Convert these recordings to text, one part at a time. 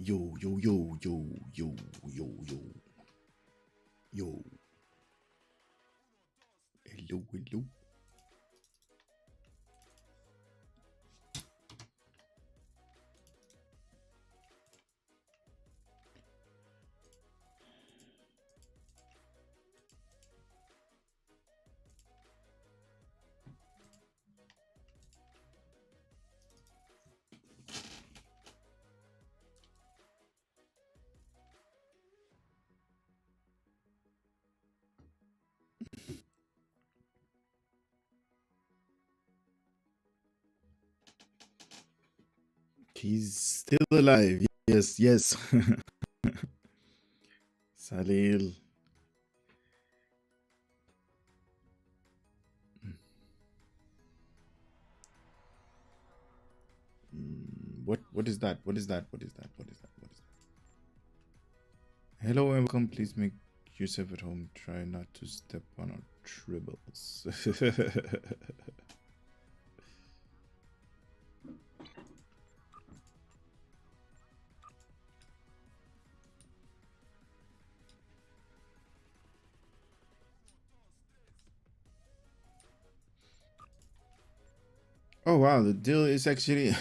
Yo, yo, yo, yo, yo, yo, yo, yo. Hello, hello. He's still alive. Yes, yes. Salil. What is that? What is that? What is that? What is that? What is that? Hello and welcome. Please make yourself at home. Try not to step on our tribbles. Oh wow, the deal is actually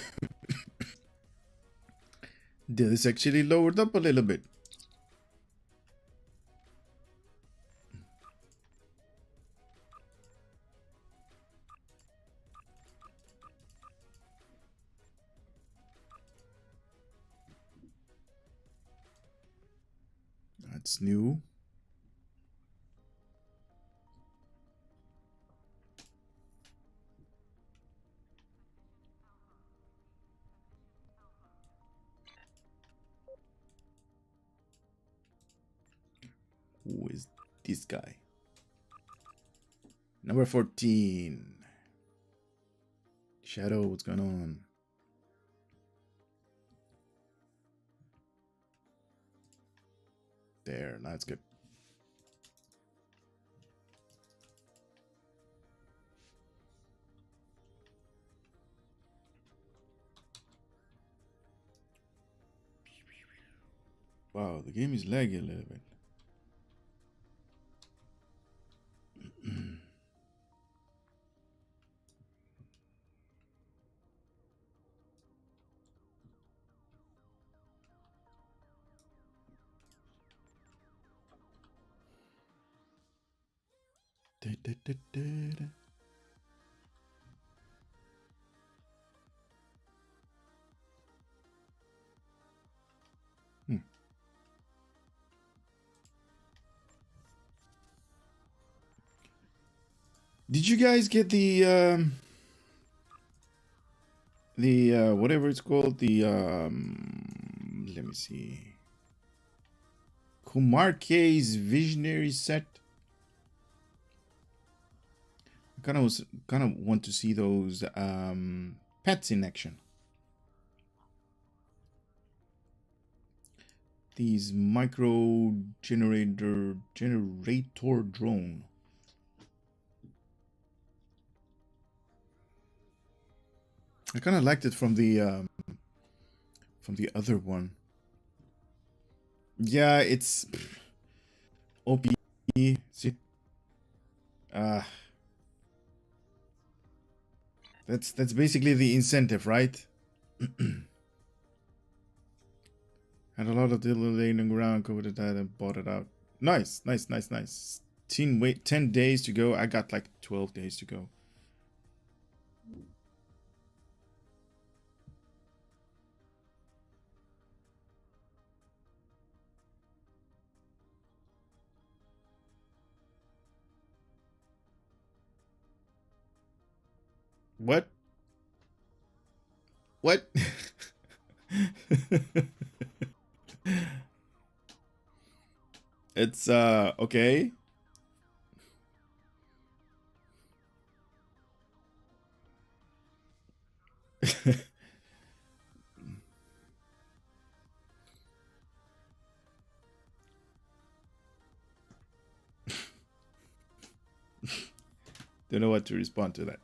lowered up a little bit. That's new. Who is this guy? Number 14. Shadow, what's going on? There, that's good. Wow, the game is laggy a little bit. Da, da, da, da, da. Did you guys get the whatever it's called, the let me see, Kumar K's Visionary set? I kind of want to see those pets in action. These micro generator drone. I kind of liked it from the other one. Yeah, it's OP. See, that's basically the incentive, right? Had a lot of delay laying around, covered that and bought it out. Nice, nice, nice, nice. 10 days to go. I got like 12 days to go. What? What? It's okay. Don't know what to respond to that.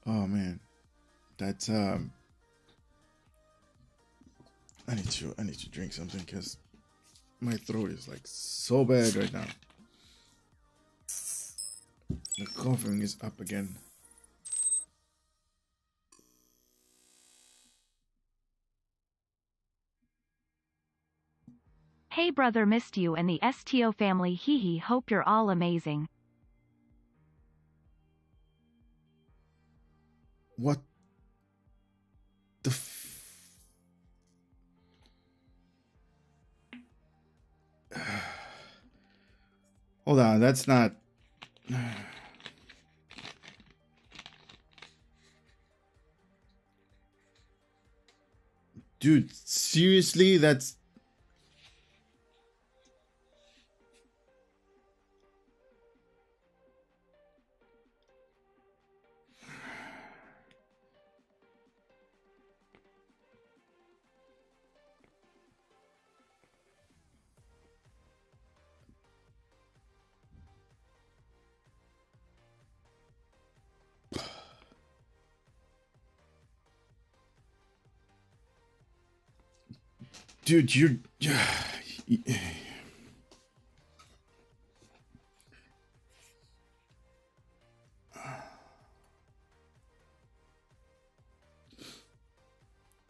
Oh man, that's I need to drink something because my throat is like so bad right now. The coughing is up again. Hey brother, missed you and the STO family, hee hee, hope you're all amazing. What the Hold on, that's not. Dude, seriously? That's. Dude, you're.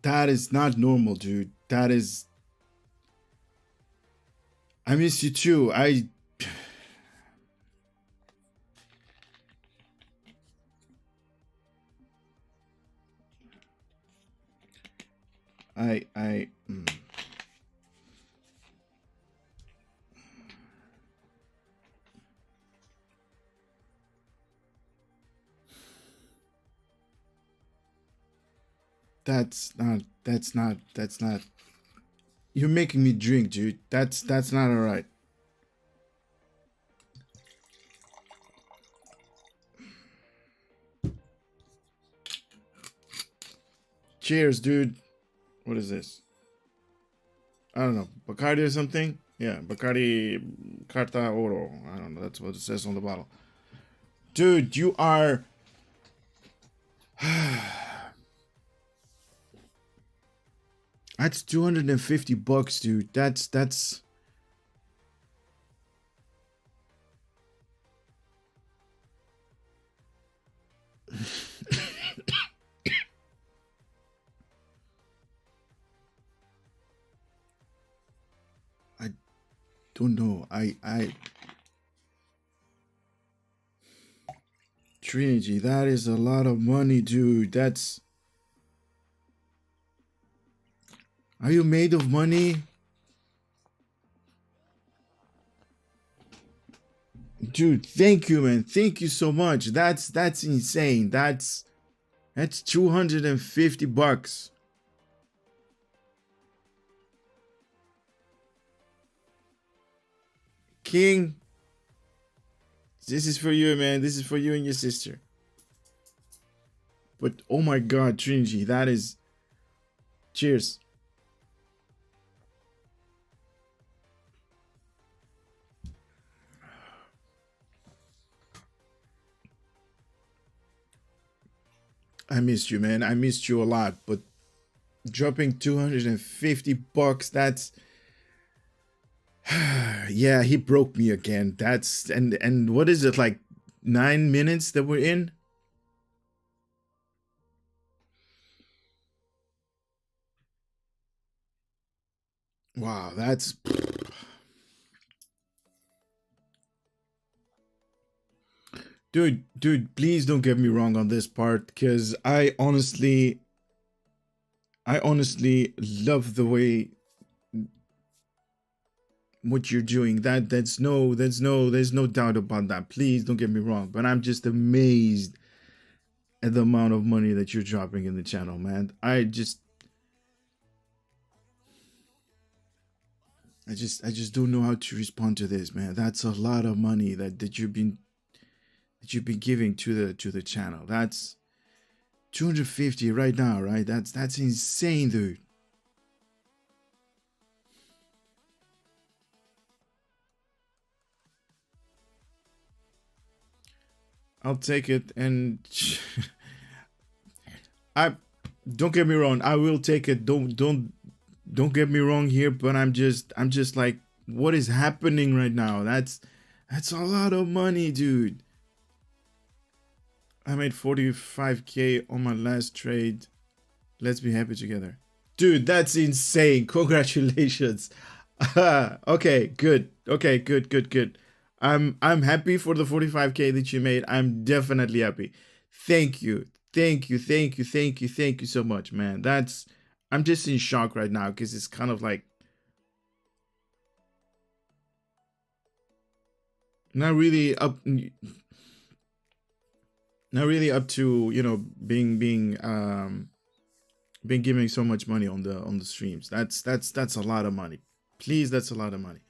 That is not normal, dude. That is. I miss you too. I. That's not. That's not. That's not. You're making me drink, dude. That's not alright. Cheers, dude. What is this? I don't know. Bacardi or something? Yeah, Bacardi Carta Oro. I don't know. That's what it says on the bottle. Dude, you are. That's $250, dude. That's. I don't know. Trinity, that is a lot of money, dude. That's. Are you made of money? Dude, thank you, man. Thank you so much. That's insane. That's $250. King, this is for you, man. This is for you and your sister. But oh my god, Trinity, that is. Cheers. I missed you, man. I missed you a lot, but dropping $250, that's. Yeah, he broke me again. That's and what is it, like 9 minutes that we're in? Wow, that's. Dude, please don't get me wrong on this part, because I honestly love the way what you're doing. There's no doubt about that. Please don't get me wrong, but I'm just amazed at the amount of money that you're dropping in the channel, man. I just don't know how to respond to this, man. That's a lot of money that you've been giving to the channel. That's 250 right now, right? That's insane, dude. I'll take it, and I don't get me wrong. I will take it. Don't get me wrong here. But I'm just like, what is happening right now? That's a lot of money, dude. I made 45K on my last trade. Let's be happy together. Dude, that's insane. Congratulations. Okay, good. Okay, good. I'm happy for the 45K that you made. I'm definitely happy. Thank you. Thank you so much, man. I'm just in shock right now because it's kind of like not really up to, being giving so much money on the streams. That's a lot of money. Please, that's a lot of money.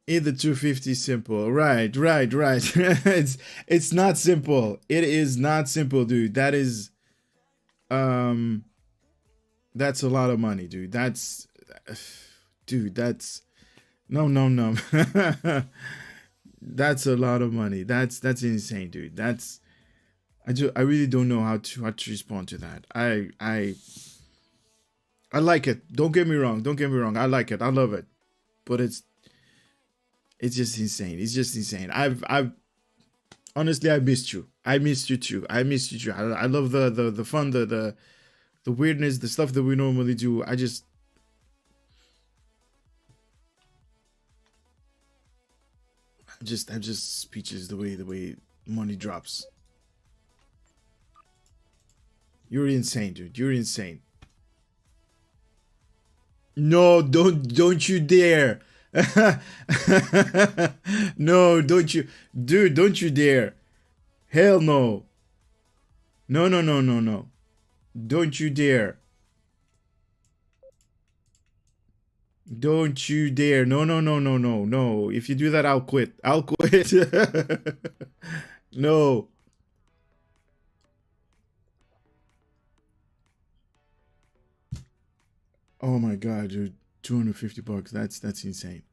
Either 250 simple. Right. It's not simple. It is not simple, dude. That's a lot of money, dude. That's no. That's a lot of money. That's insane, dude. I really don't know how to respond to that. I like it. Don't get me wrong. I like it. I love it. But it's just insane. It's just insane. I've honestly, I missed you. I missed you too. I love the fun, the weirdness, the stuff that we normally do. I'm just speechless the way money drops. You're insane, dude. You're insane. No, don't you dare. No, don't you, dude, don't you dare. Hell no. No. Don't you dare. Don't you dare. No. If you do that, I'll quit. No. Oh my god, dude. $250. That's insane.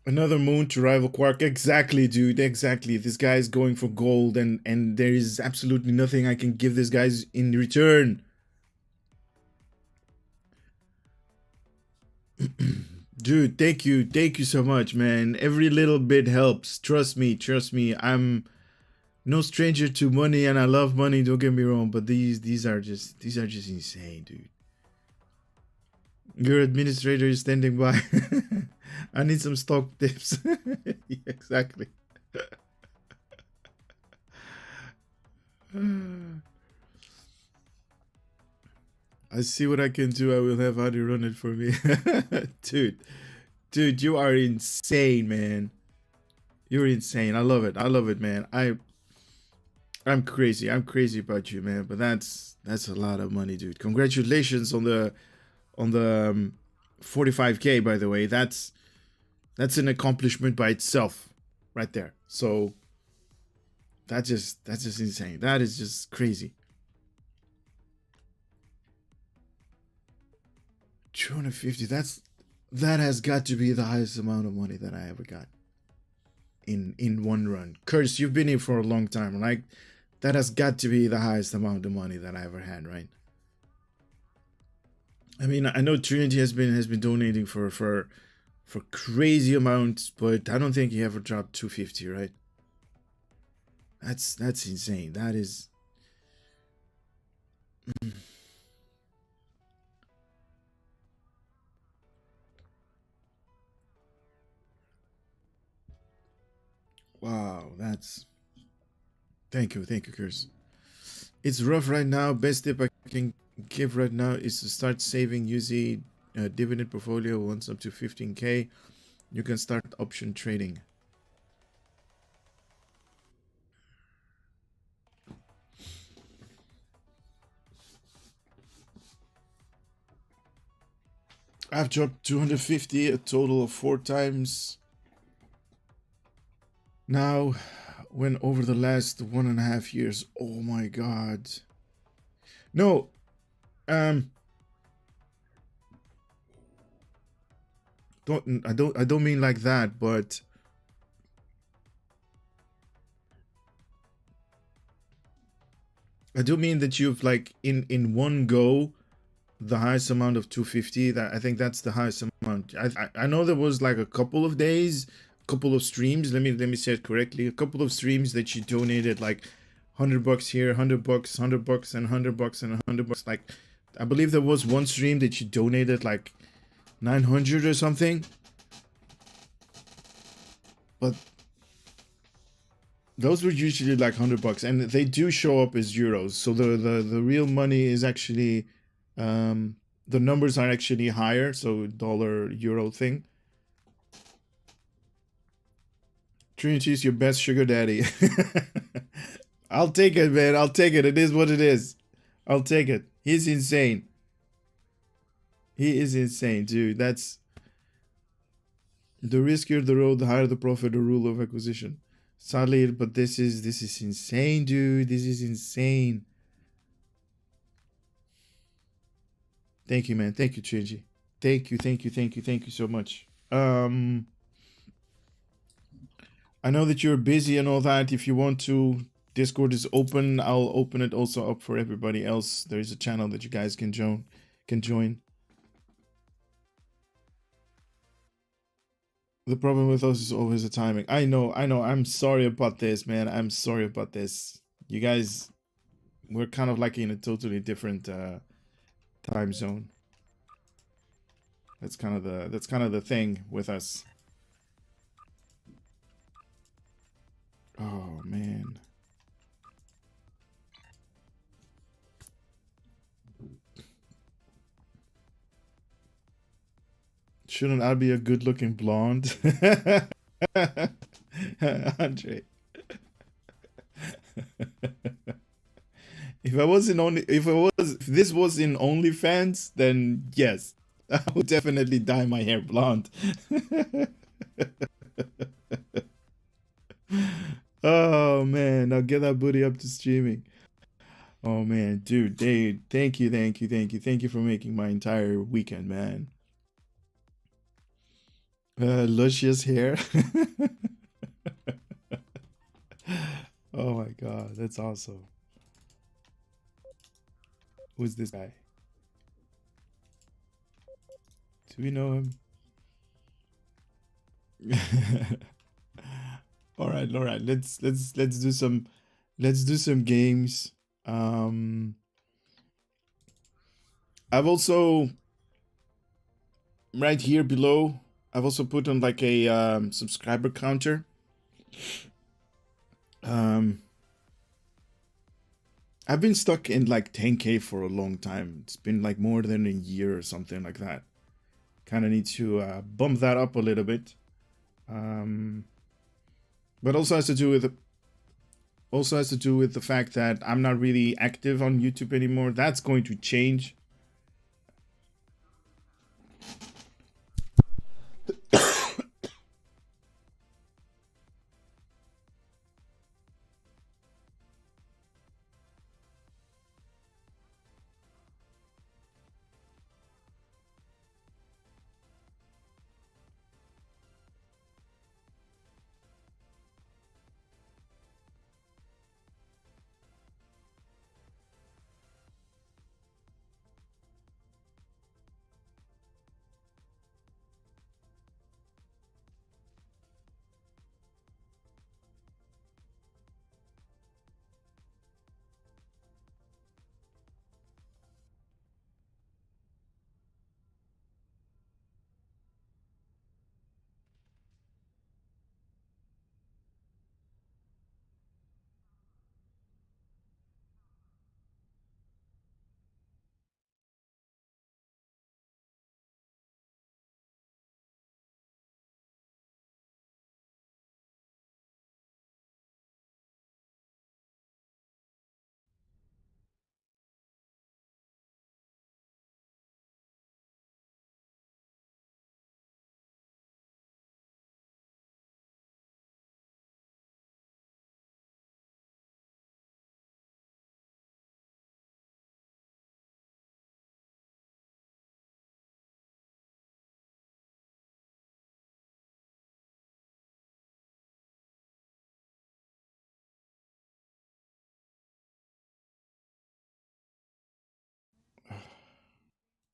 Another moon to rival Quark. Exactly, dude. Exactly. This guy's going for gold, and there is absolutely nothing I can give this guys in return. Dude, thank you so much, man. Every little bit helps. Trust me. I'm no stranger to money, and I love money. Don't get me wrong, but these are just insane, dude. Your administrator is standing by. I need some stock tips. Yeah, exactly. I see what I can do. I will have Adi run it for me. Dude, you are insane, man. You're insane. I love it, man. I'm crazy about you, man. But that's a lot of money, dude. Congratulations on the 45K, by the way. That's an accomplishment by itself, right there. So that's just insane. That is just crazy. 250. That has got to be the highest amount of money that I ever got in one run. Curse, you've been here for a long time. Like, that has got to be the highest amount of money that I ever had, right? I mean, I know Trinity has been donating for crazy amounts, but I don't think he ever dropped 250, right? That's insane. That is. Wow, that's. Thank you, Curse. It's rough right now. Best tip I can give right now is to start saving using dividend portfolio. Once up to 15K, you can start option trading. I've dropped 250 a total of 4 times. Now, when over the last 1.5 years, oh my god. No, don't mean like that, but I do mean that you've like in one go the highest amount of 250. That I think that's the highest amount. I know there was like a couple of days, couple of streams. Let me say it correctly. A couple of streams that you donated like $100 here, $100, $100, and $100 and $100. Like I believe there was one stream that you donated like 900 or something. But those were usually like $100, and they do show up as euros. So the real money is actually, the numbers are actually higher. So dollar euro thing. Trinity is your best sugar daddy. I'll take it, man. I'll take it. It is what it is. I'll take it. He's insane. He is insane, dude. That's the riskier the road, the higher the profit, the rule of acquisition. Sadly, but this is insane, dude. This is insane. Thank you, man. Thank you, Trinity. Thank you so much. I know that you're busy and all that. If you want to, Discord is open. I'll open it also up for everybody else. There's a channel that you guys can join. The problem with us is always the timing. I know. I'm sorry about this, man. I'm sorry about this. You guys, we're kind of like in a totally different time zone. That's kind of the thing with us. Oh man. Shouldn't I be a good-looking blonde? Andre. If this was in OnlyFans, then yes, I would definitely dye my hair blonde. Oh man, now get that booty up to streaming. Oh man, dude, thank you for making my entire weekend, man. Luscious hair. Oh my god, that's awesome. Who's this guy? Do we know him? all right. Let's do some games. I've also right here below. I've also put on like a subscriber counter. I've been stuck in like 10K for a long time. It's been like more than a year or something like that. Kind of need to bump that up a little bit. But also has to do with the fact that I'm not really active on YouTube anymore. That's going to change.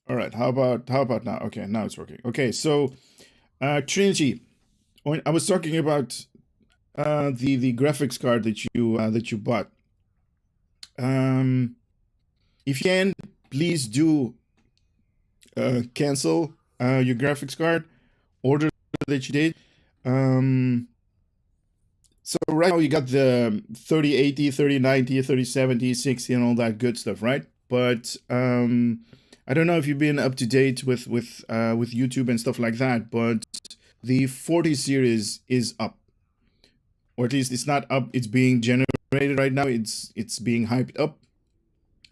All right. How about now? Okay, now it's working. Okay, so Trinity. When I was talking about the graphics card that you bought. Um, if you can, please do cancel your graphics card order that you did. Um, so right now you got the 3080, 3090, 3070, 60, and all that good stuff, right? But I don't know if you've been up to date with YouTube and stuff like that, but the 40 series is up, or at least it's not up. It's being generated right now. It's being hyped up.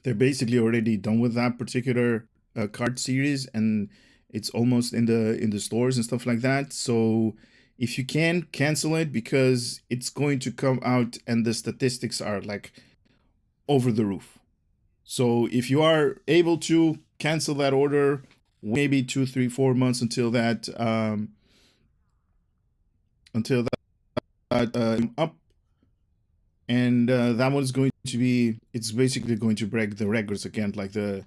They're basically already done with that particular card series, and it's almost in the stores and stuff like that. So if you can, cancel it, because it's going to come out and the statistics are like over the roof. So if you are able to cancel that order, maybe 2, 3, 4 months until that up, and that one's going to be, it's basically going to break the records again, like the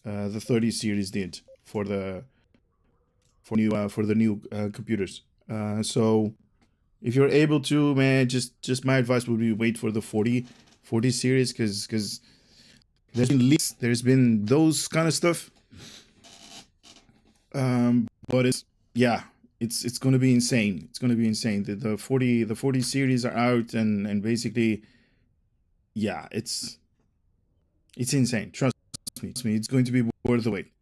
30 series did for the new computers. So if you're able to, man, just my advice would be wait for the 40 series, because there's been leaks, there's been those kind of stuff. But it's, yeah, it's going to be insane. It's going to be insane. The 40 series are out, and basically, yeah, it's insane. Trust me, it's going to be worth the wait.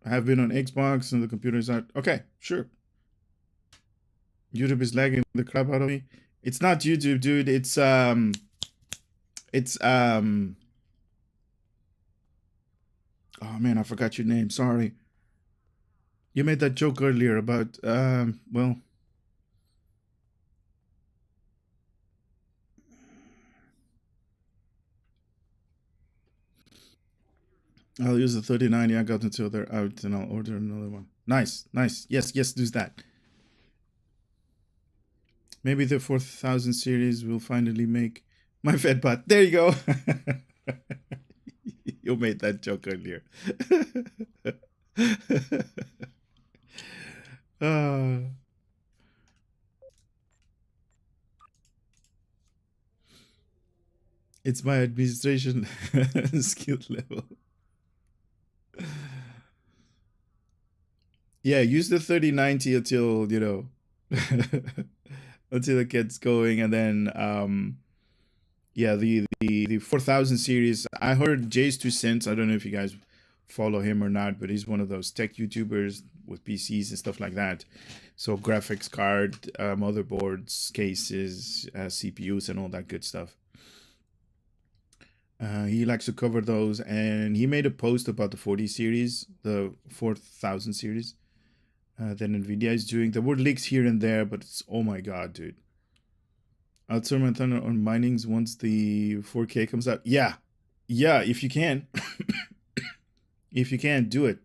I have been on Xbox and the computer's out. Okay, sure. YouTube is lagging the crap out of me. It's not YouTube, dude. It's oh man, I forgot your name. Sorry. You made that joke earlier about well, I'll use the 3090 I got until they're out, and I'll order another one. Nice, nice. Yes, do that. Maybe the 4000 series will finally make my fed butt. There you go. You made that joke earlier. uh, it's my administration skill level. Yeah, use the 3090 until, until it gets going, and then yeah, the 4000 series. I heard Jay's 2 cents. I don't know if you guys follow him or not, but he's one of those tech YouTubers with PCs and stuff like that. So graphics card, motherboards, cases, CPUs, and all that good stuff. He likes to cover those, and he made a post about the 40 series, the 4000 series that Nvidia is doing. There were leaks here and there, but it's, oh my god, dude. I'll turn my thunder on minings once the 4K comes out. Yeah, if you can. If you can, do it.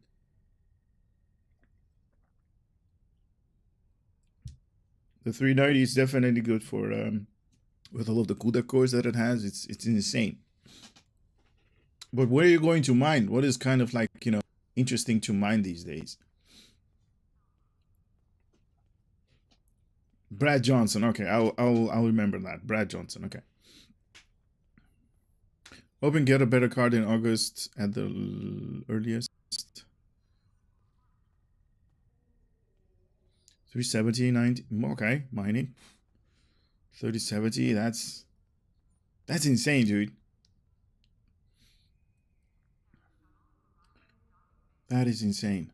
The 390 is definitely good for with all of the CUDA cores that it has. It's insane. But where are you going to mine? What is kind of like, interesting to mine these days? Brad Johnson. Okay, I'll remember that. Brad Johnson. Okay. Hoping get a better card in August at the earliest. 370, 90. Okay, mining. 3070. That's insane, dude. That is insane.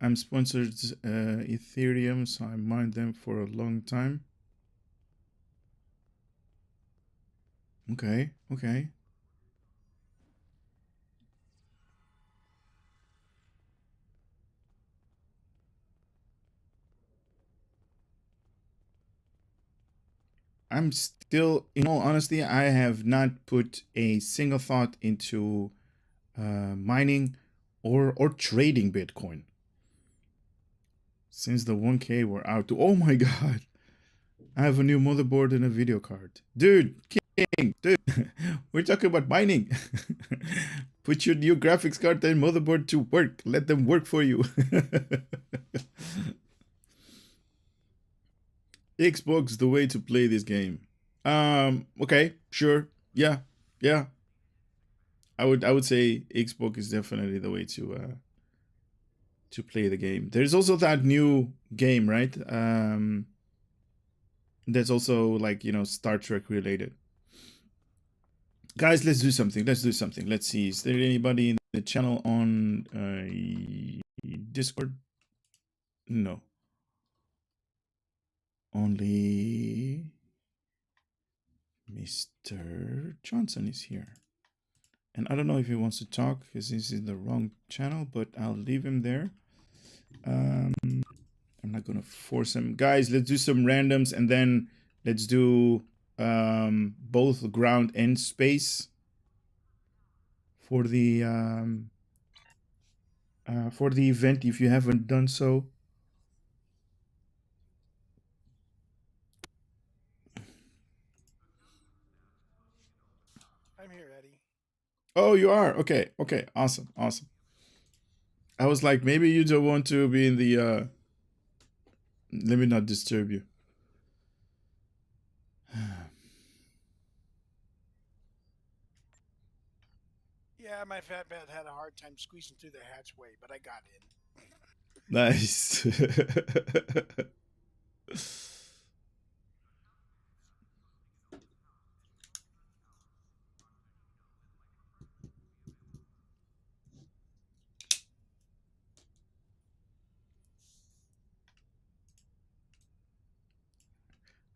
I'm sponsored Ethereum, so I mined them for a long time. Okay. I'm still, in all honesty, I have not put a single thought into mining or trading Bitcoin since the 1K were out. Oh my god, I have a new motherboard and a video card. Dude, king, dude. We're talking about mining. Put your new graphics card and motherboard to work. Let them work for you. Xbox the way to play this game. Okay, sure. Yeah. Yeah. I would say Xbox is definitely the way to play the game. There's also that new game, right? That's also like, Star Trek related. Guys, let's do something. Let's do something. Let's see. Is there anybody in the channel on Discord? No. Only Mr. Johnson is here. And I don't know if he wants to talk because this is the wrong channel, but I'll leave him there. I'm not going to force him. Guys, let's do some randoms and then let's do both ground and space for the event if you haven't done so. I'm here, Eddie. Oh, you are? Okay. Okay. Awesome. Awesome. I was like, maybe you don't want to be in the let me not disturb you. Yeah, my fat bat had a hard time squeezing through the hatchway, but I got in. Nice.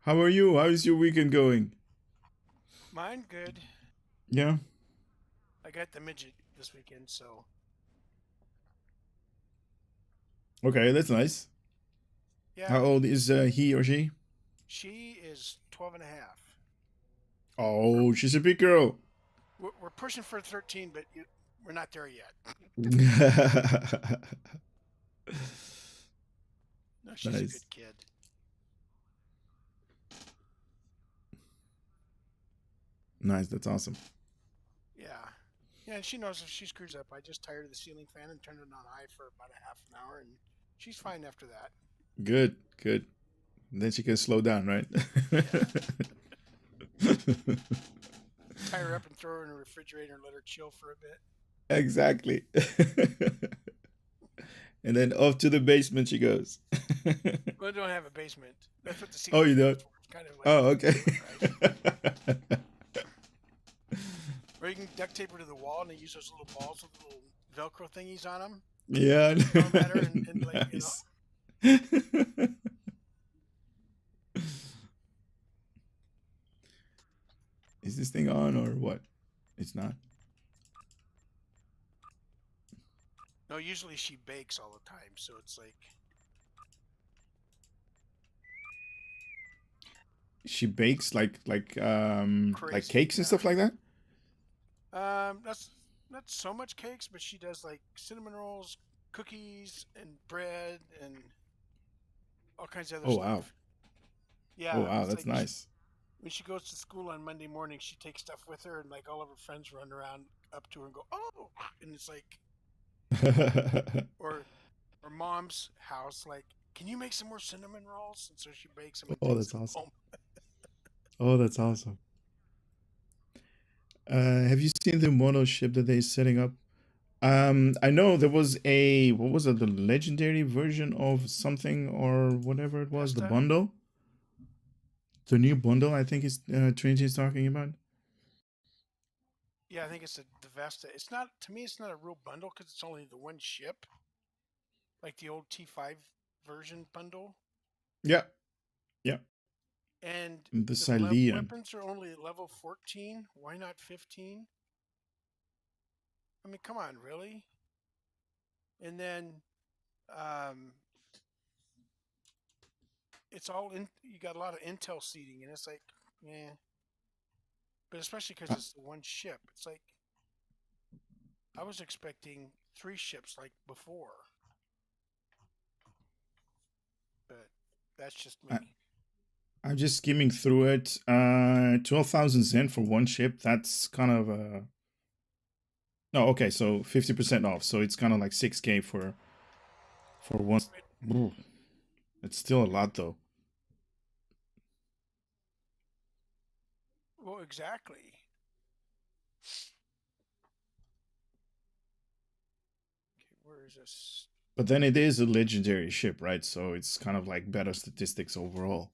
How are you? How is your weekend going? Mine good. Yeah. I got the midget this weekend, so. Okay, that's nice. Yeah. How old is he or she? She is 12 and a half. Oh, she's a big girl. We're pushing for 13, but we're not there yet. No, she's Nice. a good kid. Nice, that's awesome. Yeah. Yeah, and she knows if she screws up, I just tie her to the ceiling fan and turn it on high for about a half an hour, and she's fine after that. Good, good. Then she can slow down, right? Tie her up and throw her in the refrigerator and let her chill for a bit. Exactly. And then off to the basement she goes. We don't have a basement. That's what the ceiling. Oh, you don't? It's kind of like Oh, okay. Or you can duct tape her to the wall and they use those little balls with little Velcro thingies on them. Yeah. Throw 'em at her and like, Nice. Is this thing on or what? It's not. No, usually she bakes all the time, so it's like. She bakes like Crazy, cakes and yeah. stuff like that? That's not so much cakes, but she does like cinnamon rolls, cookies, and bread, and all kinds of other Oh, stuff. wow. Yeah. Oh, wow, it's that's like nice. when she goes to school on Monday morning, she takes stuff with her, and like all of her friends run around up to her and go, "Oh!" And it's like, or mom's house, like, "Can you make some more cinnamon rolls?" And so she bakes them and Oh, takes that's them awesome. home. Oh, that's awesome. Have you seen the mono ship that they're setting up? I know there was what was it, the legendary version of something or whatever it was, the Vesta? bundle? The new bundle, I think is Trinity is talking about. Yeah, I think it's the Vesta. It's not, to me, it's not a real bundle because it's only the one ship, like the old T5 version bundle. Yeah. Yeah. And The Silean. weapons are only at level 14. Why not 15? I mean, come on, really? And then it's all in. You got a lot of intel seating, and it's like, yeah. But especially because it's the one ship. It's like I was expecting 3 ships like before. But that's just me. I'm just skimming through it. 12,000 Zen for one ship. That's kind of no, okay, so 50% off. So it's kind of like 6K for one. Ooh, it's still a lot though. Well, exactly. Okay, where is this? But then it is a legendary ship, right? So it's kind of like better statistics overall.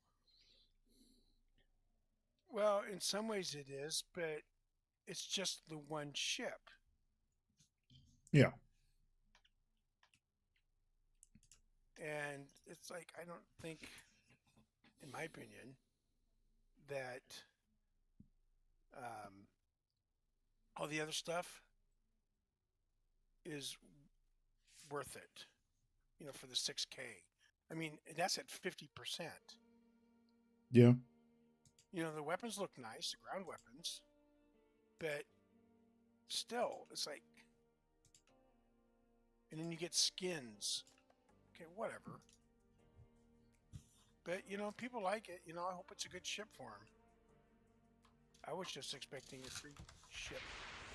Well, in some ways it is, but it's just the one ship. Yeah. And it's like, I don't think, in my opinion, that all the other stuff is worth it, for the 6K. I mean, that's at 50%. Yeah. The weapons look nice, the ground weapons, but still, it's like, and then you get skins. Okay, whatever. But, people like it. I hope it's a good ship for them. I was just expecting a free ship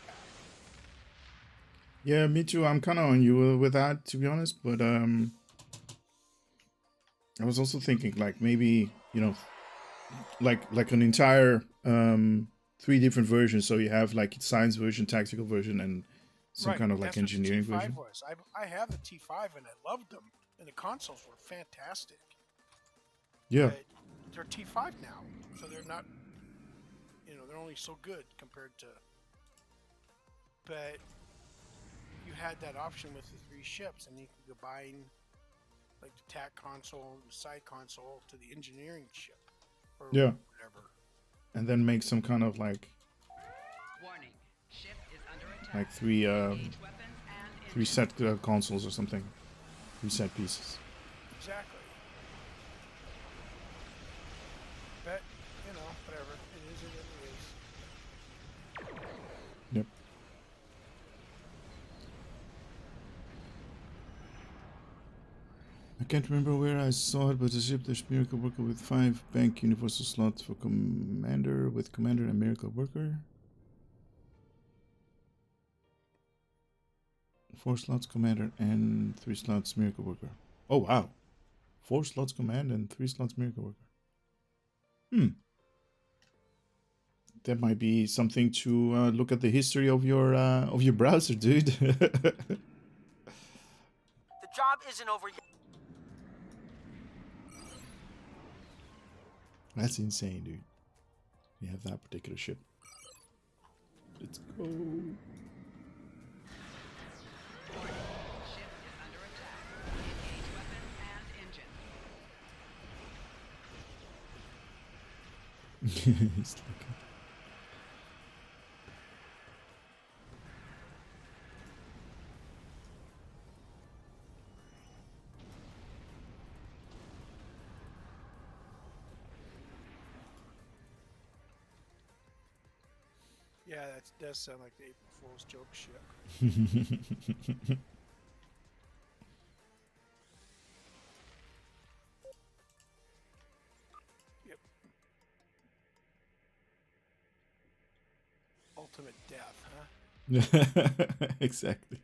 pack. Yeah, me too. I'm kind of on you with that, to be honest. But I was also thinking like maybe like an entire 3 different versions. So you have like science version, tactical version, and some Right, kind of like that's what the engineering T5 version. was. I have the T5 and I loved them, and the consoles were fantastic. Yeah. But they're T5 now, so they're not. They're only so good compared to. But you had that option with the 3 ships, and you could combine like the TAC console, the side console to the engineering ship, or Yeah. whatever. And then make some kind of like Warning. Ship is under attack. like 3 Engage weapons and 3 set consoles or something. 3 set pieces. Exactly. But, whatever. It is what it is. Yep. I can't remember where I saw it, but the ship there's Miracle Worker with 5 bank universal slots for commander with commander and Miracle Worker. 4 slots commander and 3 slots Miracle Worker. Oh wow. 4 slots command and 3 slots Miracle Worker. That might be something to look at the history of your browser, dude. The job isn't over yet. That's insane, dude. You have that particular ship. Let's go. Ship is under attack. Engage weapons and engine. He's like, Yeah, that does sound like the April Fool's joke ship. Yep. Ultimate death, huh? exactly.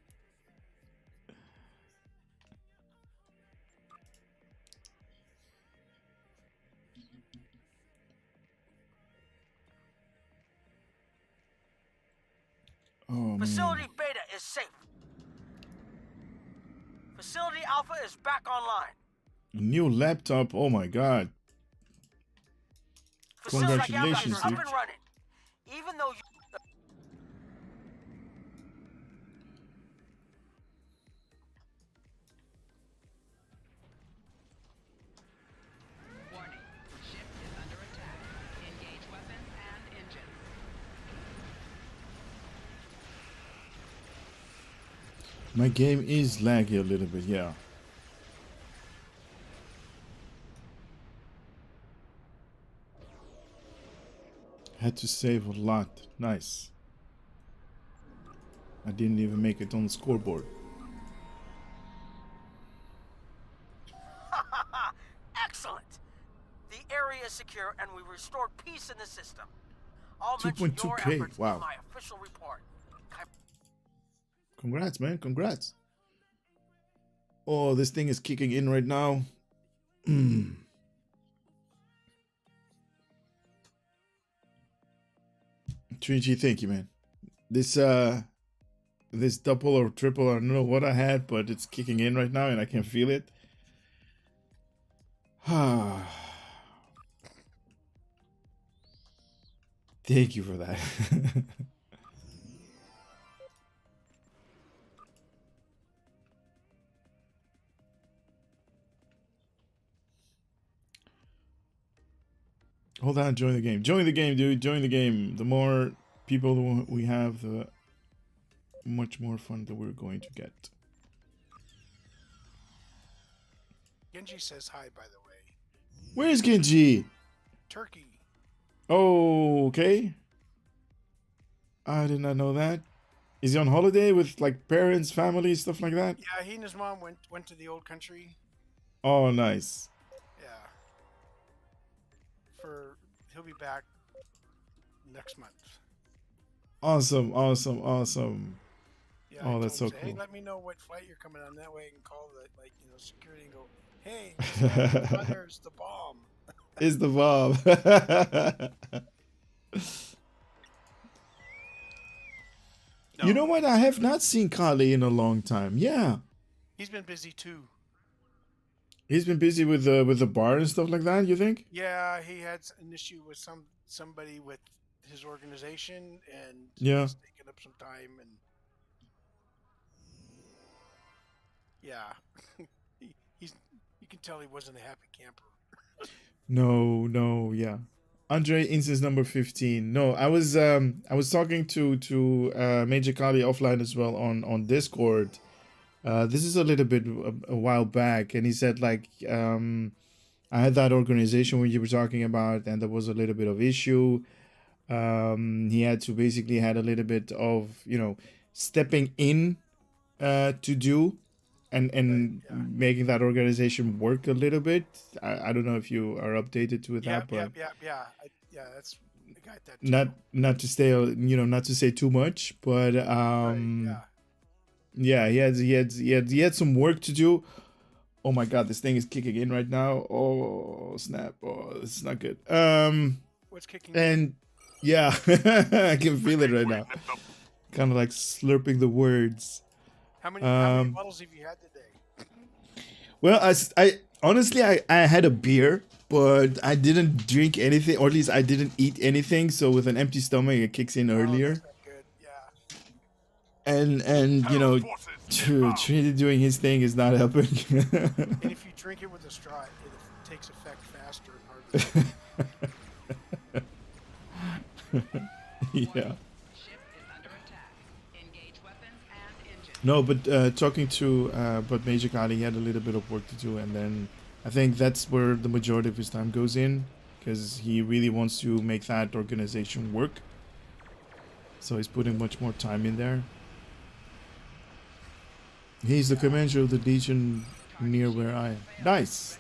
Oh, Facility man. Beta is safe. Facility Alpha is back online. A new laptop. Oh my god. Facility Alpha Congratulations, is up dude. and running. Even though you... Warning. Ship is under attack. Engage weapons and engines. My game is laggy a little bit, yeah. Had to save a lot. Nice. I didn't even make it on the scoreboard. Excellent. The area is secure mention your 2.2K. efforts in Wow. my official report. Congrats, man. Congrats. Oh, this thing is kicking in right now. Trinity, thank you, man. This double or triple, I don't know what I had, but it's kicking in right now and I can feel it. Thank you for that. Hold on, join the game. Join the game, dude. Join the game. The more people we have, the much more fun that we're going to get. Genji says hi, by the way. Where's Genji? Turkey. Oh, okay. I did not know that. Is he on holiday with like parents, family, stuff like that? Yeah, he and his mom went to the old country. Oh, nice. Yeah. He'll be back next month. Awesome, awesome, awesome. Yeah, Oh, I that's told so him, Hey, cool. let me know what flight you're coming on. That way I can call the security and go, hey, there's the bomb. Is the Bob. You know what? I have not seen Kali in a long time. Yeah. He's been busy too. He's been busy with the bar and stuff like that, you think? Yeah, he had an issue with somebody with his organization, and Yeah. it's taking up some time. And yeah, you can tell he wasn't a happy camper. No, yeah. Andre instance number 15. No, I was talking to Major Kali offline as well on Discord. This is a little bit a while back, and he said like I had that organization where you were talking about, and there was a little bit of issue. He had to basically had a little bit of stepping in to do and making that organization work a little bit. I don't know if you are updated with that, but Yeah. That's I got that. Too. not to stay, not to say too much, but Right, yeah, he had some work to do. Oh my god, this thing is kicking in right now. Oh snap! Oh, this is not good. What's kicking? And yeah, I can feel it right now. Kind of like slurping the words. How many bottles have you had today? Well, I honestly I had a beer, but I didn't drink anything, or at least I didn't eat anything. So with an empty stomach, it kicks in earlier. That's not good. Yeah. And Trinity doing his thing is not helping. And if you drink it with a straw, it takes effect faster and harder. Yeah. Ship is under attack. Engage weapons and engines. No, but talking to but Major Kali, he had a little bit of work to do, and then I think that's where the majority of his time goes in, because he really wants to make that organization work. So he's putting much more time in there. He's the commander of the Legion near where I am. Nice.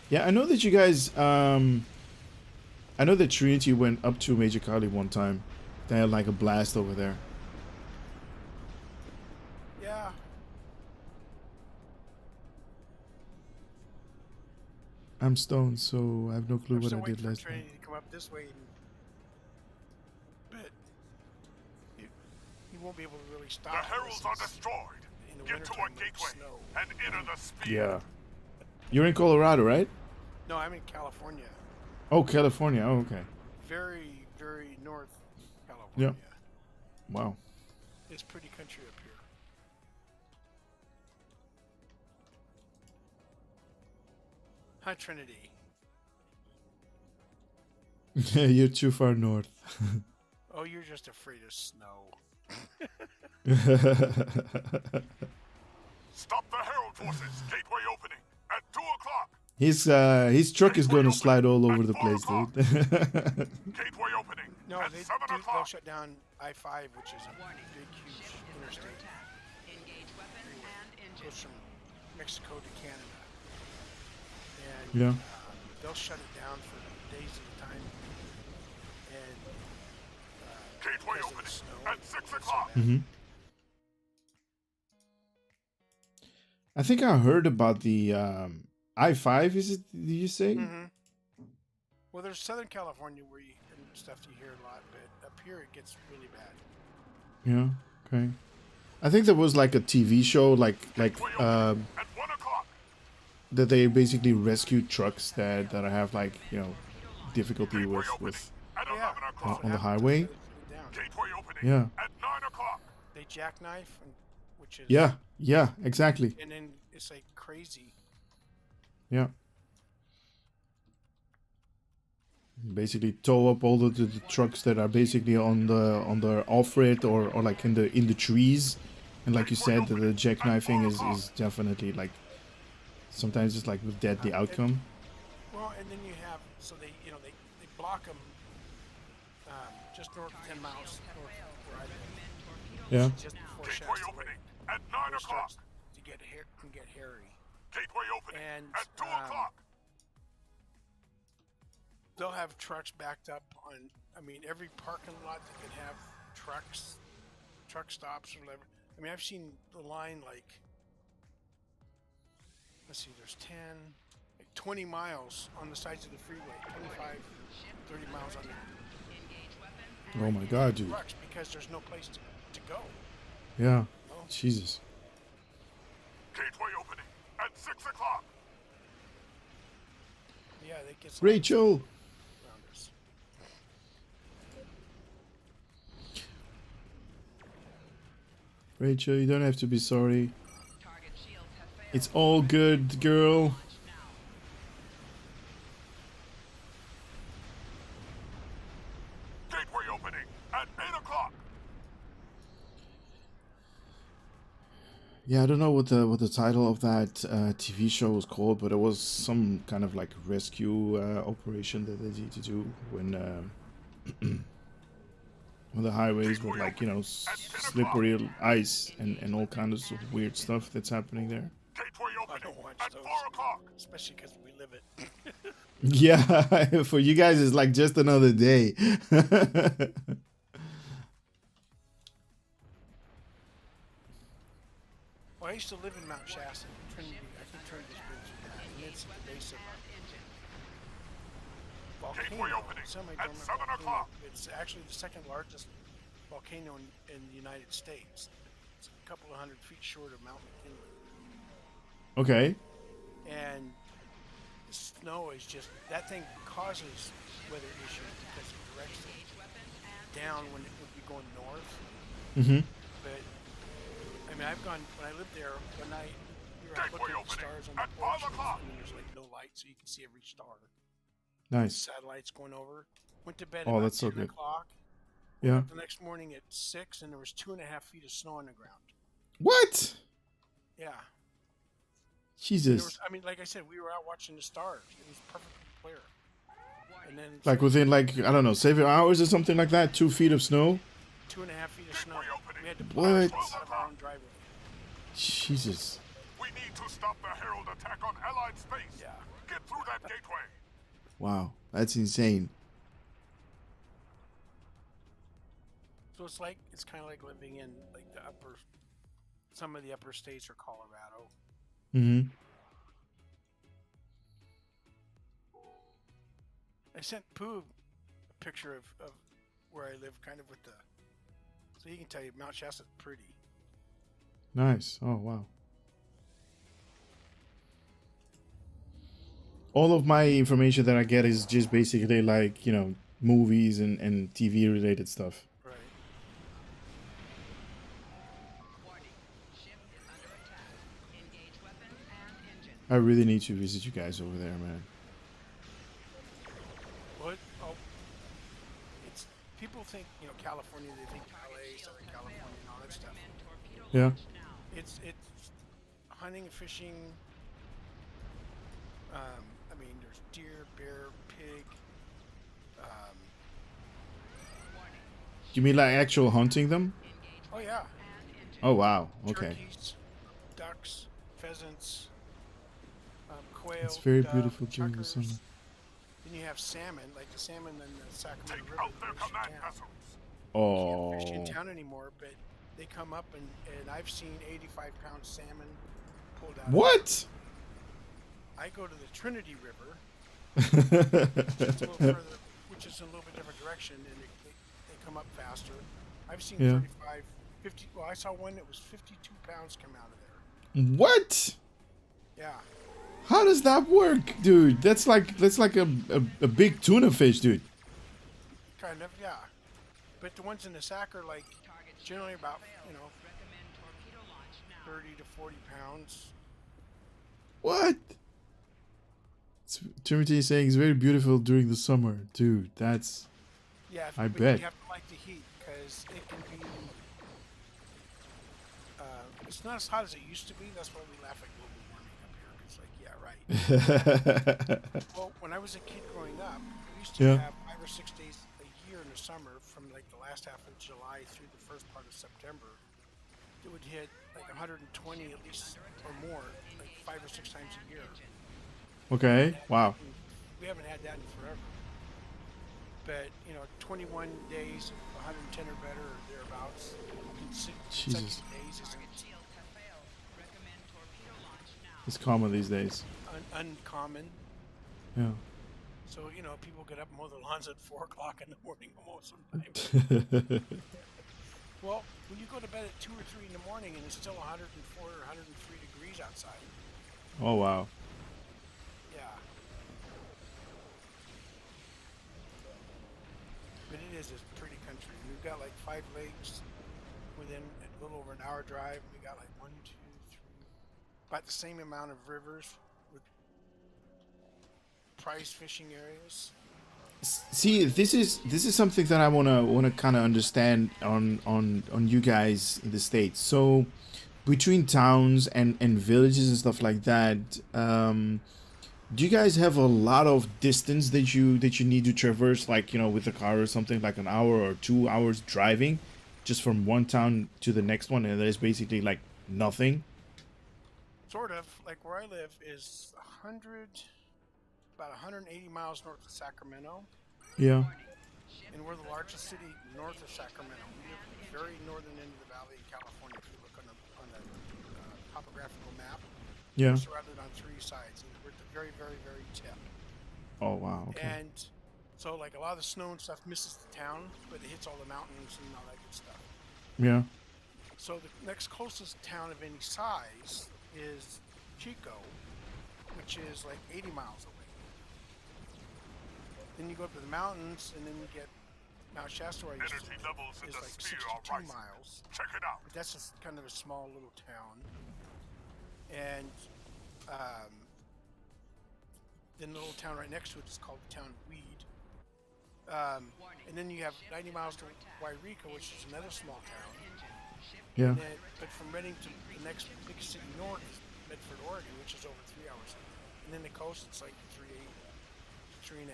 Yeah, I know that you guys, I know that Trinity went up to Major Kali one time. They had like a blast over there. Yeah. I'm stoned, so I have no clue I'm what still I waiting did for last night. Trinity to come up this way, but he won't be able to really stop. The heralds are destroyed. In the Get to wintertime our when gateway it's snow. and enter the sphere. Yeah. You're in Colorado, right? No, I'm in California. Oh, California. Oh, okay. Very, very north California. Wow. It's pretty country up here. Hi, Trinity. You're too far north. Oh, you're just afraid of snow. Stop the herald forces. Gateway opening at 2 o'clock. His truck is going to slide all over the place, dude. Gateway opening No, at 7 they'll o'clock. shut down I-5, which is a Warning. big, huge Ship is under interstate. attack. Engage weapons and Goes engines. from Mexico to Canada. And Yeah. they'll shut it down days at a time. And Gateway because of the opening snow, at 6 it's so o'clock. bad. Mm-hmm. I think I heard about the I-5. Is it? Did you say? Mm-hmm. Well, there's Southern California where you and stuff you hear a lot, but up here it gets really bad. Yeah. Okay. I think there was like a TV show, like Gateway opening at 1 o'clock. that they basically rescue trucks that have like difficulty Gateway with opening at Yeah, 11 that's o'clock. what on the happens. highway. That's why they shut it down. Gateway opening Yeah. at 9 o'clock. They jackknife, which is Yeah, exactly. and then it's like crazy. Yeah. Basically tow up all the trucks that are basically on the off-road or like in the trees, and like you said, the jackknifing is definitely like sometimes it's like with deadly outcome. Well, and then you have they block them just north of 10 miles north of where I live. Yeah. Just before Gateway Shasta opening Lake, at 9 where it o'clock. starts to get hairy. Gateway opening And, at 2 o'clock. They'll have trucks backed up on. I mean, every parking lot that can have truck stops or whatever. I mean, I've seen the line like. Let's see, there's 10, like 20 miles on the sides of the freeway, 25, 30 miles on the Oh my god, dude. trucks because there's no place to go. Yeah. Oh. Jesus. Gateway opening at 6 o'clock. Yeah, they get some Rachel. around us. Rachel, you don't have to be sorry. Target shields have failed. It's all good, girl. Launch now. Gateway opening at 8 o'clock. Yeah, I don't know what the title of that TV show was called, but it was some kind of like rescue operation that they need to do when when the highways with like slippery ice and all kinds of weird stuff that's happening there. Gateway I opening don't watch at those, 4 o'clock. especially because we live it. Yeah, for you guys it's like just another day. Well, I used to live in Mount Shasta, Trinity. I think Trinity's bridge, and it's at the base of a volcano. Gateway opening at 7 volcano. o'clock. It's actually the second largest volcano in the United States. It's a couple of 100 feet short of Mount McKinley. Okay. And the snow is just, that thing causes weather issues because it directs it down when it would be going north. Mm-hmm. But I mean, I've gone when I lived there. One night we were out Gateway looking at the opening stars on at the porch, 5 o'clock. and there's like no light, so you can see every star. Nice. Satellites going over. Went to bed Oh, about that's so 10 good. o'clock. Yeah. The next morning at 6, and there was 2.5 feet of snow on the ground. What? Yeah. There Jesus. was, I mean, like I said, we were out watching the stars. It was perfectly clear. And then it's Like within like I don't know 7 hours or something like that. 2 feet of snow. 2.5 feet of snow. We had to What? plow it out of our own driveway. Jesus. We need to stop the Herald attack on Allied space. Yeah. Get through that gateway. Wow, that's insane. So it's kind of like living in like some of the upper states or Colorado. Mm-hmm. I sent Pooh a picture of where I live, kind of with the, so he can tell you Mount Shasta's pretty. Nice. Oh wow. All of my information that I get is just basically like movies and TV related stuff. Right. Warning. Ship is under attack. Engage weapons and engines. I really need to visit you guys over there, man. What? Oh, it's people think California. They think LA, Southern California, and all that stuff. Torpedo Yeah. launch now. It's hunting, fishing. I mean, there's deer, bear, pig. Warning. You mean like actual hunting them? Engage Oh yeah, and engines. Oh wow. Okay. turkeys, ducks, pheasants, quail. It's very dove, beautiful during the chukars. summer. And Then you have salmon, like the salmon in the Sacramento Take River. out their that fish in command town. vessels. Oh, Fish in town anymore, but they come up and I've seen 85-pound salmon pulled out. what? I go to the Trinity River, just a little further, which is in a little bit different direction, and they come up faster. I've seen Yeah. 35, 50. Well, I saw one that was 52 pounds come out of there. What? Yeah. How does that work, dude? That's like a big tuna fish, dude. Kind of, yeah. But the ones in the sack are like generally about, Recommend torpedo launch now. 30 to 40 pounds. What? Timothy is saying it's very beautiful during the summer, dude. That's Yeah, I but bet. you have to like the heat because it can be. It's not as hot as it used to be. That's why we laugh at global warming up here. It's like, yeah, right. Well, when I was a kid growing up, we used to Yeah. have 5 or 6 days a year in the summer, from like the last half of July through the first part of September. It would hit like 120 at least or more, like 5 or 6 times a year. Okay. Wow. We haven't had that in forever. But 21 days of 110 or better or thereabouts. Jesus. Consecutive days is Shields have failed. Recommend torpedo launch now. It's common these days. uncommon. Yeah. So people get up and mow the lawns at 4 o'clock in the morning almost sometimes. Well, when you go to bed at 2 or 3 in the morning and it's still 104 or 103 degrees outside. Oh wow. Yeah. But it is a pretty country. We've got like 5 lakes within a little over an hour drive. We got like 1, 2, 3, about the same amount of rivers with prize fishing areas. See, this is something that I wanna kind of understand on you guys in the States. So between towns and villages and stuff like that, do you guys have a lot of distance that you need to traverse, like with a car or something, like an hour or 2 hours driving, just from one town to the next one, and there's basically like nothing? Sort of. Like where I live is about 180 miles north of Sacramento, Yeah. and we're the largest city north of Sacramento. We live at the very northern end of the valley in California. If you look on the topographical map, Yeah. we're surrounded on 3 sides, and we're at the very, very, very tip. Oh wow. Okay. And so, like, a lot of the snow and stuff misses the town, but it hits all the mountains and all that good stuff. Yeah. So the next closest town of any size is Chico, which is like 80 miles away. Then you go up to the mountains, and then you get Mount Shasta, where I used to Energy live, levels in is the like sphere 62 are rising. miles. Check it out. But that's just kind of a small little town. And then the little town right next to it is called the town of Weed. And then you have 90 miles to Wairika, which is another small town. Yeah. But from Redding to the next biggest city north is Medford, Oregon, which is over 3 hours. And then the coast, it's like 3.5.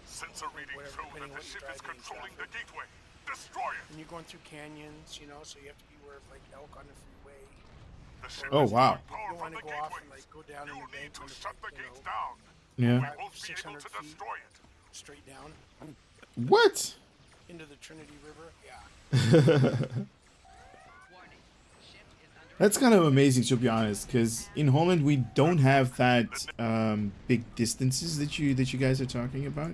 Sensor reading Whatever, show depending that on the what ship you're is driving in controlling the traffic. gateway. Destroy it. And you're going through canyons, so you have to be aware of like elk on the freeway. The ship Oh, is wow. drawing power You don't from want to the go off gateway. and like go down in You the need bank to on the, shut the gates down. Yeah. We won't be able 600 to feet. destroy it. Straight down What? into the Trinity River. Yeah. Warning. Ship is under That's kind of amazing, to be honest, because in Holland we don't have that big distances that you guys are talking about.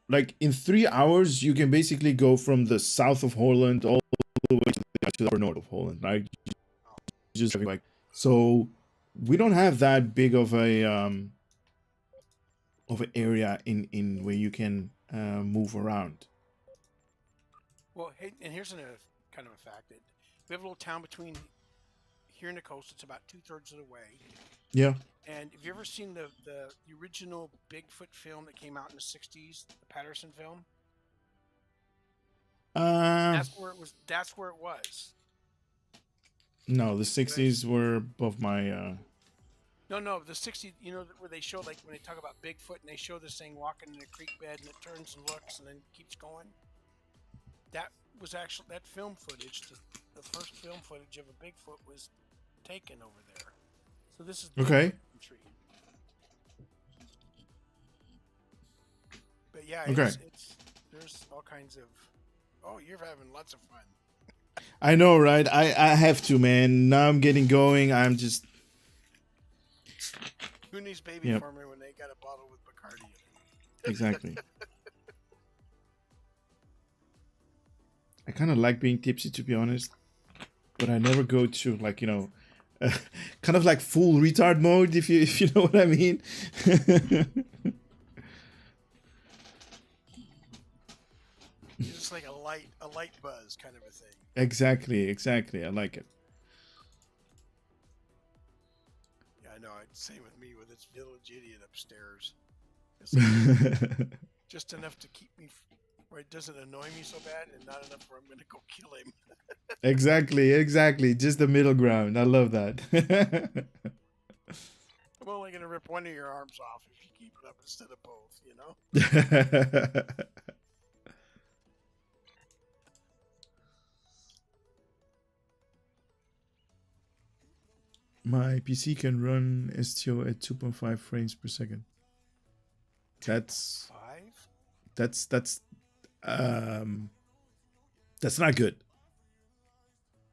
Like in 3 hours, you can basically go from the south of Holland all the way to the north of Holland, right? Just like so, we don't have that big of an area in where you can move around. Well, hey, and here's another kind of a fact that we have a little town between here and the coast. It's about 2/3 of the way. Yeah. And have you ever seen the original Bigfoot film that came out in the 60s, the Patterson film? That's where it was. That's where it was. No, the 60s were above my. No, the 60s. You know where they show, like, when they talk about Bigfoot and they show this thing walking in a creek bed and it turns and looks and then keeps going. That was actually that film footage. The first film footage of a Bigfoot was taken over there. So this is Okay. country. But yeah, Okay. there's all kinds of. Oh, you're having lots of fun. I know, right? I have to, man. Now I'm getting going. I'm just. Who needs baby Yep. farmer when they got a bottle with Bacardi in it? Exactly. I kind of like being tipsy, to be honest, but I never go to like kind of like full retard mode, if you know what I mean. It's like a light buzz kind of a thing. Exactly. I like it. Yeah, I know. It's same with me with this village idiot upstairs. It's like just enough to keep me where it doesn't annoy me so bad, and not enough where I'm gonna go kill him. Exactly. Just the middle ground. I love that. I'm only gonna rip one of your arms off if you keep it up instead of both. You know. My PC can run STO at 2.5 frames per second. That's 5. that's not good.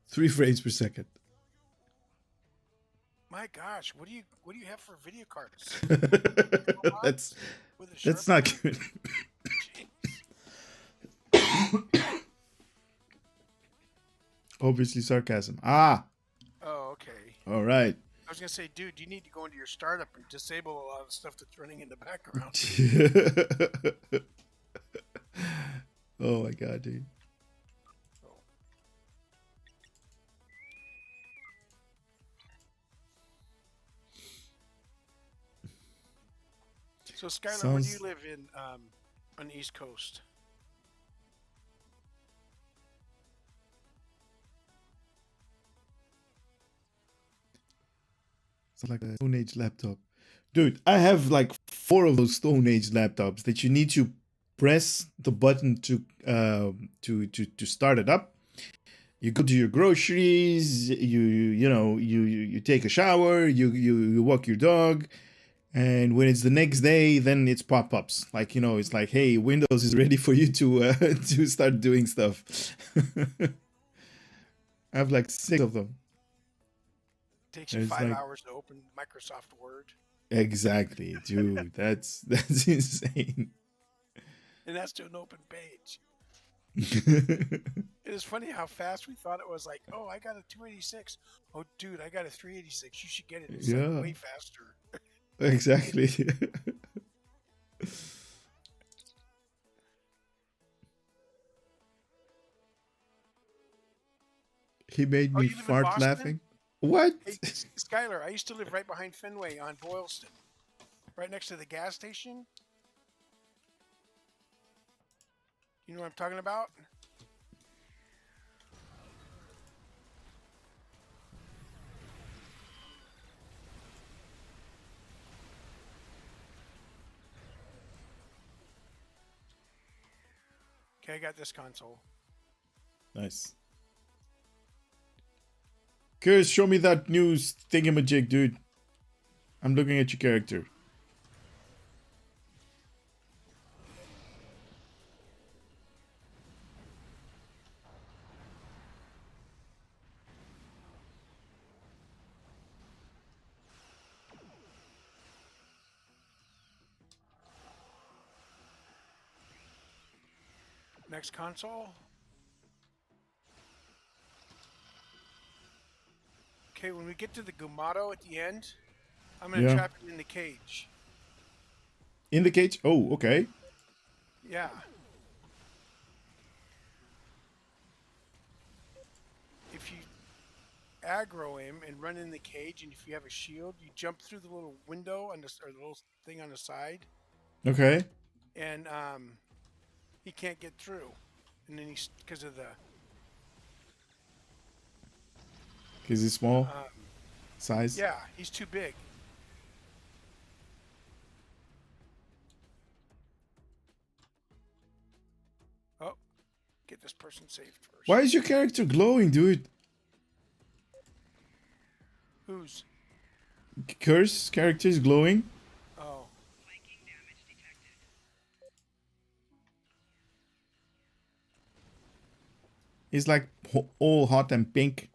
3 frames per second. My gosh, what do you have for video cards? that's With a that's Sharp not good. Obviously sarcasm. Ah, Oh, okay. all right. I was gonna say, dude, you need to go into your startup and disable a lot of stuff that's running in the background. Oh my god, dude. So, Skylar, where do Sounds- you live in on the East Coast? It's like a Stone Age laptop. Dude, I have like 4 of those Stone Age laptops that you need to press the button to start it up. You go to your groceries, you take a shower, you walk your dog, and when it's the next day, then it's pop-ups. Like, it's like, hey, Windows is ready for you to to start doing stuff. I have like 6 of them. Takes you It's 5 like- hours to open Microsoft Word, Exactly, dude. That's insane. and that's to an open page. It is funny how fast we thought it was. Like, oh, I got a 286. Oh, dude, I got a 386. You should get it. It's Yeah. like way faster. Exactly. He made Oh, me you live in fart Boston? laughing. What? Hey, Skylar, I used to live right behind Fenway on Boylston, right next to the gas station. You know what I'm talking about? Okay, I got this console. Nice. Curious, show me that new thingamajig, dude. I'm looking at your character. Next console. Okay, when we get to the Gumato at the end, I'm gonna Yeah. trap him in the cage. In the cage? Oh, okay. Yeah. If you aggro him and run in the cage, and if you have a shield, you jump through the little window on the or the little thing on the side, Okay. and he can't get through, and then he's because of the Is he small? um, Size? yeah, he's too big. Oh, get this person saved first. Why is your character glowing, dude? Who's? Curse character is glowing? Oh, Flanking damage detected. He's like all hot and pink.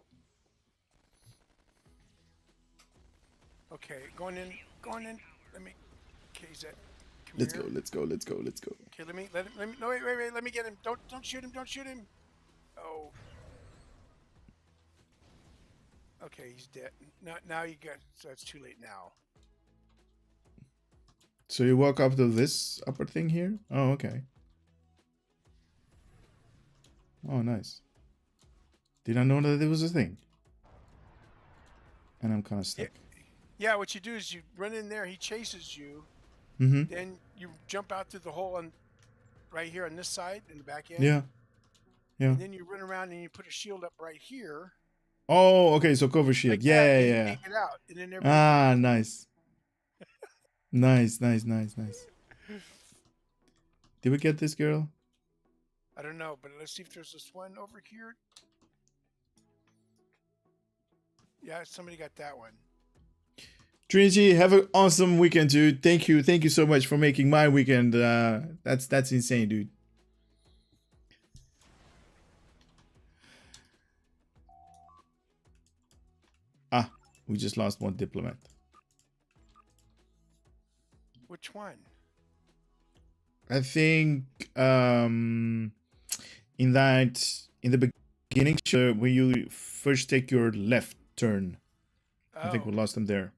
Okay, going in. Let me. Okay, is that? Come Let's here. go. Let's go. Let's go. Let's go. Okay, let me. No, wait. Let me get him. Don't shoot him. Don't shoot him. Oh. Okay, he's dead. Now you got. So it's too late now. So you walk up to this upper thing here? Oh, okay. Oh, nice. Did I know that there was a thing? And I'm kind of stuck. Yeah, what you do is you run in there. He chases you. Mm-hmm. Then you jump out through the hole on right here on this side in the back end. Yeah. Yeah. And then you run around and you put a shield up right here. Oh, okay. So cover shield. Like Yeah, that, and you yeah. take it out, and then Ah, nice. Nice. Did we get this girl? I don't know, but let's see if there's this one over here. Yeah, somebody got that one. Trinity, have an awesome weekend, dude. Thank you so much for making my weekend. That's insane, dude. Ah, we just lost one diplomat. Which one? I think in the beginning, when you first take your left turn, I think we lost them there.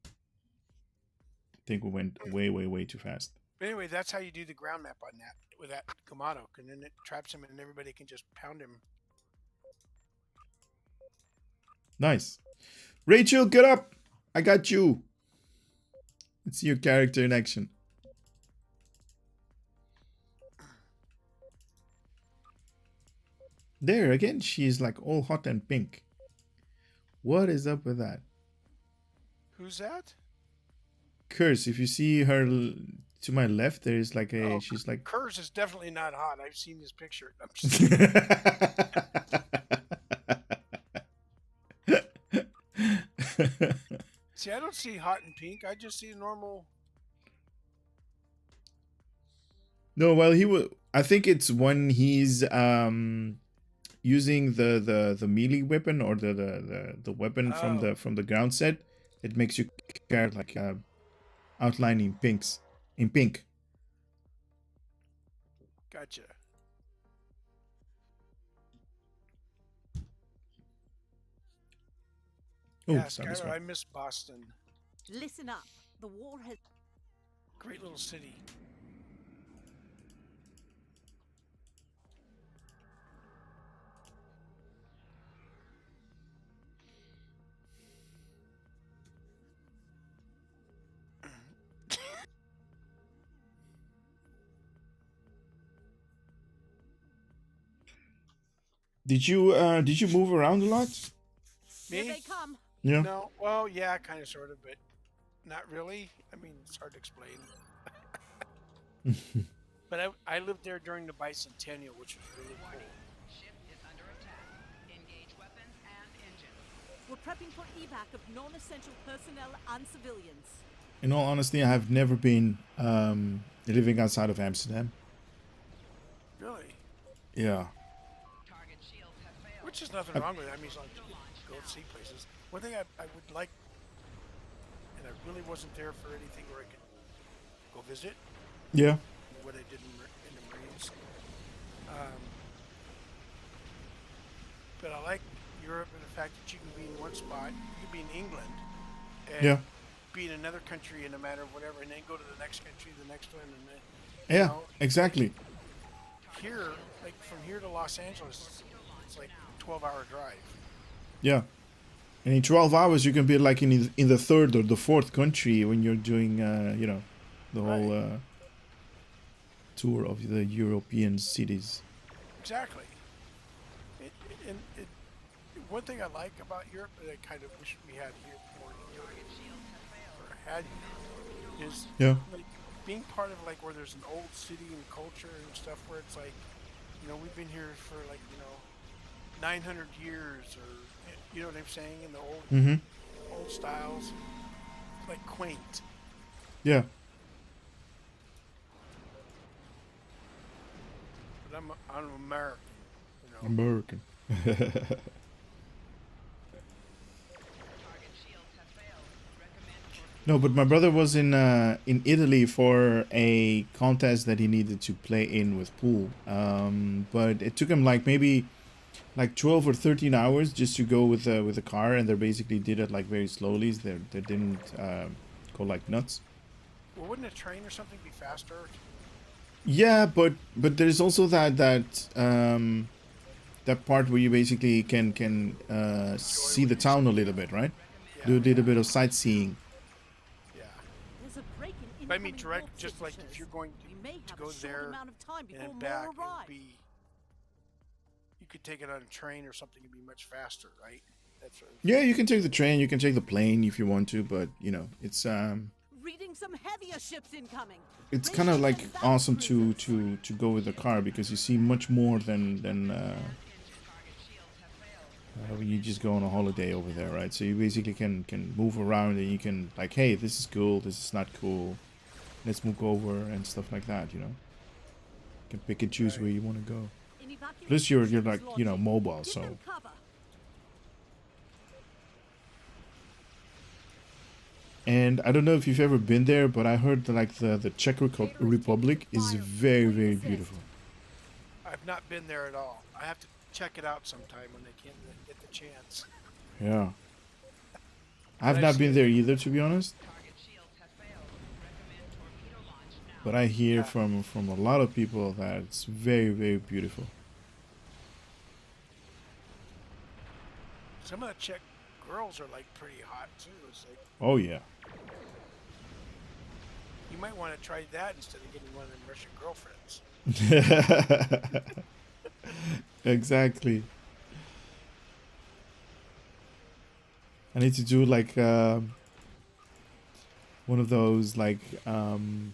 I think we went way too fast. But anyway, that's how you do the ground map on that with that Kamado, and then it traps him, and everybody can just pound him. Nice. Rachel, get up! I got you. Let's see your character in action. There again, she's like all hot and pink. What is up with that? Who's that? Curse, if you see her to my left, there is like a she's like Kurz is definitely not hot. I've seen his picture. I'm just see, I don't see hot and pink. I just see normal. No, well, he will. I think it's when he's using the melee weapon or the weapon from the ground set. It makes you care like outline in pink. Gotcha. Oh, Yeah, sorry, Skylar, I miss Boston. Listen up. The war has. Great little city. Did you move around a lot? Here Me? they come. Yeah. No. Well, yeah, kind of, sort of, but not really. I mean, it's hard to explain. But I lived there during the bicentennial, which was really cool. Ship is under attack. Engage weapons and engines. We're prepping for evac of non-essential personnel and civilians. In all honesty, I have never been living outside of Amsterdam. Really? Yeah. Target shields have failed. Which is nothing wrong with it. I mean, it's like go see places. One thing I would like, and I really wasn't there for anything where I could go visit, Yeah. what I did in the Marines. But I like Europe and the fact that you can be in one spot, you can be in England, and Yeah. be in another country in a matter of whatever, and then go to the next country, the next one, and then Yeah. know, Exactly. here, like from here to Los Angeles, it's like a 12-hour drive. Yeah. And in 12 hours, you can be like in the third or the fourth country when you're doing, the whole tour of the European cities. Exactly. One thing I like about Europe that I kind of wish we had here more in Europe, or had is Yeah. like being part of like where there's an old city and culture and stuff where it's like, we've been here for like 900 years, or you know what I'm saying, in the old styles, like quaint. Yeah. But I'm American. American. Target shields have failed. Recommend torpedo No, but my brother was in Italy for a contest that he needed to play in with pool. But it took him like maybe like 12 or 13 hours just to go with the car, and they basically did it like very slowly. They didn't go like nuts. Well, wouldn't a train or something be faster? Yeah, but there's also that part where you basically can see the town a little bit, right? Do a little bit of sightseeing. Yeah. There's a break in But I mean, incoming direct, vault just like if signatures. you're going We may to have go a short there amount of time and before back, more it would arrive. be. You could take it on a train or something and be much faster, right? That's what Yeah, you can take the train, you can take the plane if you want to, but you know, it's Reading some heavier ships incoming. kind of like Rangers and awesome battle to cruisers. to go with the car because you see much more than target shields have failed. when you just go on a holiday over there, right? So you basically can move around and you can like, hey, this is cool, this is not cool, let's move over and stuff like that, you know. You can pick and choose where you want to go. An evacuation Plus you're ship is like, you know, launching. mobile, Give so them cover. and I don't know if you've ever been there, but I heard that like the Czech Republic is very, very beautiful. I've not been there at all. I have to check it out sometime when I can get the chance. Yeah. I've not been there either, to be honest. Target shields have failed. Recommend torpedo launch now. But I hear from a lot of people that it's very, very beautiful. Some of the Czech girls are like pretty hot too. It's like Oh yeah. you might want to try that instead of getting one of them Russian girlfriends. Exactly. I need to do like one of those like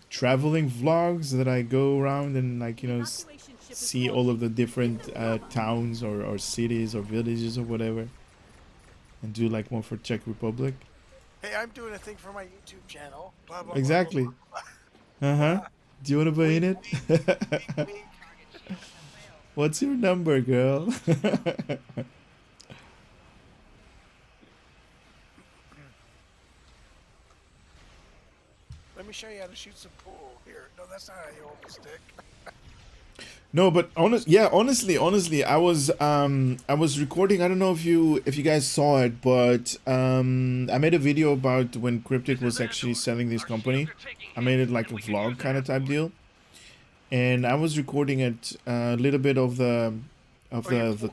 traveling vlogs that I go around and like, you know, Evacuation ship is see all of the launching. different towns or cities or villages or whatever, and do like one for Czech Republic. Hey, I'm doing a thing for my YouTube channel. Blah, blah, blah, Exactly. blah, blah, Uh-huh. Do you want to be in it? blah. Wink, wink. What's your number, girl? Let me show you how to shoot some pool. Here, no, that's not how you hold the stick. No, but honestly, I was recording. I don't know if you guys saw it, but I made a video about when Cryptic was actually selling this company. I made it like a vlog kind of type deal, and I was recording it a little bit of the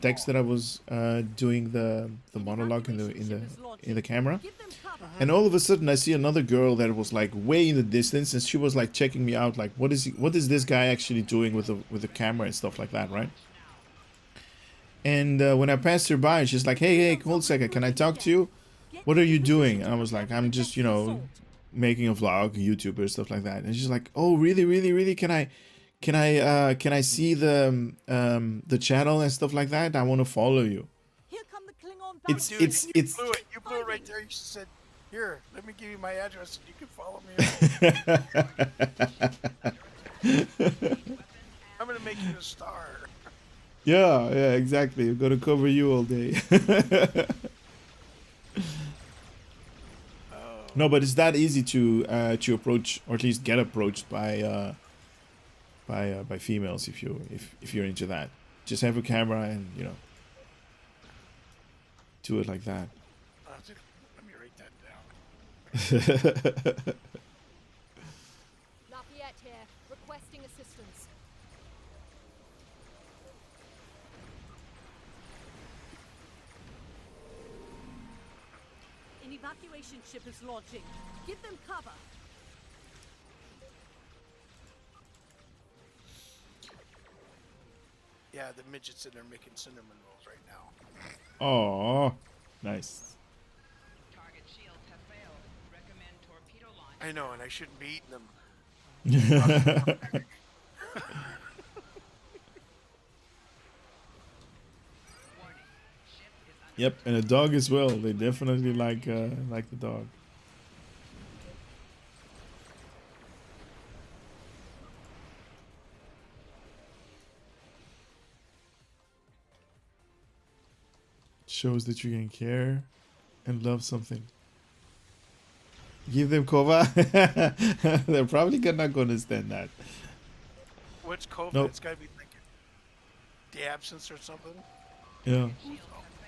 text that I was doing the monologue in the camera. Give them cover. And all of a sudden, I see another girl that was like way in the distance, and she was like checking me out, like, what is this guy actually doing with the camera and stuff like that, right? And when I passed her by, she's like, hey, hold a second, can I talk to you? What are you doing? And I was like, I'm just, you know, making a vlog, YouTuber, stuff like that. And she's like, oh, really? Can I see the channel and stuff like that? I want to follow you. Here come the Klingon It's battle it's ships. it's. You blew it right there. You just said, here, let me give you my address and you can follow me. I'm going to make you a star. Yeah, exactly. I'm gonna cover you all day. No, but it's that easy to approach, or at least get approached by females if you're into that. Just have a camera and, you know, do it like that. Let me write that down. Lafayette here, requesting assistance. An evacuation ship is launching. Give them cover. Yeah, the midgets in there making cinnamon rolls right now. Oh, nice. Target shields have failed. Recommend torpedo launch. I know, and I shouldn't be eating them. Warning. Ship is under Yep, and a dog as well. They definitely like the dog. shows that you can care and love something. Give them cover. They're probably not going to stand that. What's COVID? Nope. It's got to be like the absence or something. Yeah.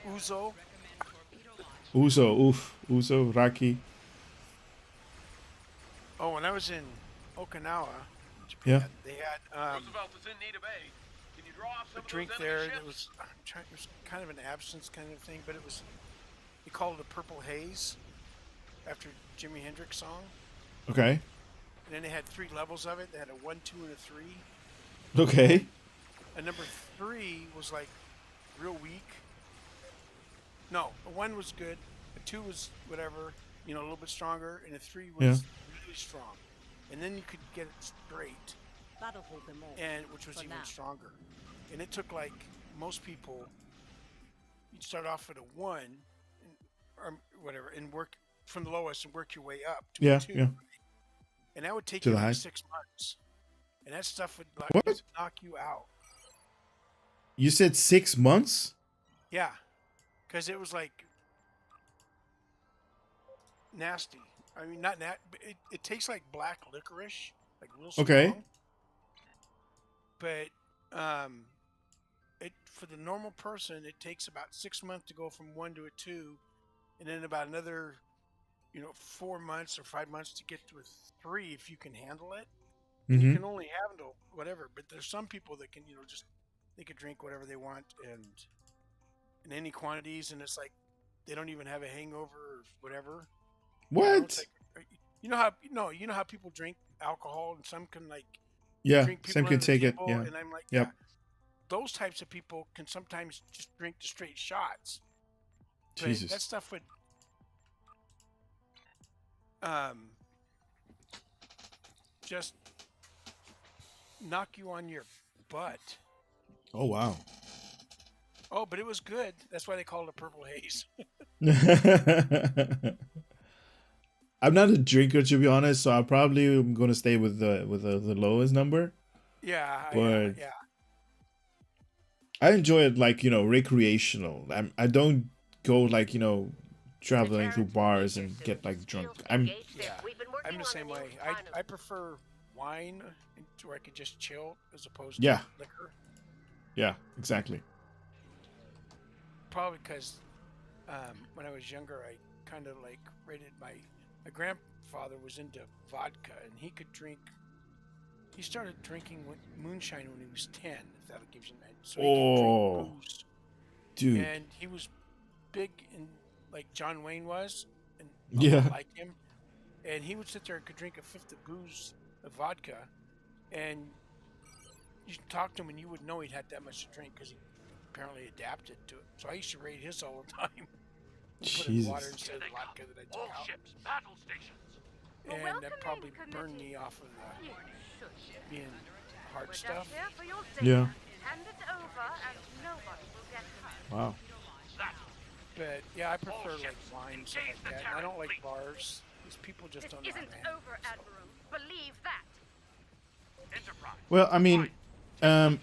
Uzo. Uso, Raki. Oh, when I was in Okinawa, Yeah. Japan, they had Roosevelt is in need of aid. Can you draw off a some drink of those there enemy that ships? it was kind of an absence kind of thing, but it was, they called it a purple haze after Jimi Hendrix song. Okay. And then they had 3 levels of it. They had a 1, 2, and a 3. Okay. And number 3 was like real weak. No, a 1 was good. A 2 was whatever, a little bit stronger, and a 3 was really strong. And then you could get it straight, That'll hold them all. and which was For even now. stronger. And it took like most people, you'd start off at a 1, or whatever, and work from the lowest and work your way up to Yeah, a 2. yeah. And that would take To you the like high. 6 months. And that stuff would What? knock you out. You said 6 months? Yeah, because it was like nasty. I mean, not but it tastes like black licorice, like real strong. Okay. But it for the normal person, it takes about 6 months to go from 1 to a 2, and then about another, 4 months or 5 months to get to a 3 if you can handle it. You Mm-hmm. can only handle whatever, but there's some people that can, just they could drink whatever they want and in any quantities, and it's like they don't even have a hangover or whatever. It's What? like, you know how people drink alcohol, and some can like Yeah, drink people Sam can under the take it. table, Yeah. and I'm like, Yep. yeah, those types of people can sometimes just drink the straight shots. But Jesus. that stuff would just knock you on your butt. Oh, wow. Oh, but it was good. That's why they call it a purple haze. I'm not a drinker, to be honest, so I probably am going to stay with the lowest number. Yeah, But- yeah. I enjoy it like, recreational. I don't go like, traveling through bars and get like drunk. I'm I'm the same way. I prefer wine where I could just chill as opposed Yeah. to liquor. yeah, exactly. Probably because when I was younger, I kind of like rated my grandfather was into vodka, and he could drink. He started drinking moonshine when he was 10. If that gives you an idea. So he Oh. could drink booze, Dude. and he was big in like John Wayne was, and Yeah. like him, and he would sit there and could drink a fifth of booze of vodka, and you talk to him and you wouldn't know he'd had that much to drink because he apparently adapted to it. So I used to rate his all the time. Put in water Jesus. instead of the vodka that I took All out. ships, battle stations. And that probably burned me off of being hard stuff. Yeah. Hand it over and nobody will get hurt. Wow. But yeah, I prefer like wine and stuff like that. And I don't like bars because people just This don't know how isn't to handle over, stuff. Admiral. Believe that. Enterprise. Well, I mean,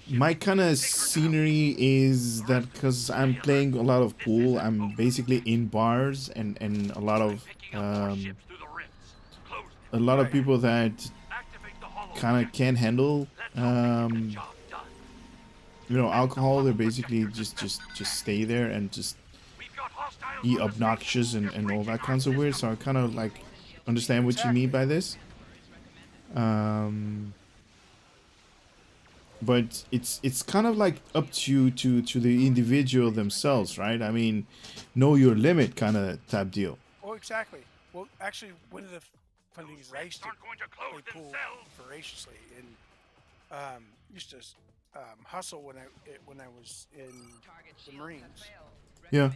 my kind of scenery is that because I'm playing a lot of pool, I'm basically in bars and a lot of Picking up more ships through the rifts. Close them. a lot of Right. people that Activate the hollow kind of jack. can't handle Let's hope they get the job done. alcohol. They basically just stay there and just We've got hostiles be on the obnoxious and all that kinds of weird. So I kind of like understand what you mean by this. But it's kind of like up to the individual themselves, right? I mean, know your limit kind of type deal. Oh, exactly. Well, actually, one of the fun things is I used to Aren't going to close play pool themselves. voraciously and used to hustle when I was in the Marines. Yeah.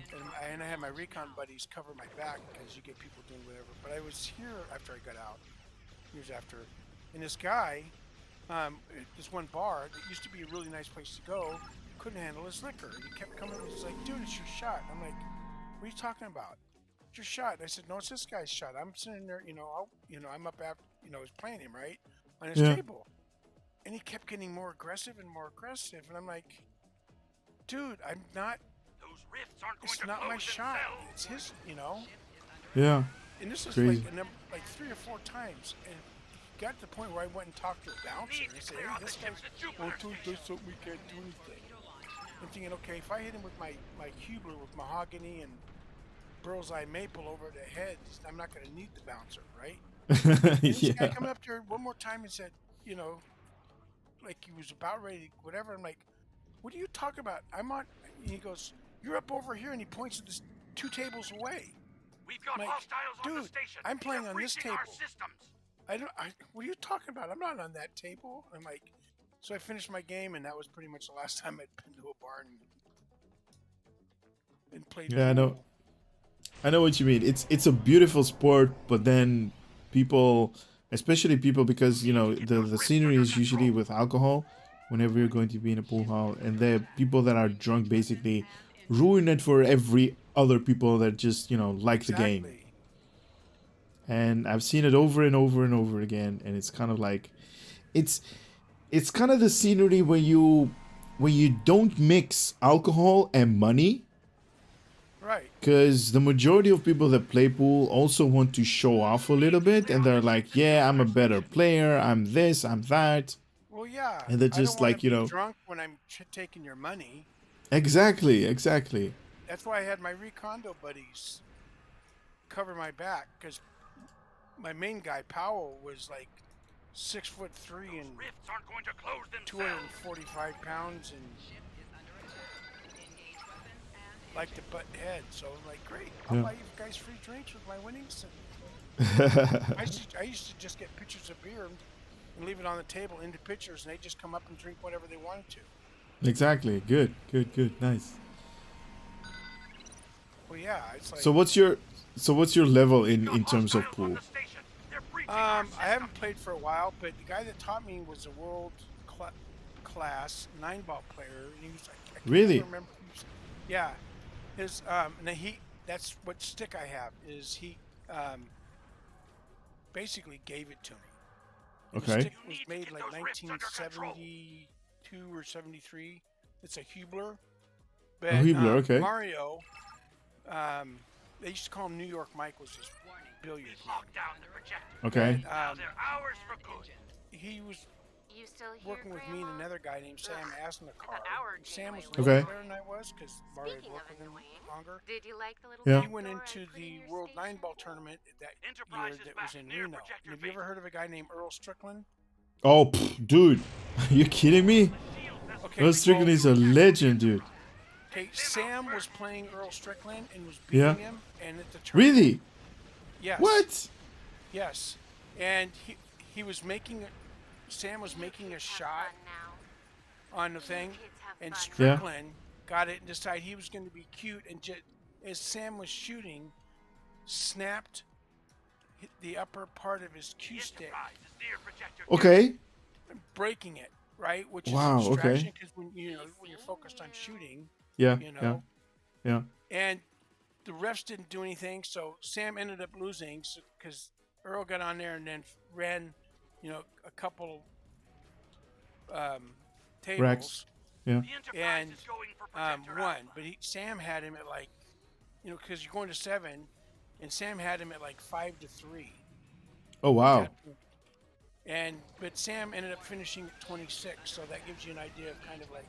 And I had my recon buddies cover my back because you get people doing whatever. But I was here after I got out, years after, and this guy, this one bar that used to be a really nice place to go, couldn't handle his liquor. He kept coming. He's like, "Dude, it's your shot." I'm like, "What are you talking about? It's your shot." And I said, "No, it's this guy's shot." I'm sitting there, I'm up after, I was playing him right on his Yeah. table, and he kept getting more aggressive and more aggressive, and I'm like, "Dude, I'm not Those rifts aren't going It's to not my close shot. themselves. It's his, you know. Yeah. And this is Crazy. like 3 or 4 times, and it got to the point where I went and talked to a bouncer and I said, "Hey, this guy's does something we can't do anything." I'm thinking, okay, if I hit him with my Hubler with mahogany and Burl's Eye maple over the head, I'm not going to need the bouncer, right? And this guy Yeah. coming up there one more time and said, you know, like he was about ready, whatever. I'm like, "What are you talking about? I'm on." And he goes, "You're up over here," and he points at this 2 tables away. We've got Like, hostiles on the dude, station. I'm playing They're on this breaching our table. systems. What are you talking about? I'm not on that table. I'm like, so I finished my game, and that was pretty much the last time I'd been to a bar and played. Yeah, I know. pool. I know what you mean. It's a beautiful sport, but then people, especially people, because you know the scenery is usually with alcohol. Whenever you're going to be in a pool hall, and the people that are drunk basically ruin it for every other people that just like the game. Exactly. And I've seen it over and over and over again, and it's kind of like, it's kind of the scenery where you don't mix alcohol and money. Right. Because the majority of people that play pool also want to show off a little bit, and they're like, yeah, I'm a better player, I'm this, I'm that. Well, yeah. And they're I just don't wanna like, be drunk when I'm taking your money. Exactly. That's why I had my recondo buddies cover my back, because my main guy Powell was like 6'3" and Rifts aren't going to close themselves. 245 pounds and like to butt head. So I'm like, great, I'll Yeah. buy you guys free drinks with my winnings. I used to just get pitchers of beer and leave it on the table into pitchers, and they just come up and drink whatever they wanted to. Exactly. Good. Nice. Well, yeah, it's like. So what's your level in terms of Hostiles on pool? the station. They're breaching our I haven't systems. played for a while, but the guy that taught me was a world class 9-ball player. And he was, I can't Really? remember. Yeah, his that's what stick I have is he basically gave it to me. The Okay. stick was You need to made get like those rifts under control. 1972 or 73. It's a Hubler. Hubler, okay. Mario, they used to call him New York Mike, was his billiard We've name. locked down the projector. Okay. Now they're ours for good. He was You still here, working with me and Grandma? another guy named Sam Asnacar. our Sam was a Janeway little Okay. better than I was because Mario had Speaking worked of with him annoying, longer. Did you like the little Yeah. He back went door I into put in the your World station? 9-ball tournament that Enterprise year is that was back in near Reno. projector Have you ever base. heard of a guy named Earl Strickland? Oh, dude, are you kidding me? Okay, Earl Strickland is a legend, dude. Okay, Sam was playing Earl Strickland and was Yeah. beating him, and at the tournament, Really? yes, What? yes, and he was making Sam was making a shot on the thing, and Yeah. Strickland got it and decided he was going to be cute, and as Sam was shooting, snapped the upper part of his cue stick, Enterprise is near projector. Okay. breaking it, right? Which Wow, is a okay. distraction because when you're focused on shooting, Yeah. you know, Yeah. and the refs didn't do anything, so Sam ended up losing because Earl got on there and then ran, a couple tables. Racks. Yeah. The Enterprise And is going for projector won, Alpha. but Sam had him at like, because you're going to 7, and Sam had him at like 5-3. Oh wow. But Sam ended up finishing at 26, so that gives you an idea of kind of like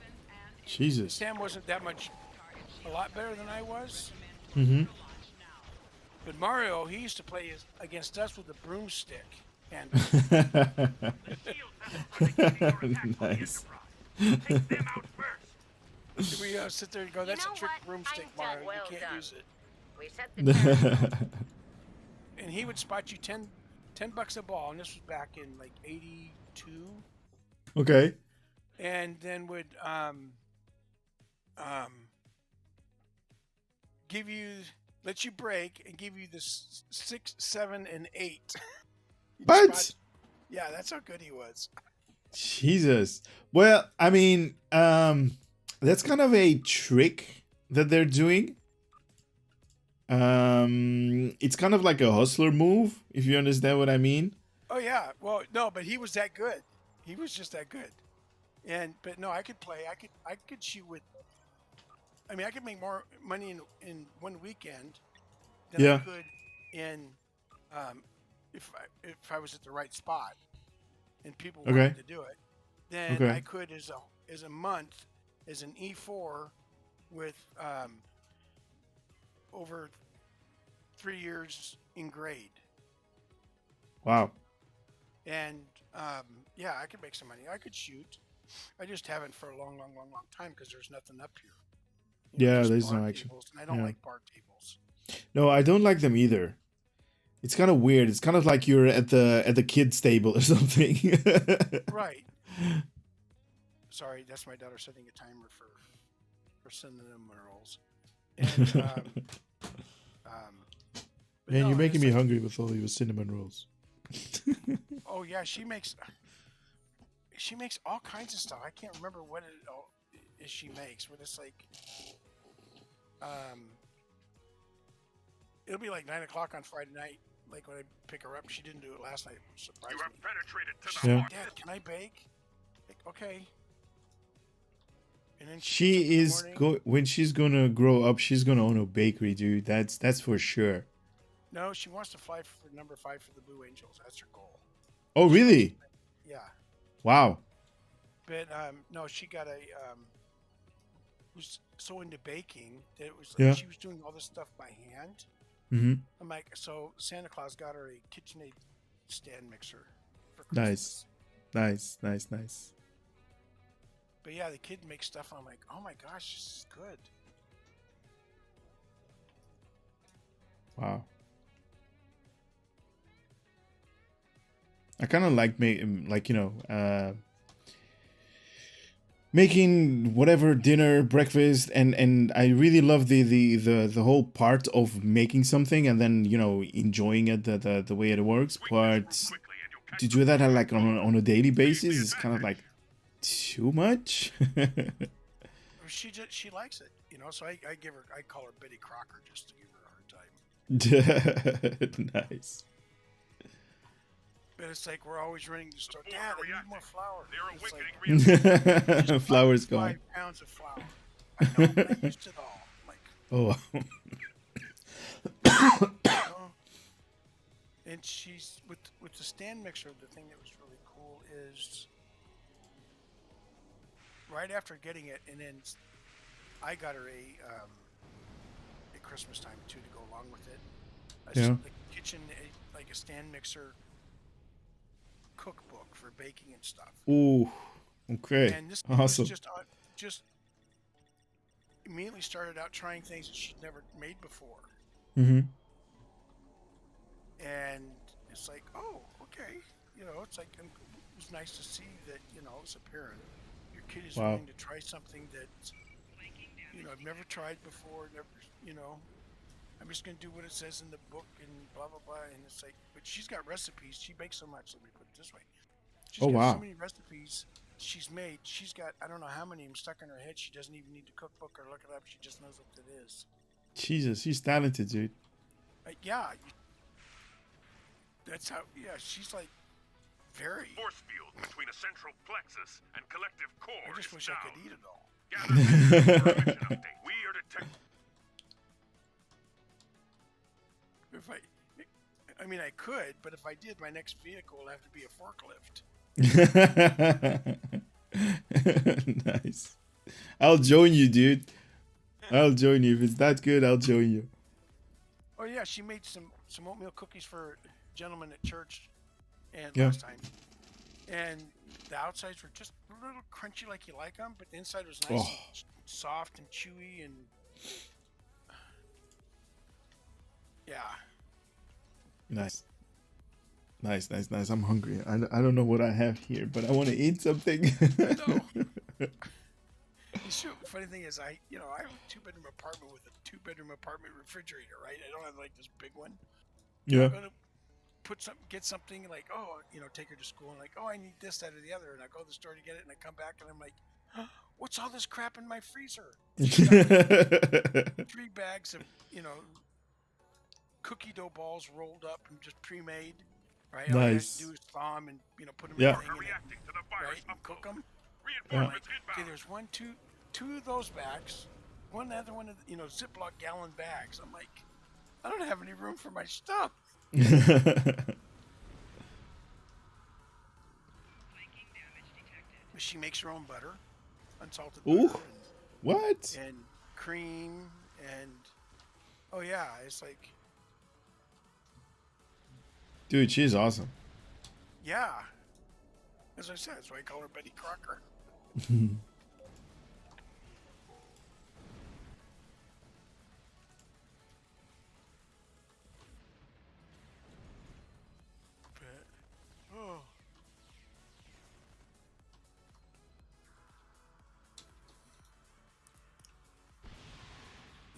Jesus. Sam wasn't that much, a lot better than I was. Mm-hmm. But Mario, he used to play against us with a broomstick, and Nice. Take them out first. we sit there and go, "That's know a trick what? broomstick, I'm done. Mario. Well You can't done. use it." We set the terror. And he would spot you $10 a ball, and this was back in like '82. Okay. And then would let you break and give you the 6, 7, and 8. He'd What? spot- Yeah, that's how good he was. Jesus. Well, I mean, that's kind of a trick that they're doing. It's kind of like a hustler move, if you understand what I mean. Oh yeah, well no, but he was that good. He was just that good. But no, I could play. I could shoot with I mean, I could make more money in one weekend than Yeah. I could in if I was at the right spot and people Okay. wanted to do it. Then Okay. I could as a month as an E4 with over 3 years in grade. Wow. And yeah, I could make some money. I could shoot. I just haven't for a long time because there's nothing up here. Yeah, just there's bar no action. tables, and I don't Yeah. like bar tables. No, I don't like them either. It's kind of weird. It's kind of like you're at the kids table or something. Right. Sorry, that's my daughter setting a timer for cinnamon rolls. And, but Man, no, you're making it's me like- hungry with all your cinnamon rolls. Oh yeah, she makes all kinds of stuff. I can't remember what it all is she makes, but it's like it'll be like 9 o'clock on Friday night, like when I pick her up. She didn't do it last night, which surprised You me. have penetrated to She's the Yeah. like, heart. Dad, can I bake? Like, okay. And then She is when she's gonna grow up, she's gonna own a bakery, dude. That's for sure. No, she wants to fly for number 5 for the Blue Angels. That's her goal. Oh, really? Yeah. Wow. But no, she got a was so into baking that it was like Yeah. she was doing all this stuff by hand. Mm-hmm. I'm like, so Santa Claus got her a KitchenAid stand mixer for Nice. Christmas. Nice. But yeah, the kid makes stuff. I'm like, oh my gosh, this is good. Wow. I kind of like making whatever dinner, breakfast, and I really love the whole part of making something and then enjoying it the way it works. But to do that like on a daily basis is kind of like too much. She likes it, So I call her Betty Crocker just to give her a hard time. Nice. But it's like we're always running to the store. Dad, I need more flour. They're It's awakening like, real Flour's gone. 5 pounds of flour. I know, but I used it all. I'm like, Oh. oh. And she's with the stand mixer. The thing that was really cool is right after getting it, and then I got her at Christmas time too to go along with it. Yeah. Like kitchen, like a stand mixer cookbook for baking and stuff. Ooh. Okay. And this Awesome. was just immediately started out trying things that she'd never made before. Mm-hmm. And it's like, oh, okay. It's like, it was nice to see that, as a parent, your kid is Wow. willing to try something that, I've never tried before, I'm just going to do what it says in the book and blah, blah, blah. And it's like, but she's got recipes. She bakes so much, let me put it this way. She's Oh, got wow. so many recipes she's made. She's got, I don't know how many of them stuck in her head. She doesn't even need the cookbook or look it up. She just knows what it is. Jesus, she's talented, dude. Yeah. That's how, she's like very. Force field between a central plexus and collective core I just is wish down. I could eat it all. Gather data for a mission update. We are detecting. If I mean, I could, but if I did, my next vehicle will have to be a forklift. Nice. I'll join you, dude. I'll join you. If it's that good, I'll join you. Oh yeah, she made some oatmeal cookies for a gentleman at church, and Yeah. last time, and the outsides were just a little crunchy like you like them, but the inside was nice, Oh. and soft and chewy, and yeah. Nice. I'm hungry. I don't know what I have here, but I want to eat something. No. The funny thing is, I have a 2-bedroom apartment with a 2-bedroom apartment refrigerator, right? I don't have like this big one. Yeah. I'm gonna get something like, take her to school and like, oh, I need this, that, or the other, and I go to the store to get it, and I come back and I'm like, what's all this crap in my freezer? 3 bags of cookie dough balls rolled up and just pre-made, right? All you have Nice. to do is thaw them and put them Yeah. in the thing Are and reacting to the virus right, and cook them. Reinforcements Okay, inbound. there's two of those bags, one other one of the, Ziploc gallon bags. I'm like, I don't have any room for my stuff. But she makes her own butter, unsalted Ooh. butter, What? and cream, and oh yeah, it's like, Dude, she's awesome. yeah. As I said, that's why I call her Betty Crocker. But, oh.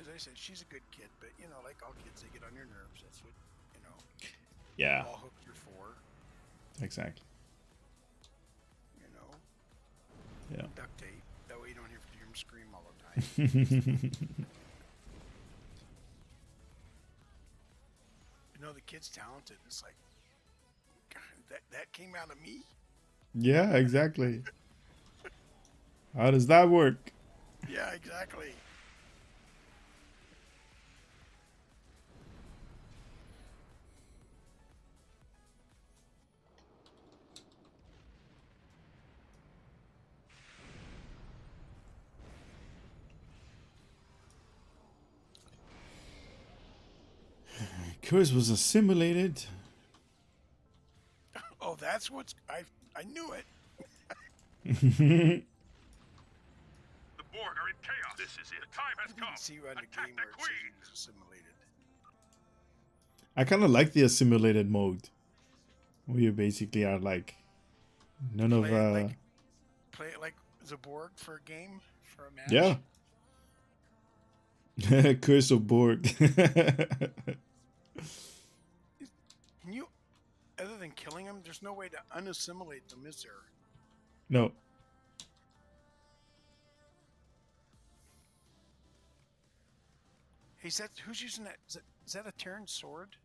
As I said, she's a good kid, but like all kids, they get on your nerves. That's what Yeah, all hooks are for. exactly. Yeah. Duct tape. That way you don't have to hear them scream all the time. The kid's talented. It's like, God, that came out of me. Yeah, exactly. How does that work? Yeah, exactly. Curse was assimilated. Oh, that's what's. I knew it. The Borg are in chaos. This is it. The time has come. See you on the Attack game the where it Queen. says it's assimilated. I kind of like the assimilated mode, where you basically are like none of. Play it like the Borg for a game, for a match. Yeah. Curse of Borg. Can you, other than killing them, there's no way to unassimilate them, is there? No. Hey, who's using that? Is that a Terran sword?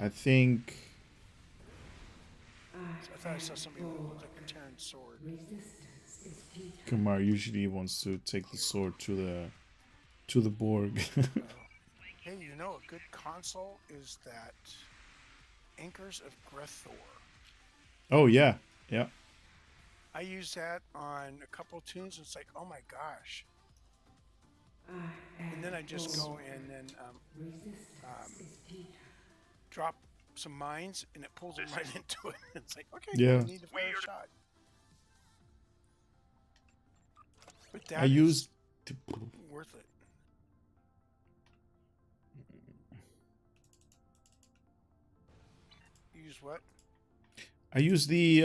I think. I thought I saw somebody that looked like a Terran sword. Kumar usually wants to take the sword to the Borg. Hey, a good console is that Anchors of Grethor. Oh yeah, yeah. I use that on a couple of tunes. And it's like, oh my gosh. And then I just go and then drop some mines, and it pulls them right into it. It's like, okay, Yeah. I need to fire a shot. But that I is used. worth it. You use what? I use the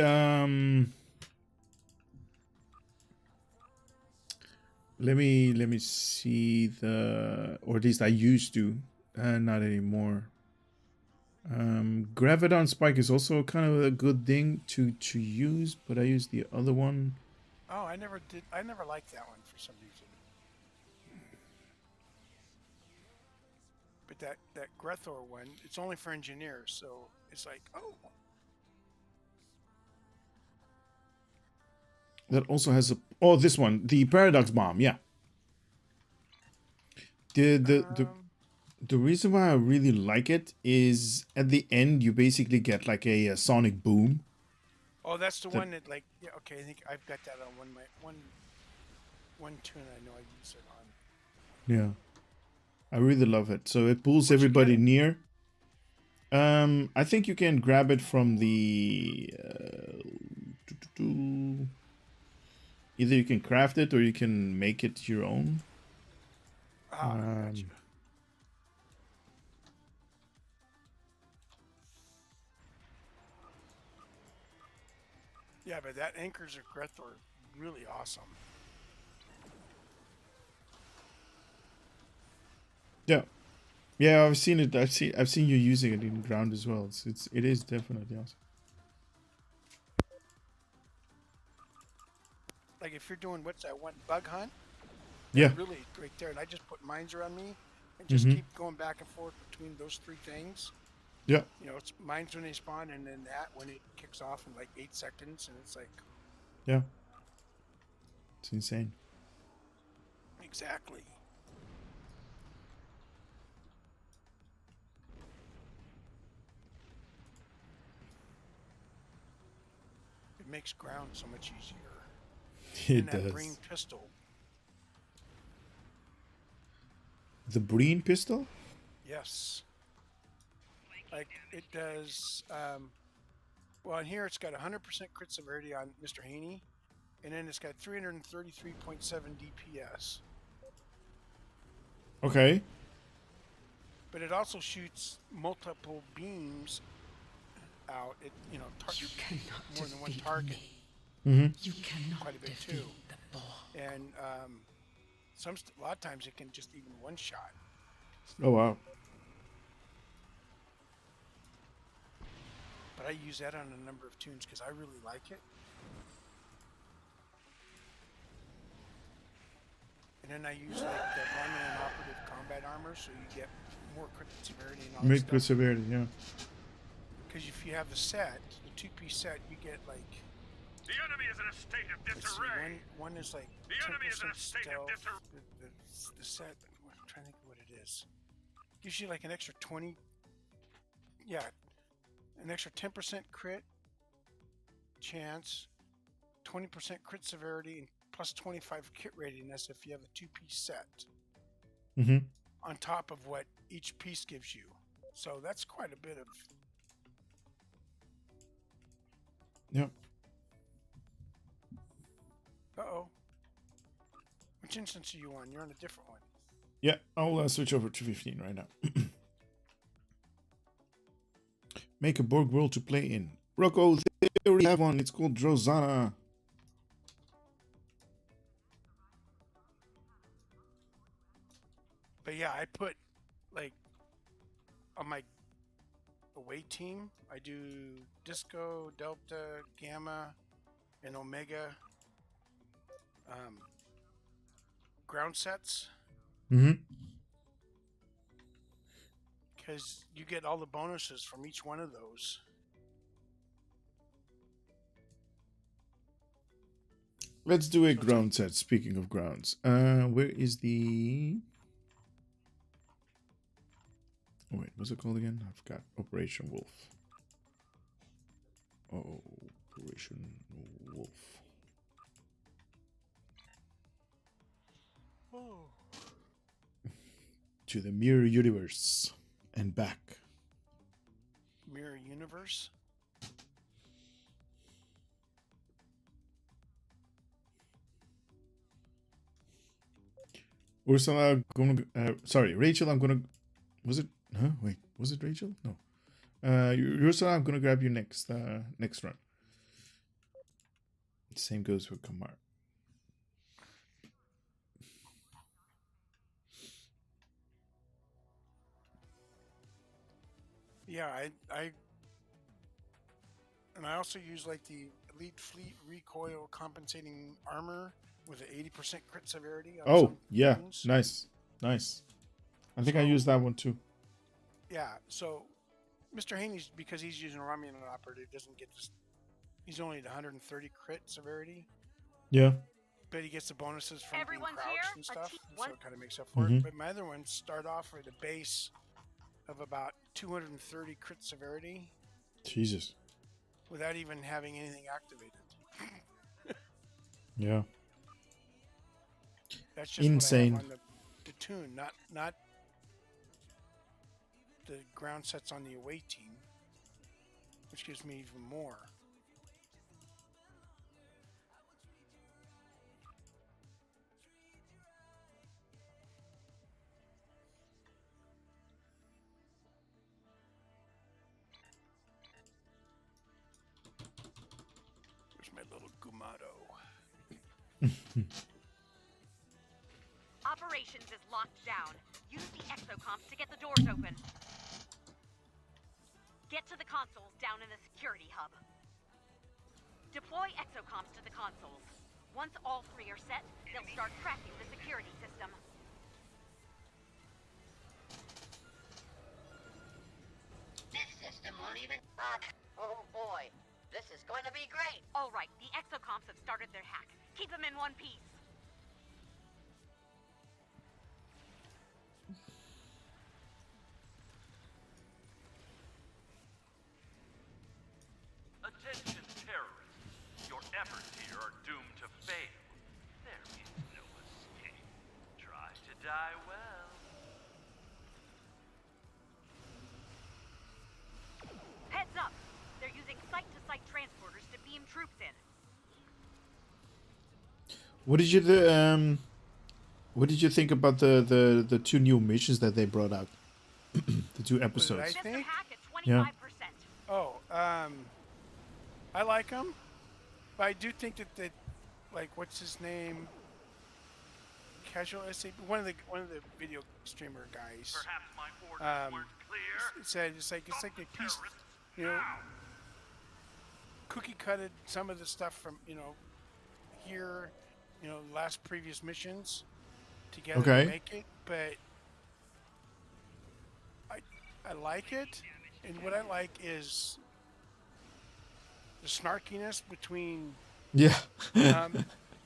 Let me see or at least I used to, not anymore. Graviton Spike is also kind of a good thing to use, but I use the other one. Oh, I never liked that one for some reason. But that Grethor one, it's only for engineers, so it's like, oh. That also has this one, the Paradox Bomb, yeah. The reason why I really like it is at the end you basically get like a sonic boom. Oh, that's the one that, like, yeah, okay, I think I've got that on one tune I know I use it on. Yeah. I really love it. So it pulls everybody near. I think you can grab it from the either you can craft it or you can make it your own. Gotcha. Yeah, but that Anchors of Grethor is really awesome. Yeah. Yeah, I've seen it. I've seen you using it in ground as well. It is definitely awesome. Like if you're doing what's that one bug hunt? Yeah. Really right there, and I just put mines around me and just keep going back and forth between those three things. Yeah. It's mines when they spawn, and then that when it kicks off in like 8 seconds, and it's like, Yeah. It's insane. Exactly. It makes ground so much easier. It And that does. Breen pistol. The Breen pistol? Yes. Like it does. Well, in here it's got 100% crit severity on Mr. Haney, and then it's got 333.7 DPS. Okay. But it also shoots multiple beams out. It more than one target. Mm-hmm. Quite a bit too. And a lot of times it can just even one shot. Oh wow. But I use that on a number of tunes because I really like it. And then I use like the Romulan operative combat armor, so you get more crit severity and all that Make stuff. good severity, yeah. Because if you have the set, the two-piece set, you get like. The enemy is in a state of Let's see, disarray. one is like The enemy is in a 10% state of stealth. disarray. The set, I'm trying to think of what it is. Gives you like an extra 20. Yeah, an extra 10% crit chance, 20% crit severity, and plus 25 kit readiness if you have a two-piece set. Mm-hmm. On top of what each piece gives you. So that's quite a bit of. Yep. Uh-oh. Which instance are you on? You're on a different one. Yeah, I'll switch over to 15 right now. Make a Borg world to play in. Rocco, they already have one. It's called Drozana. But yeah, I put like on my away team, I do Disco, Delta, Gamma, and Omega ground sets. Mm-hmm. Because you get all the bonuses from each one of those. Let's do a ground set. Speaking of grounds, where is the? Oh wait, what's it called again? I forgot. Operation Wolf. Operation Wolf. Oh. To the mirror universe and back. Mirror Universe? Ursula, sorry, Rachel, I'm gonna. Was it? Huh? Wait, was it Rachel? No. Ursula, I'm gonna grab you next. Next run. Same goes for Kamar. Yeah, I also use like the Elite Fleet recoil compensating armor with an 80% crit severity. On Oh some yeah, tunes. nice. I think I used that one too. Yeah, so Mr. Haney's, because he's using a Romulan operative, doesn't get this. He's only at 130 crit severity, Yeah. but he gets the bonuses from Everyone's being crouched here? and A stuff, team- so one- it kind of makes up for Mhm. it. But my other ones start off at a base of about 230 crit severity Jesus. without even having anything activated. Yeah. That's just Insane. what I have on the tune, not the ground sets on the away team, which gives me even more. There's my little Gumado. Operations is locked down. Use the exocomps to get the doors open. Get to the consoles down in the security hub. Deploy exocomps to the consoles. Once all three are set, they'll start tracking the security system. This system won't even... Oh boy, this is going to be be great. All right, the exocomps have started their hack. Keep them in one piece. Attention terrorists. Your efforts here are doomed to fail. There is no escape. Try to die well. Heads up! They're using site-to-site transporters to beam troops in. What did you think about the two new missions that they brought out? The two episodes. I System think? hack at 25%. Yeah. Oh, I like them, but I do think that like, what's his name? Casual SAP, one of the video streamer guys. Perhaps my orders weren't clear. Said it's like a piece, you know, cookie cutted some of the stuff from here, last previous missions together Okay. to make it, but I like it, and what I like is the snarkiness between. Yeah.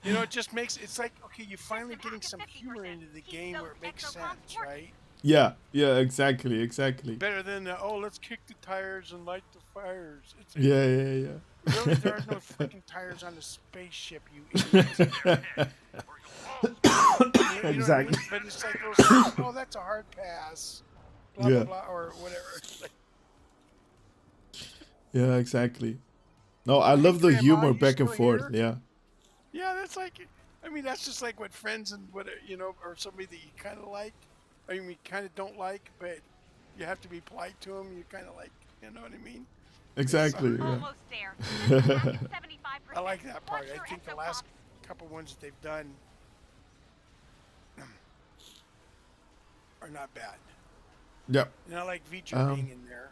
It just makes it's like, okay, you're finally getting some humor into the game where it makes sense, right? Yeah. Yeah. Exactly. Exactly. Better than let's kick the tires and light the fires. It's Yeah. Yeah. Yeah. really, there are no freaking tires on the spaceship, you idiot. You know what I Exactly. mean? But it's like those things, oh, that's a hard pass, blah Yeah. blah blah, or whatever. It's like, Yeah. Exactly. No, I love the Grandma, humor you back and still forth. here? Yeah. yeah, that's like, I mean, that's just like what friends and what or somebody that you kind of like, I mean, you kind of don't like, but you have to be polite to them. You kind of like, you know what I mean? Exactly. Yeah. Almost there. System hack at 75%. I like that part. Watch I your think the exocomps. last couple ones that they've done are not bad. Yeah. And I like Vitra being Um, in there.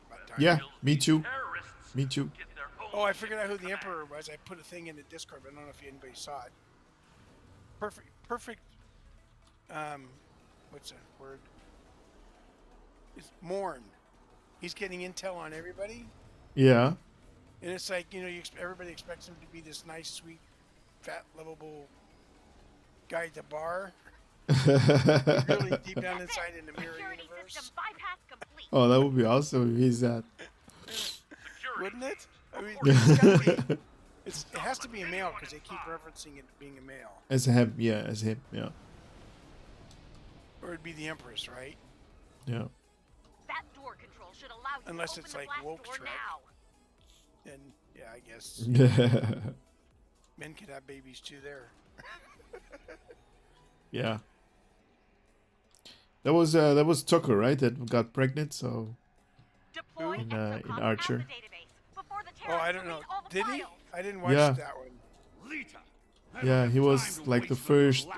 About time. Yeah. Me too. Terrorists Me too. get their own Oh, I figured out who the Emperor was. I put a thing in the Discord, but I don't know if anybody saw it. Perfect. What's that word? It's Morn. He's getting intel on everybody, Yeah. and it's like everybody expects him to be this nice, sweet, fat, lovable guy at the bar. Really deep down inside in the mirror Security universe, system bypass complete. Oh, that would be awesome if he's that. wouldn't it? I mean, it's gotta be, it has to be a male because they keep referencing it being a male, As him. Yeah. As him. Yeah. or it'd be the Empress, right? Yeah. That door control should allow you Unless to it's open like the blast Woke door Trek. now. And yeah, I guess men could have babies too there. Yeah. That was Tucker, right? That got pregnant. So Deploy In, exocomps in out Archer. the database before the Oh, I terrorists don't know. delete all the Did he? files. I didn't watch Yeah. that one. Lita! yeah, he was like the first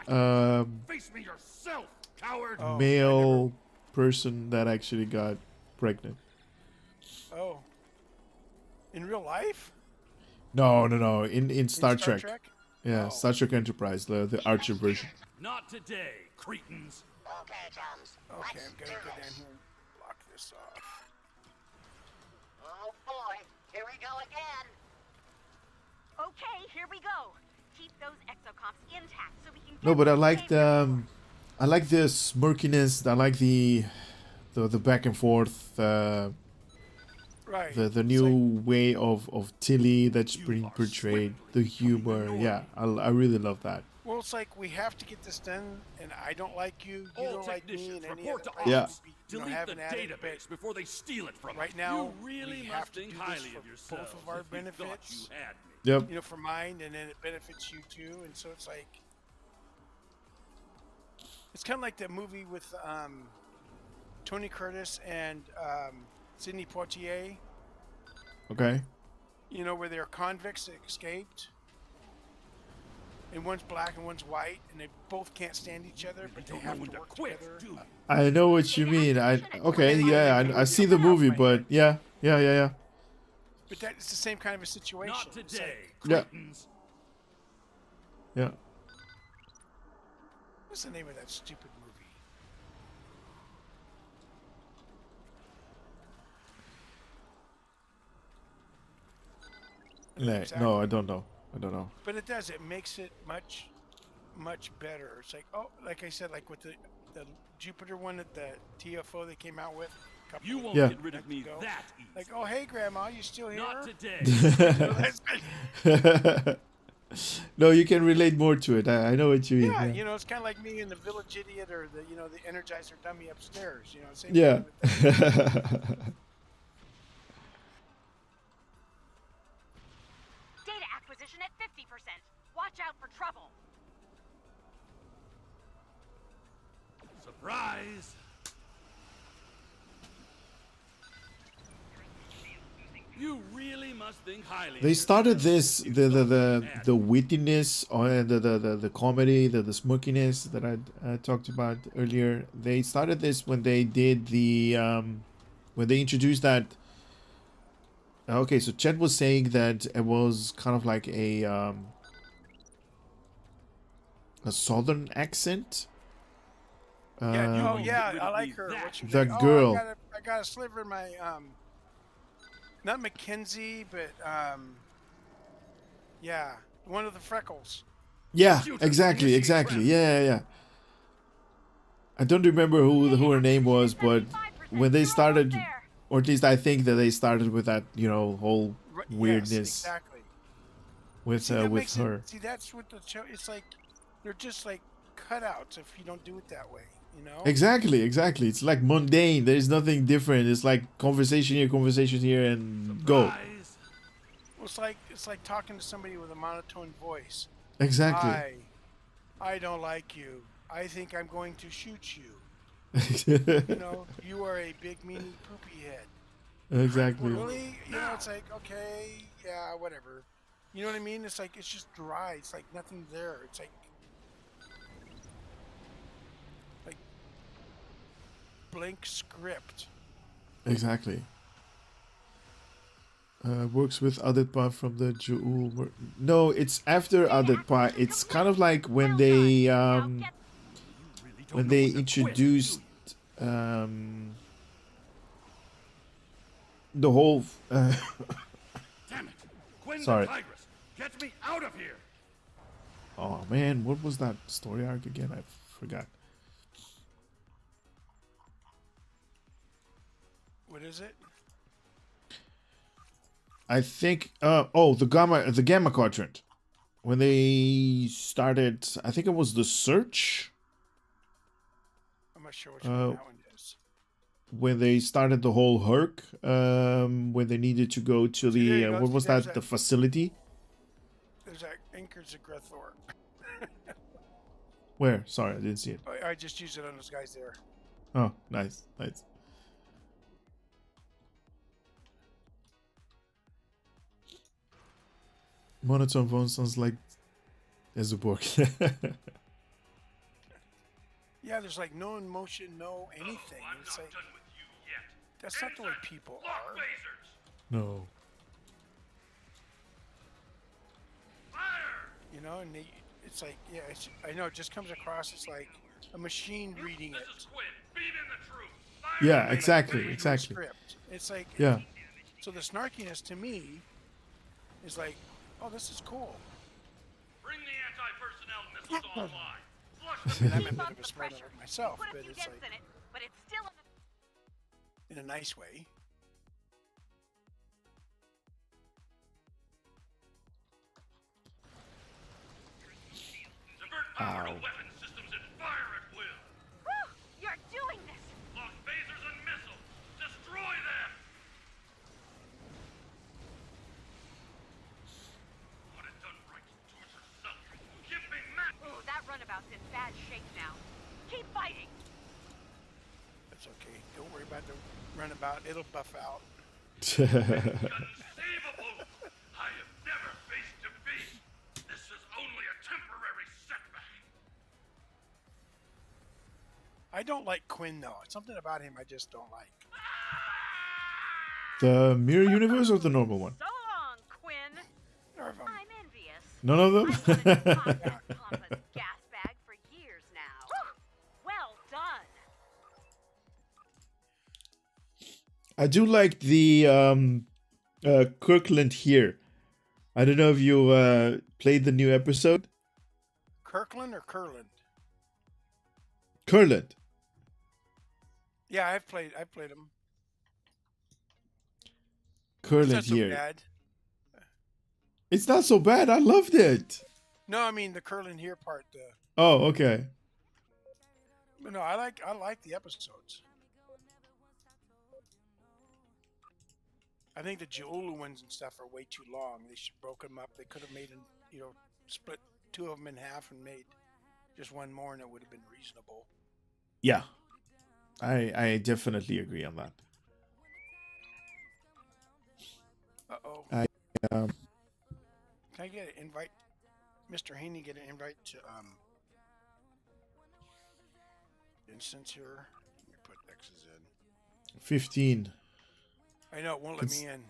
Face me yourself, coward! Oh, I male person that actually got pregnant. Oh. In real life? No. In Star, In Trek. Yeah, Oh. Star Trek Enterprise, the Archer version. Not today, cretins! Okay, chums. Okay, I'm gonna go down here and block this off. Oh boy, here we go again. Okay, here we go. Keep those exocomps intact so we can get No, but I them like saved the I like the smirkiness. I like the back and forth. Right. The It's new like- way of Tilly that's You being are portrayed. swiftly The becoming humor. the Yeah, I really love that. well, it's like we have to get this done, and I don't like you. You All don't like me, technicians and any report other to person Yeah. office. would be, Delete the having at it, but database before they steal it from right us. now, you really we must have to think do this highly for of yourself. both of our if you thought benefits. you had me. Yep. for mine, and then it benefits you too. And so it's like, it's kind of like the movie with Tony Curtis and Sidney Poitier. Okay. Where they're convicts that escaped, and one's black and one's white, and they both can't stand each other, but they Don't know have when to to work quit, together. do you? I know what you mean. I see the movie, but yeah. But that's the same kind of a situation. Not It's today, Yeah. cretins! Yeah. what's the name of that stupid movie? Like, no, I don't know. I don't know. But it does. It makes it much, much better. It's like, oh, like I said, like with the Jupiter one at the TFO they came out with. You won't Yeah. get rid of me that easy. Like, oh, hey, Grandma, you still here? Not today. No, you can relate more to it. I know what you mean. Yeah, Yeah. you know, it's kind of like me and the Village Idiot or the, you know, the Energizer dummy upstairs. You know, same Yeah. thing with that. Data acquisition at 50%. Watch out for trouble. Surprise! You really must think highly. They of started yourself. this You the mad. wittiness or the comedy, the smokiness that I talked about earlier. They started this when they did the when they introduced that. Okay, so Chet was saying that it was kind of like a southern accent. Yeah, won't yeah, get rid I of like me her. that What's her The name? girl. Oh, I got a sliver in my not Mackenzie, but yeah, one of the freckles. Yeah, Shooter, exactly, initiate exactly. trap. Yeah. I don't remember who her name was, but when they started, or at least I think that they started with that, you know, whole Yes, weirdness exactly. with See, that with makes her. It, see, that's what the show. It's like they're just like cutouts if you don't do it that way. You know. Exactly. It's like mundane. There's nothing different. It's like conversation here, and go. Surprise! Well, it's like talking to somebody with a monotone voice. Exactly. I don't like you. I think I'm going to shoot you. You know, you are a big meanie poopy head. Exactly. Really? You know, it's like, okay, yeah, whatever. You know what I mean? It's like, it's just dry. It's like nothing there. It's like blank script. Exactly. Works with Aditpa from the Jewel. No, it's after Aditpa. It's kind of like when they You really don't when know they what to twist, introduced do you? the whole Damn it! Quinn Sorry. the Tigress, get me out of here! oh man, what was that story arc again? I forgot. What is it? I think the gamma quadrant. When they started, I think it was the search. I'm not sure which one that one is. When they started the whole Herc, when they needed to go to See, there the you go. what was See, there's that? The facility. There's that Anchorage of Grethor. Where? Sorry, I didn't see it. I just used it on those guys there. Oh, nice. Monotone phone sounds like Ezuborg. Yeah, there's like no emotion, no anything. I'm It's not like done with you yet. that's not the way people Lock are. lasers! No. Fire! You know, and it's like, yeah, I know it just comes across as like a machine reading This it. is Quinn. Feed in the truth. Fire! Yeah, Like, exactly, reading a exactly. Script. It's like, Yeah. so the snarkiness to me is like, oh, this is cool. Bring the anti-personnel missiles online. Flush And them. I'm a Keep bit up of a the smart pressure. aleck myself, Put a but few it's dents like in it, but it's still in a nice way. Divert power to weapon systems and fire at will. Whew, you're doing this. Lock phasers and missiles. Destroy them. Want it done right towards herself. Give me Ooh, that runabout's in bad shape now. Keep fighting. That's okay. Don't worry about the runabout. It'll buff out. Conceivable! I have never faced defeat! This is only a temporary setback! I don't like Quinn though. It's something about him I just don't like. The mirror universe or the normal one? So long, Quinn. None of 'em. I'm envious. None of I've wanted to them. pop that pompous gas bag for years now. Well done. I do like the Kirkland here. I don't know if you played the new episode. Kirkland or Kurland? Kurland. Yeah, I've played them. Kurland Not so here. bad. It's not so bad. I loved it. No, I mean the Kurland here part. Oh, okay. But no, I like the episodes. I think the Jaulu ones and stuff are way too long. They should broke them up. They could have made split two of them in half and made just one more, and it would have been reasonable. Yeah, I definitely agree on that. Uh-oh. Um, Can I get an invite? Mr. Haney, get an invite to instance here. Let me put X's in. 15. I know it won't let me in.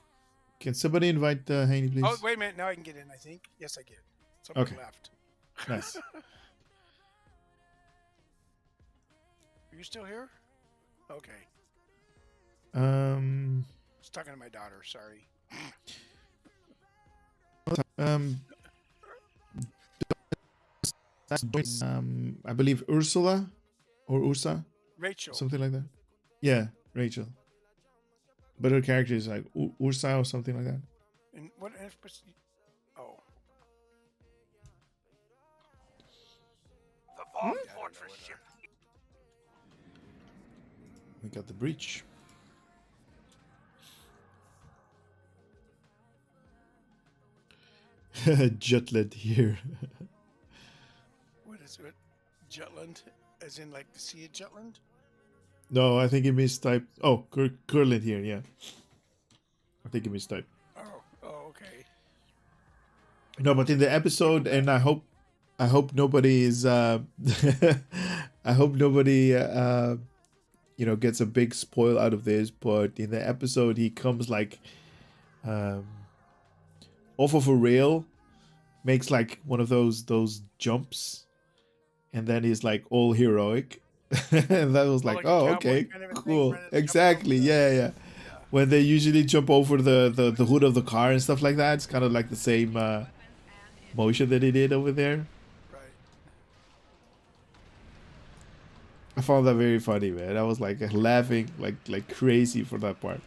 Can somebody invite Haney, please? Oh, wait a minute. Now I can get in, I think. Yes, I did. Somebody Okay. left. Nice. Are you still here? Okay. Um, I was talking to my daughter. Sorry. I believe Ursula or Ursa, Rachel. something like that. Yeah, Rachel. But her character is like Ursa or something like that. And what? Oh. The bomb fortress ship. We got the breach. Jutland here. What is it? Jutland? As in like the Sea of Jutland? No, I think it mistyped. Oh, Kurland here, yeah. I think it mistyped. Oh, okay. No, but in the episode, and I hope nobody is I hope nobody gets a big spoil out of this, but in the episode he comes like off of a rail, makes like one of those jumps, and then he's like all heroic. And that was like, like a oh, cowboy okay, kind of a thing, cool. running- Exactly, jumping yeah. When they usually jump over the hood of the car and stuff like that, it's kind of like the same motion that he did over there. Right. I found that very funny, man. I was like laughing like crazy for that part.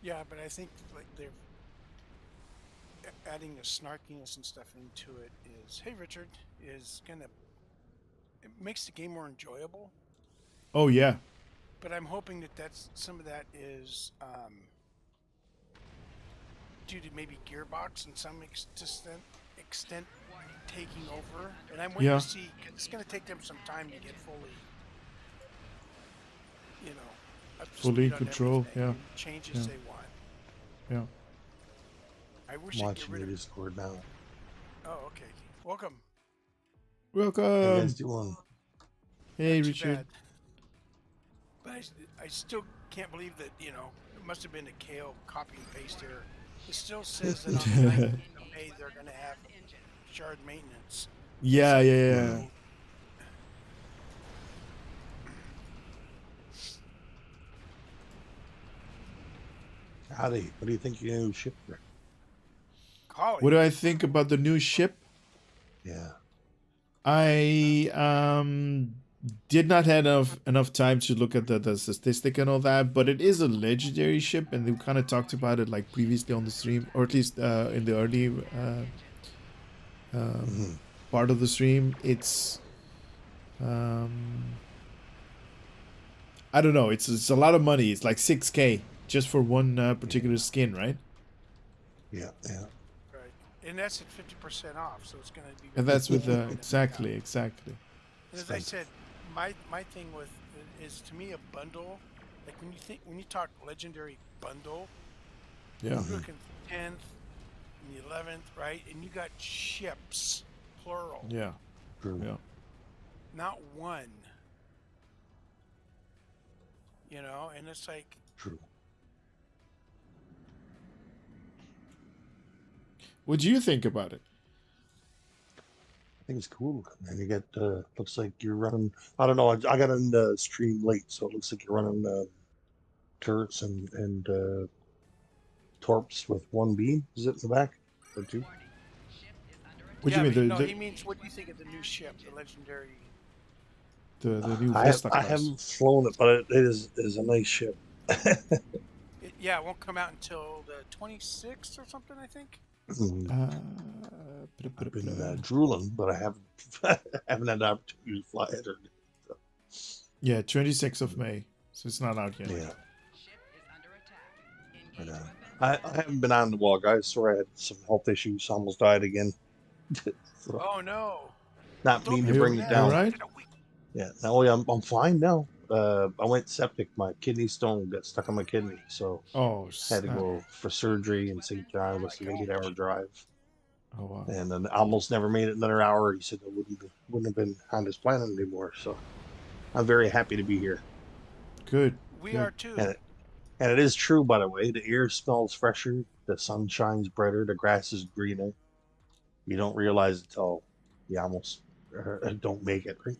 Yeah, but I think like they're adding the snarkiness and stuff into it is, hey Richard, is gonna, it makes the game more enjoyable. Oh yeah. But I'm hoping that some of that is due to maybe Gearbox in some extent taking over, and I'm waiting Yeah. to see. 'Cause it's gonna take them some time to get fully, up to Fully speed on control, everything yeah. and changes Yeah. they want. Yeah. I wish I'm they'd watching get rid your of. Discord now. Oh, okay. Welcome. How you Welcome. guys doing? Hey, Not too Richard. bad. But I still can't believe that, it must have been a Kale copy and paste error. It still says that on the 19th of May they're going to have shard maintenance. Yeah. Howdy. What do you think your new ship? Collie. What do I think about the new ship? Yeah. I did not have enough time to look at the statistic and all that, but it is a legendary ship, and we kind of talked about it like previously on the stream, or at least in the early part of the stream. It's I don't know. It's a lot of money. It's like 6K just for one particular skin, right? Yeah. Right. And that's at 50% off, so it's going to be. And that's with exactly. exactly. And as I said, my thing with is, to me, a bundle. Like when you talk legendary bundle, Yeah. you're looking 10th, and the 11th, right? And you got ships, plural, Yeah. True. Yeah. not one. You know, and it's like, True. What do you think about it? I think it's cool. And you get looks like you're running. I don't know. I got in the stream late, so it looks like you're running turrets and torps with one beam. Is it in the back or two? What yeah, do you but mean? no, The he means, what do you think of the new ship, the legendary? the new I Vista class. haven't flown it, but it is a nice ship. Yeah, it won't come out until the 26th or something, I think. I've been drooling, but I haven't haven't had the opportunity to fly it. Yeah, 26th of May. So it's not out yet. Yeah. But, I haven't been on the wall, guys. Sorry, I had some health issues. Almost died again. So, Oh no. not Don't mean be to bring it bad. down. All right. Yeah. No, I'm fine now. I went septic. My kidney stone got stuck on my kidney, so Oh, had to snap. go for surgery in St. John. It was an 8-hour drive, Oh, wow. and then I almost never made it another hour. He said I wouldn't have been on this planet anymore. So I'm very happy to be here. Good. We Good. are too. And it is true, by the way. The air smells fresher, the sun shines brighter, the grass is greener. You don't realize it until you almost don't make it, right?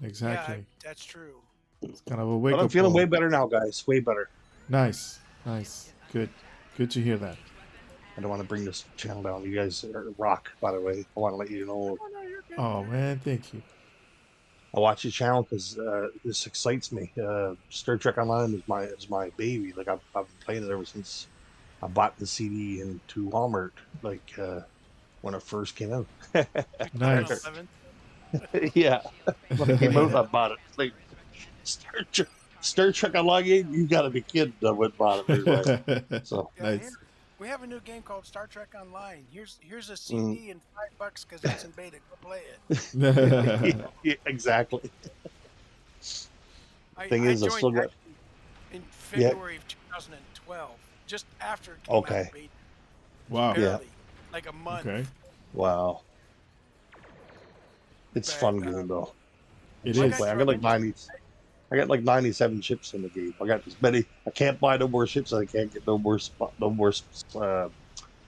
Exactly. Yeah, that's true. It's kind of a wake But up I'm feeling call. way better now, guys. Way better. Nice. Nice. Good. Good to hear that. I don't want to bring this channel down. You guys rock, by the way. I want to let you know. Oh, man. Thank you. I watch your channel because this excites me. Star Trek Online is my baby. Like I've been playing it ever since I bought the CD into Walmart, like when it first came out. Nice. 11th. Yeah, when it came out, I bought it. Like Star Trek Online game, you got to be kidding! I went and bought it right away. So Yeah, Nice. here, we have a new game called Star Trek Online. Here's a CD and $5 because it's in beta. Go play it. yeah, exactly. I Thing is, I joined still got. actually in February of 2012, just after it came out Okay. of beta. Wow. Barely, Yeah. like a month. Okay. Wow. It's But, fun game though. It So is. I got like 90. I got like 97 ships in the game. I got as many. I can't buy no more ships. I can't get no more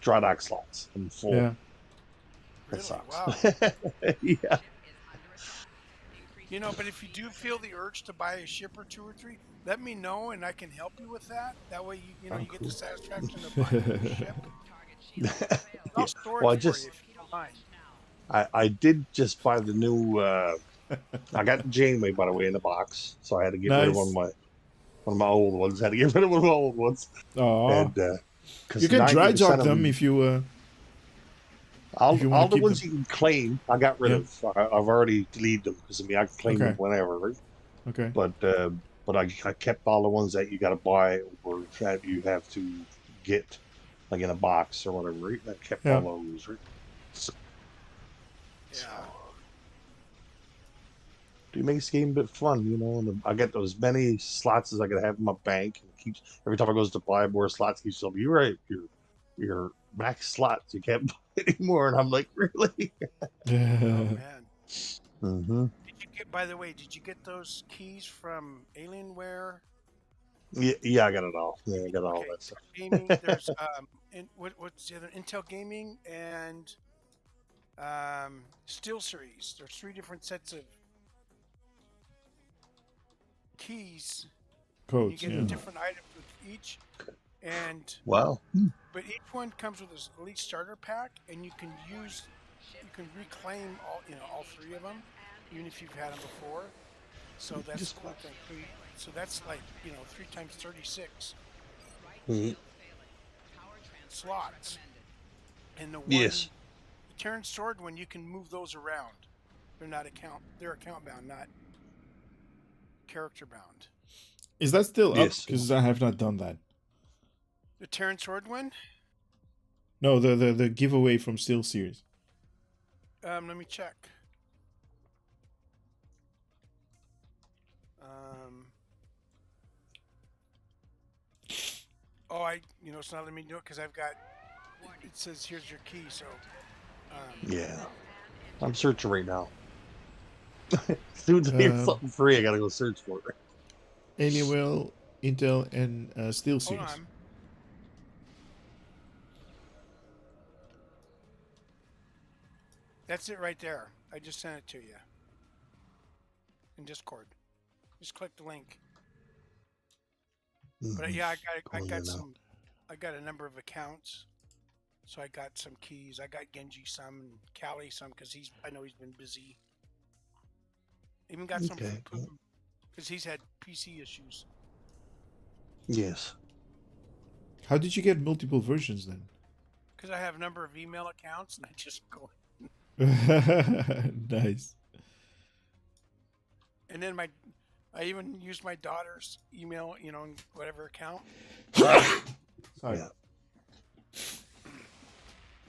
dry dock slots. I'm full. Yeah. That Really? sucks. Wow. Yeah. You know, but if you do feel the urge to buy a ship or two or three, let me know and I can help you with that. That way, you Oh, get the cool. satisfaction of buying a ship. I'll store it Well, I for just you if you don't mind. I did just buy the new. I got the Janeway, by the way, in the box, so I had to get rid of Nice. one of my old ones. Had to get rid of one of my old ones. Oh. And because You can dry dock them if you. all if you wanna the keep ones them. you can claim, I got rid Yeah. of. I've already deleted them because I mean I can claim them Okay. whenever, right? Okay. But I kept all the ones that you got to buy or that you have to get, like in a box or whatever. Right? I kept Yeah. all those. Right? So, Yeah. it makes the game a bit fun, you know. And I get as many slots as I could have in my bank. And keeps every time I goes to buy more slots, keeps telling me, "You're right, your max slots. You can't buy anymore." And I'm like, "Really?" Oh man. Mm-hmm. Did you get? By the way, did you get those keys from Alienware? Yeah, I got it all. Yeah, I got all Okay. that stuff. Gaming. There's what's the other? Intel Gaming and SteelSeries. There's 3 different sets of keys. You Codes. get Yeah. different items with each, and Wow. but each one comes with this elite starter pack, and you can reclaim all 3 of them, even if you've had them before. So that's the cool thing. So that's like 3 times 36 Mhm. slots, and the Yes. Terran Sword one, you can move those around. They're account bound, not character bound. Is that still up? Yes. Because I have not done that. The Terran Sword one. No, the giveaway from Steel Series. Let me check. Oh, it's not letting me do it because I've got it says here's your key. So Yeah. I'm searching right now. As soon as I hear something free, I gotta go search for it. Alienware, Intel, and Steel hold Series. on. That's it right there. I just sent it to you in Discord. Just click the link. But yeah, I got a number of accounts. So I got some keys. I got Genji some and Callie some because I know he's been busy. Even got some because he's had PC issues. Yes. How did you get multiple versions then? Because I have a number of email accounts and I just go. Nice. And then I even used my daughter's email, whatever account. Sorry. Yeah.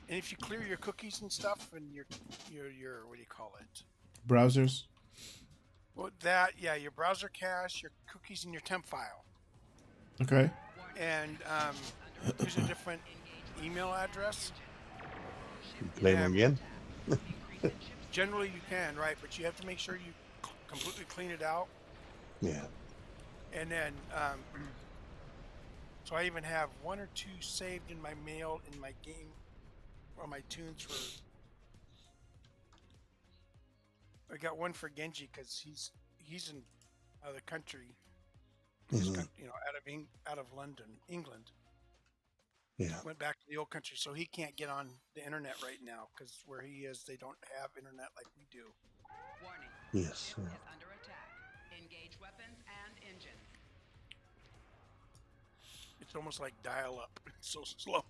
And if you clear your cookies and stuff and your what do you call it? Browsers. Well, your browser cache, your cookies, and your temp file. Okay. And use a different email address. Play them again? Generally, you can, right? But you have to make sure you completely clean it out. Yeah. And then, so I even have 1 or 2 saved in my mail in my game, or my tunes for. I got one for Genji because he's in the country, out of London, England. Yeah. Went back to the old country, so he can't get on the internet right now because where he is, they don't have internet like we do. Warning. Yes. Ship is under attack. Engage weapons and engines. It's almost like dial-up. It's so slow.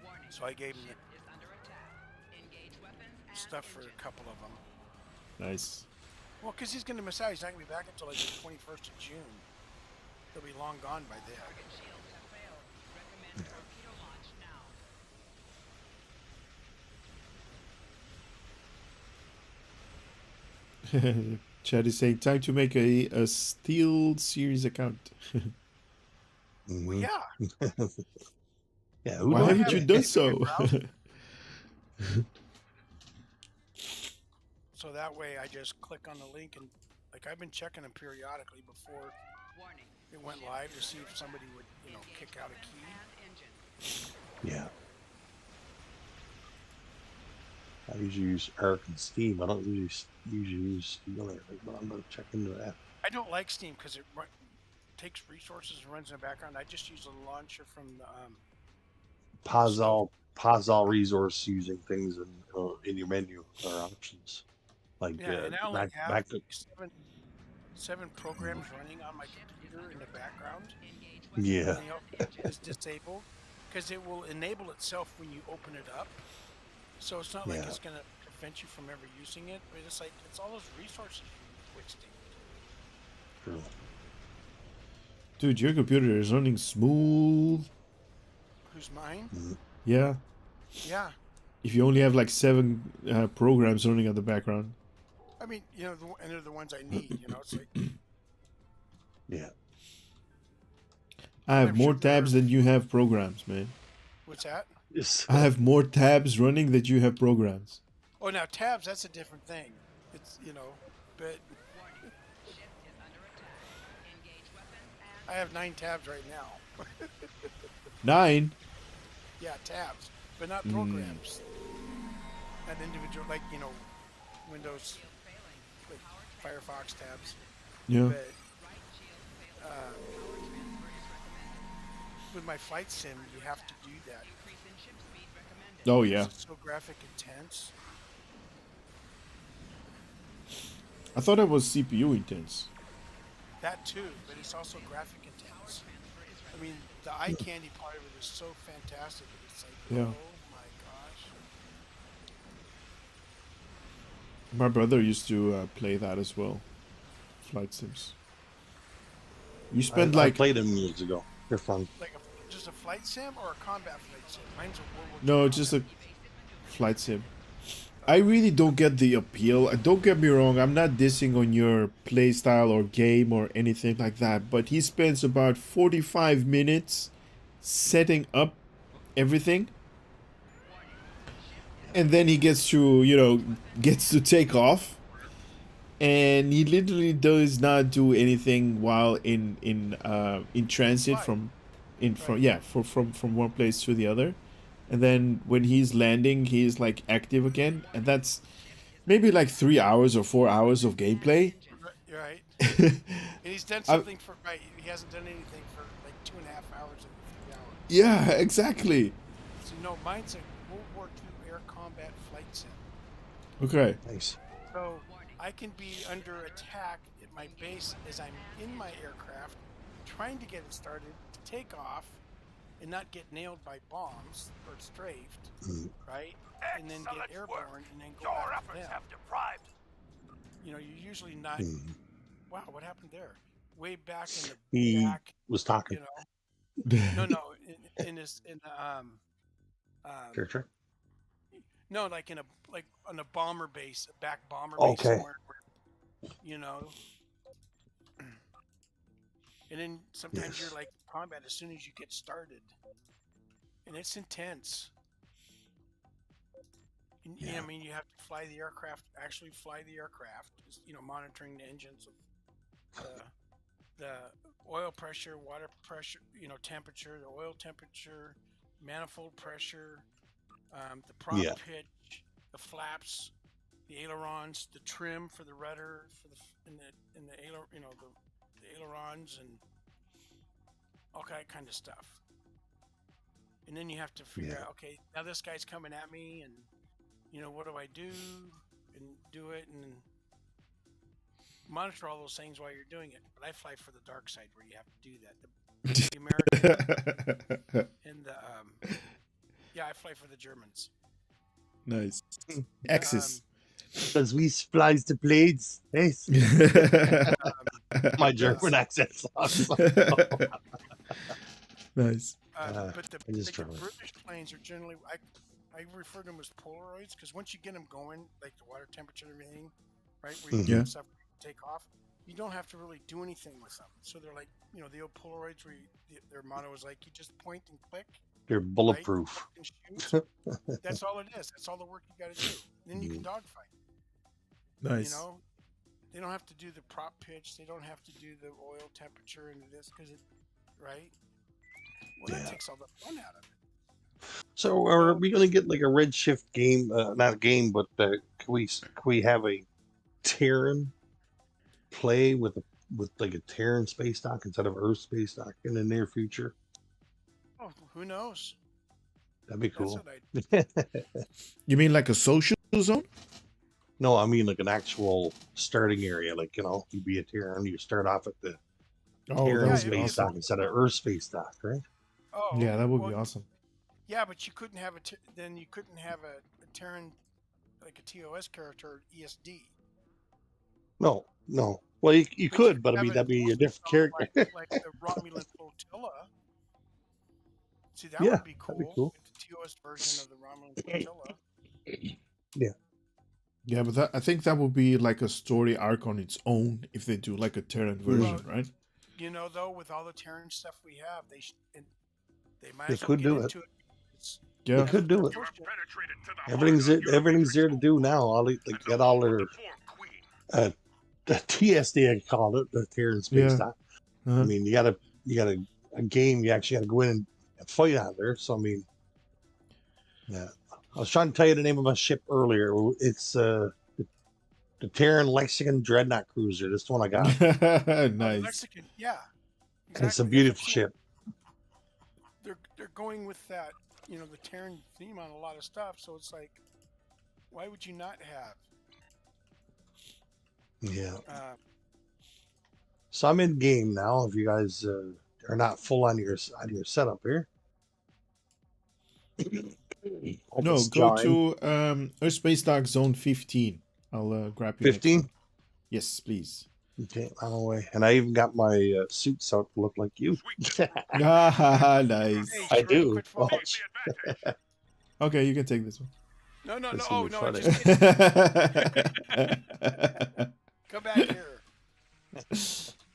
Warning. So I gave him Ship is under attack. Engage weapons and stuff for a engines. couple of them. Nice. Well, because he's going to miss out. He's not going to be back until like the 21st of June. He'll be long gone by then. Target shields have failed. Recommend torpedo launch now. Chad is saying time to make a Steel Series account. Well, yeah. Yeah. Who Why knows? haven't you done so? So that way I just click on the link and like I've been checking them periodically before Warning. it went live to see if somebody would, kick out a key. And engines. Yeah. I usually use Arc and Steam. I don't usually use Steel or anything, but I'm gonna check into that. I don't like Steam because it takes resources and runs in the background. I just use a launcher from the Pause all resource using things in your menu or options. Like and I only back have to seven programs running on my computer in the background. yeah. Everything else is disabled because it will enable itself when you open it up. So it's not like it's going to prevent you from ever using it, but it's like it's all those resources you're wasting. True. Dude, your computer is running smooth. Who's mine? Yeah. Yeah. If you only have like 7 programs running in the background. I mean, and they're the ones I need. It's like Yeah. I have I'm more sure tabs there- than you have programs, man. what's that? Yes. I have more tabs running than you have programs. Oh, now tabs. That's a different thing. It's but Warning. Ship is under attack. Engage weapons and I have 9 tabs right now. 9. Yeah, tabs, but not programs. Not individual, like Windows, shield failing. like Power transfer. Firefox tabs. Yeah. But Right shield failing. Power transfer is recommended. with my flight sim, you have to do that. Increase in ship speed recommended. Oh yeah. It's so graphic intense. I thought it was CPU intense. That too, but it's also graphic intense. I mean, the eye candy part of it is so fantastic. It's like, Yeah. oh my gosh. My brother used to play that as well. Flight sims. You spend I like played them years ago. They're fun. Like just a flight sim or a combat flight sim? Mine's a World War no, II just combat. a flight sim. I really don't get the appeal. Don't get me wrong, I'm not dissing on your play style or game or anything like that, but he spends about 45 minutes setting up everything. And then he gets to, gets to take off. And he literally does not do anything while in transit from one place to the other. And then when he's landing, he's like active again, and that's maybe like 3 hours or 4 hours of gameplay. You're right. And he's done something for right. He hasn't done anything for like 2.5 hours and 3 hours. Yeah, exactly. So mine's a World War II air combat flight sim. Okay. Nice. So I can be under attack at my base as I'm in my aircraft, trying to get it started to take off. And not get nailed by bombs or strafed, right? And then get airborne and then go after them. Have deprived. You're usually not. Wow, what happened there? Way back in the He back. was talking. No. In Character. No, like on a bomber base, a back bomber base Okay. somewhere. And then sometimes you're like combat as soon as you get started, and it's intense. And, you have to fly the aircraft, monitoring the engines of the oil pressure, water pressure, temperature, the oil temperature, manifold pressure, the prop pitch, the flaps, the ailerons, the trim for the rudder, the ailerons and all that kind of stuff. And then you have to figure out, okay, now this guy's coming at me, and what do I do? And do it and monitor all those things while you're doing it. But I fly for the dark side where you have to do that. The American and the I fly for the Germans. Nice. Axis. Because we splice the blades. Yes. My German accent sucks. Nice. But the British planes are generally, I refer to them as Polaroids, because once you get them going, like the water temperature and everything, right, where you get stuff take off, you don't have to really do anything with them. So they're like, the old Polaroids where their motto is like, you just point and click. They're bulletproof. Right? And shoot. That's all it is. That's all the work you got to do. Then you can dogfight. Nice. They don't have to do the prop pitch. They don't have to do the oil temperature and this because right? Well, that takes all the fun out of it. So are we going to get like a Redshift game? Not a game, but can we have a Terran play with like a Terran space dock instead of Earth space dock in the near future? Oh, who knows? That'd be cool. You mean like a social zone? No, I mean like an actual starting area. Like, you'd be a Terran, you start off at the Terran space dock instead of Earth space dock, right? Oh, yeah, that would be awesome. Yeah, but you couldn't have a Terran like a TOS character or ESD. No. Well, you could, but I mean that'd be a different character. like the Romulan flotilla. See, that would be cool. That'd be cool. The TOS version of the Romulan flotilla. Yeah. Yeah, but I think that would be like a story arc on its own if they do like a Terran version, right? Though, with all the Terran stuff we have, they might. They could do it. Yeah, they could do it. Everything's there to do now. All they get all their the TSD, I call it, the Terran space dock. I mean, you got a game. You actually got to go in and fight out there. So I mean, yeah. I was trying to tell you the name of my ship earlier. It's the Terran Lexicon Dreadnought Cruiser. This one I got. Nice. Lexicon, yeah. Exactly. It's a beautiful ship. They're going with that, the Terran theme on a lot of stuff. So it's like, why would you not have? Yeah. So I'm in game now. If you guys are not full on your setup here. No, go to Earth Space Dock Zone 15. I'll grab you. 15? Yes, please. Okay, I'm away. And I even got my suit so to look like you. Nice. I do. Okay, you can take this one. No, no, no. Let's see Oh, which no. one Just it- kidding. Come back here.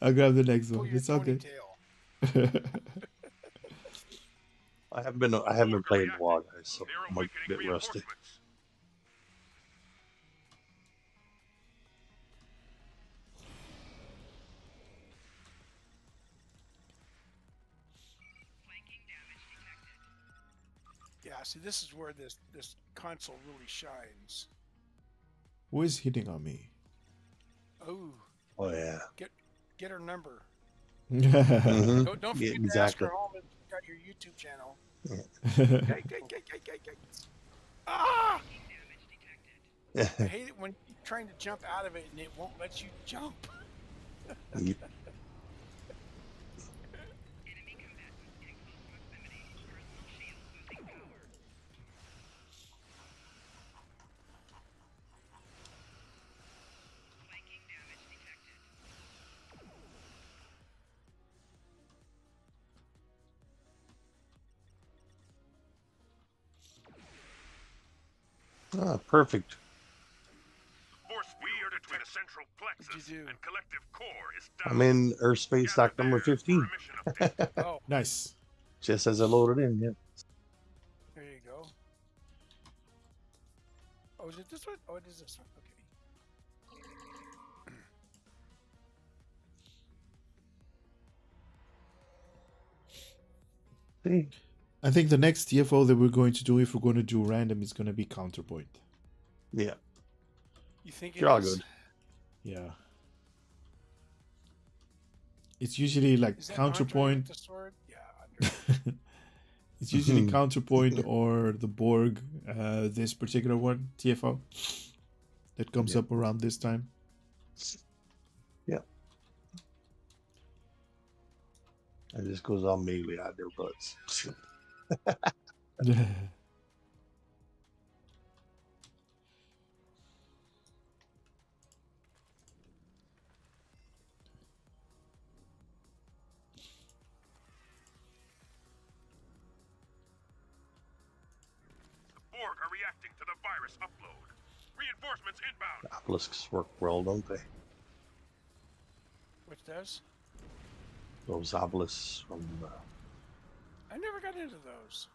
I'll grab the next Pull one. your It's okay. ponytail. I haven't been playing in a while, guys, so They're I might be a awakening bit rusty. reinforcements. Yeah, see, this is where this console really shines. Who is hitting on me? Oh, Oh yeah. get her number. Mhm. Don't Yeah, forget to ask exactly. her home and got your YouTube channel. Yeah. Gay. Ah! I hate it when you're trying to jump out of it and it won't let you jump. Yep. Ah, perfect. Force field between the central plexus What'd you do? and collective core is down. I'm in Earth Space Dock number 15. Oh, Nice. Just as I loaded in, yeah. there you go. Oh, is it this one? Oh, it is this one. Okay. See? I think the next TFO that we're going to do, if we're going to do random, is going to be Counterpoint. Yeah. You think You're all is? good. Yeah. It's usually like Is that Andre Counterpoint. with the sword? Yeah, Andre. It's usually Counterpoint or the Borg, this particular one, TFO, that comes up around this time. Yeah. And this goes on melee out their butts. The Borg are reacting to the virus upload. Reinforcements inbound. Obelisks work well, don't they? Which does? Those obelisks from I never got into those.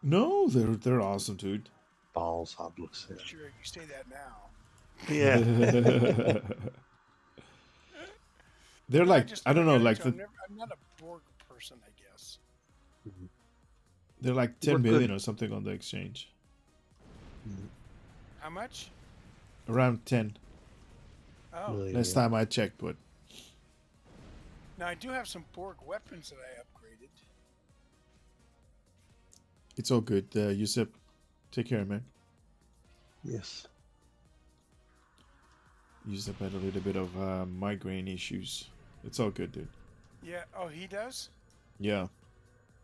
No, they're awesome, dude. Balls obelisks. Yeah. Sure, you say that now. Yeah. They're like, just I don't never know, got like into- the, I'm not a Borg person, I guess. they're like We're 10 good. million or something on the exchange. How much? Around 10. Oh, Really, Last yeah. time I checked, but now I do have some Borg weapons that I upgraded. it's all good. Yusuf, take care, man. Yes. Yusuf had a little bit of migraine issues. It's all good, dude. Yeah. Oh, he does. Yeah.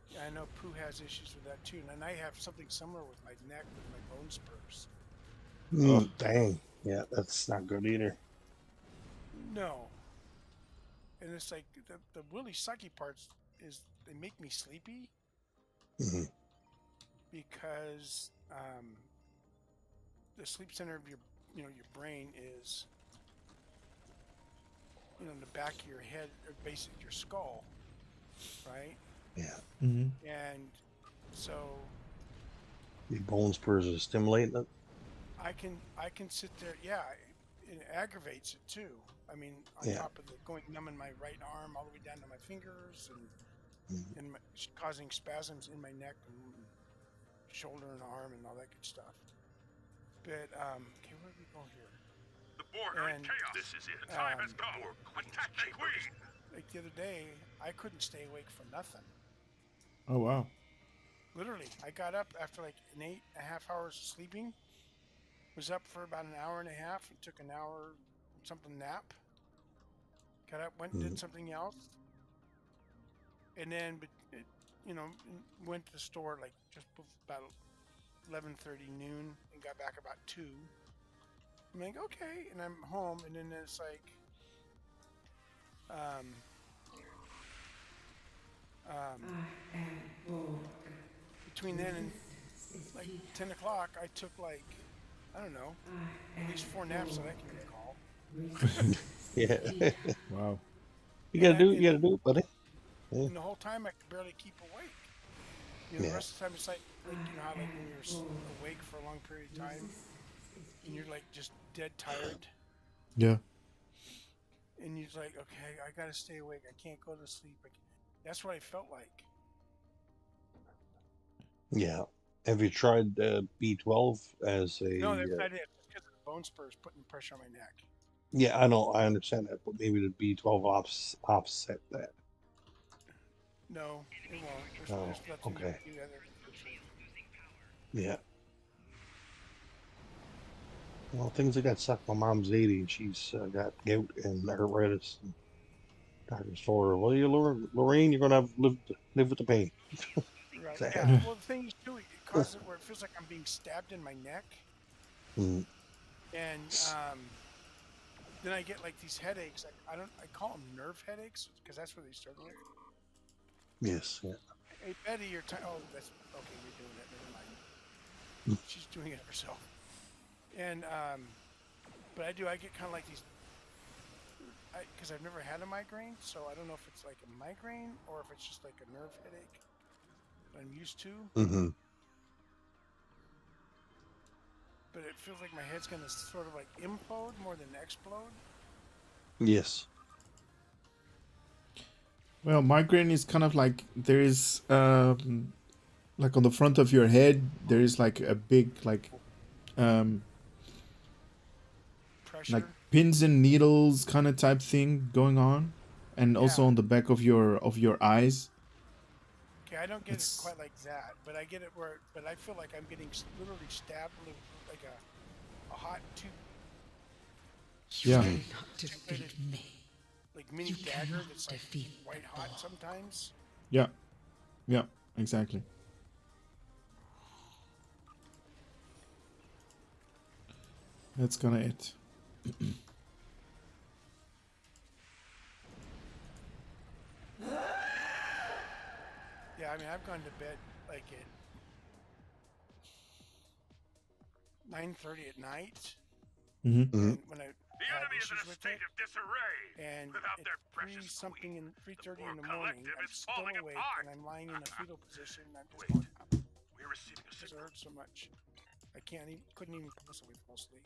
Yeah, I know Pooh has issues with that too, and I have something similar with my neck with my bone spurs. Mm, dang. Yeah, that's not good either. No. And it's like the really sucky parts is they make me sleepy Hmm. because the sleep center of your your brain is in the back of your head or basically your skull, right? Yeah. Mm-hmm. And so The bone spurs are stimulating it. I can sit there. Yeah, it aggravates it too. I mean, on Yeah. top of the going numb in my right arm all the way down to my fingers and causing spasms in my neck and shoulder and arm and all that good stuff. But okay, where do we go here? The Borg are in And, chaos. This is it. Time has come. Attack the Queen. Like the other day, I couldn't stay awake for nothing. Oh, wow. Literally, I got up after like an 8.5 hours of sleeping. Was up for about an hour and a half and took an hour something nap. Got up, went and did something else, and then went to the store like just about 11:30 noon and got back about 2. I'm like, okay, and I'm home, and then it's like between then and like 10 o'clock, I took like I don't know, at least 4 naps that I can recall. Yeah. Wow. You gotta do it. You gotta do it, buddy. Yeah. And the whole time I could barely keep awake. You know, the rest of the time it's like you know how like when you're awake for a long period of time and you're like just dead tired. Yeah. And you're like, okay, I gotta stay awake. I can't go to sleep. That's what I felt like. Yeah. Have you tried B12 as a? No, that's not it. It's because of the bone spurs putting pressure on my neck. Yeah, I know. I understand that, but maybe the B12 offset that. No, it won't. There's nothing okay. to do other than Yeah. Well, things like that suck. My mom's 80 and she's got gout and arthritis. And doctors told her, well, Lorraine, you're going to have to live with the pain. Right. Yeah. Well, the thing is, too, it causes it where it feels like I'm being stabbed in my neck. Mm. And then I get like these headaches. I call them nerve headaches because that's where they started with. Yes. Yeah. Hey, Betty, you're oh, that's okay. You're doing it. Never mind. She's doing it herself. And but I get kind of like these, because I've never had a migraine, so I don't know if it's like a migraine or if it's just like a nerve headache that I'm used to. Mm-hmm. But it feels like my head's gonna sort of like implode more than explode. Yes. Well, migraine is kind of like there is like on the front of your head there is like a big like pressure, pins and needles kind of type thing going on, and also on the back of your eyes. Okay, I don't get it quite like that, but I get it where, but I feel like I'm getting literally stabbed with like a hot tube. Yeah. Not defeat me. Like mini dagger that's like white hot sometimes. Yeah. Yeah, exactly. That's kind of it. Yeah, I mean, I've gone to bed like at 9:30 at night. Mm-hmm. And when I The enemy is in a state of disarray. and Without at their precious 3-something and 3:30 in the collective morning, I'm is still falling awake apart. and I'm lying in a fetal position. And I'm just Wait. going, We're receiving a because it signal. hurts so much. I couldn't even possibly fall asleep.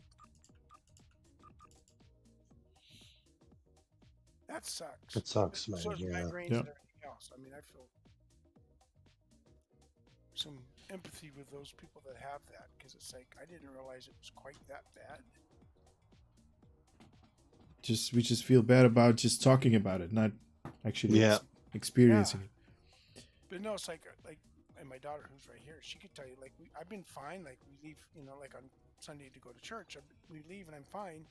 That sucks. It sucks, man. So is Yeah. migraines Yep. and everything else. I mean, I feel some empathy with those people that have that, because it's like I didn't realize it was quite that bad. We just feel bad about just talking about it, not actually experiencing it. But no, it's like and my daughter who's right here, she could tell you, like, I've been fine. Like, we leave, you know, like on Sunday to go to church. We leave and I'm fine.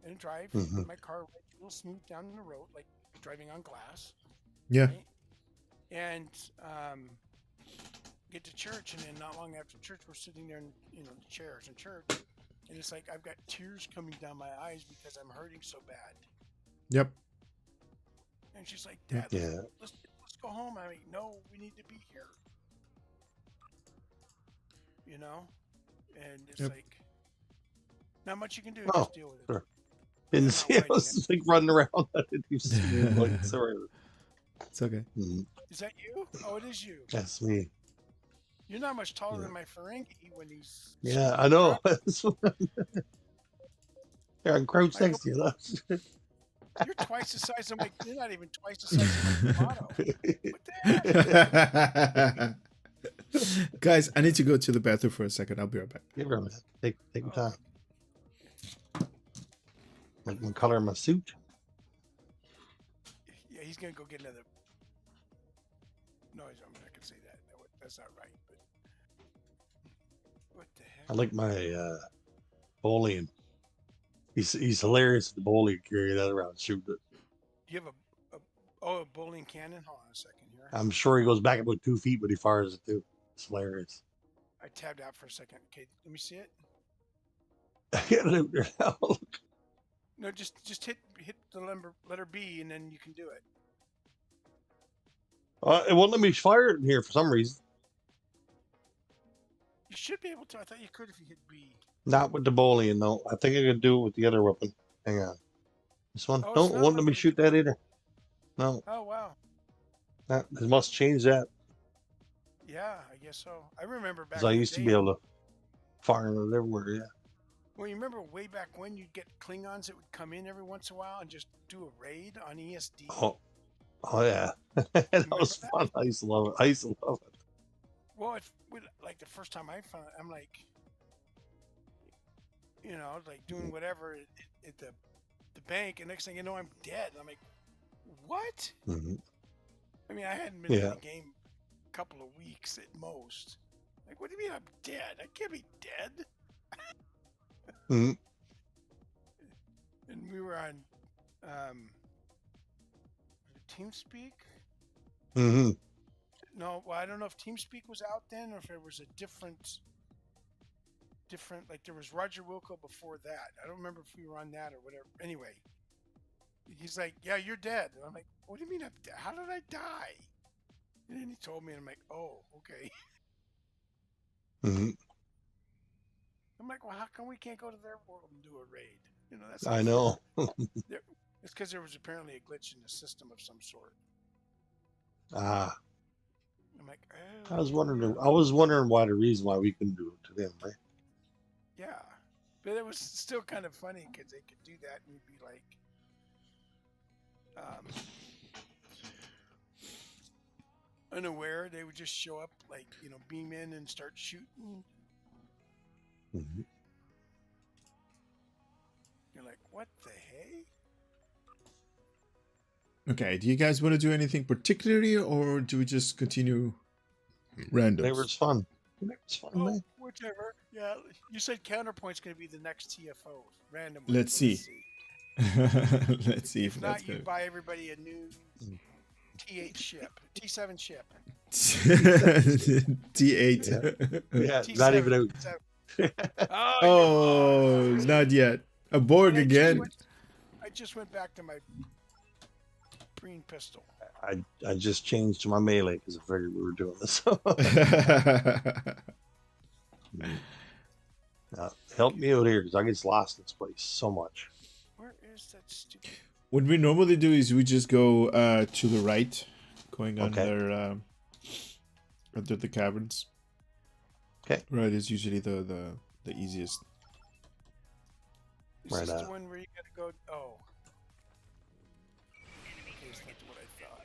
And drive my car real smooth down the road, like driving on glass. Yeah. Right? And get to church, and then not long after church, we're sitting there in, you know, the chairs in church. And it's like I've got tears coming down my eyes because I'm hurting so bad. Yep. And she's like, Dad, let's go home. I'm like, no, we need to be here. You know? And it's like, not much you can do. Just deal with it. Sure. Didn't see it. I was like running around. I didn't even see it. Like, sorry. It's okay. Is that you? Oh, it is you. That's me. You're not much taller than my Ferengi when he's... Yeah, I know. Here, I'm crouched next to you. You're twice the size of my... You're not even twice the size of my Motto. What the heck? Guys, I need to go to the bathroom for a second. I'll be right back. Give her a minute. Take your time. Like my color of my suit. Yeah, he's gonna go get another. No, I'm not gonna say that. That's not right. But what the heck? I like my bowling. He's hilarious at the bowling. Carry that around, shoot it. You have a bowling cannon. Hold on a second here. I'm sure he goes back about 2 feet, but he fires it too. It's hilarious. I tabbed out for a second. Okay, let me see it. No, just hit the letter B, and then you can do it. It won't let me fire it in here for some reason. You should be able to. I thought you could if you hit B. Not with the bullying, no. I think I could do it with the other weapon. Hang on. This one? Oh, No, it's it not won't let letting me you shoot do that it. either. No, Oh wow. they must change that. Yeah, I guess so. I remember back Because I in the used to day. be able to fire it everywhere, yeah. Well, you remember way back when you'd get Klingons that would come in every once in a while and just do a raid on ESD. Oh yeah. That Remember was that? fun. I used to love it. I used to love it. Well, like the first time I found it, I'm like, like doing whatever at the bank, and next thing you know, I'm dead. And I'm like, what? Mhm. I mean, I hadn't been in Yeah. the game a couple of weeks at most. Like, what do you mean I'm dead? I can't be dead. Mhm. And we were on TeamSpeak. Mhm. No, well, I don't know if TeamSpeak was out then, or if it was a different. Like there was Roger Wilco before that. I don't remember if we were on that or whatever. Anyway, he's like, "Yeah, you're dead." And I'm like, "What do you mean I'm dead? How did I die?" And then he told me, and I'm like, "Oh, okay." Mhm. I'm like, "Well, how come we can't go to their world and do a raid?" That's. I know. It's because there was apparently a glitch in the system of some sort. Ah, I'm like, I was wondering why the reason why we couldn't do it to them, right? yeah, but it was still kind of funny because they could do that and you'd be like, unaware. They would just show up, like, beam in and start shooting. Mhm. You're like, what the hey? Okay, do you guys want to do anything particularly, or do we just continue randoms? Whatever's fun. Whatever's fun, Oh, man. whichever. Yeah, you said Counterpoint's going to be the next TFO. Random. Let's see. Let's see if If that's not, you good. buy everybody a new T8 ship, T7 ship. T8. Yeah, T7, not even out. T7. Oh, not yet. A Borg again. I just went back to my green pistol. I just changed to my melee because I figured we were doing this. Help me out here because I get lost in this place so much. Where is that stupid? What we normally do is we just go to the right, going under the caverns. Okay. Right is usually the easiest. Is Right this on. the one where you gotta go? Oh. Okay, it's not what I thought.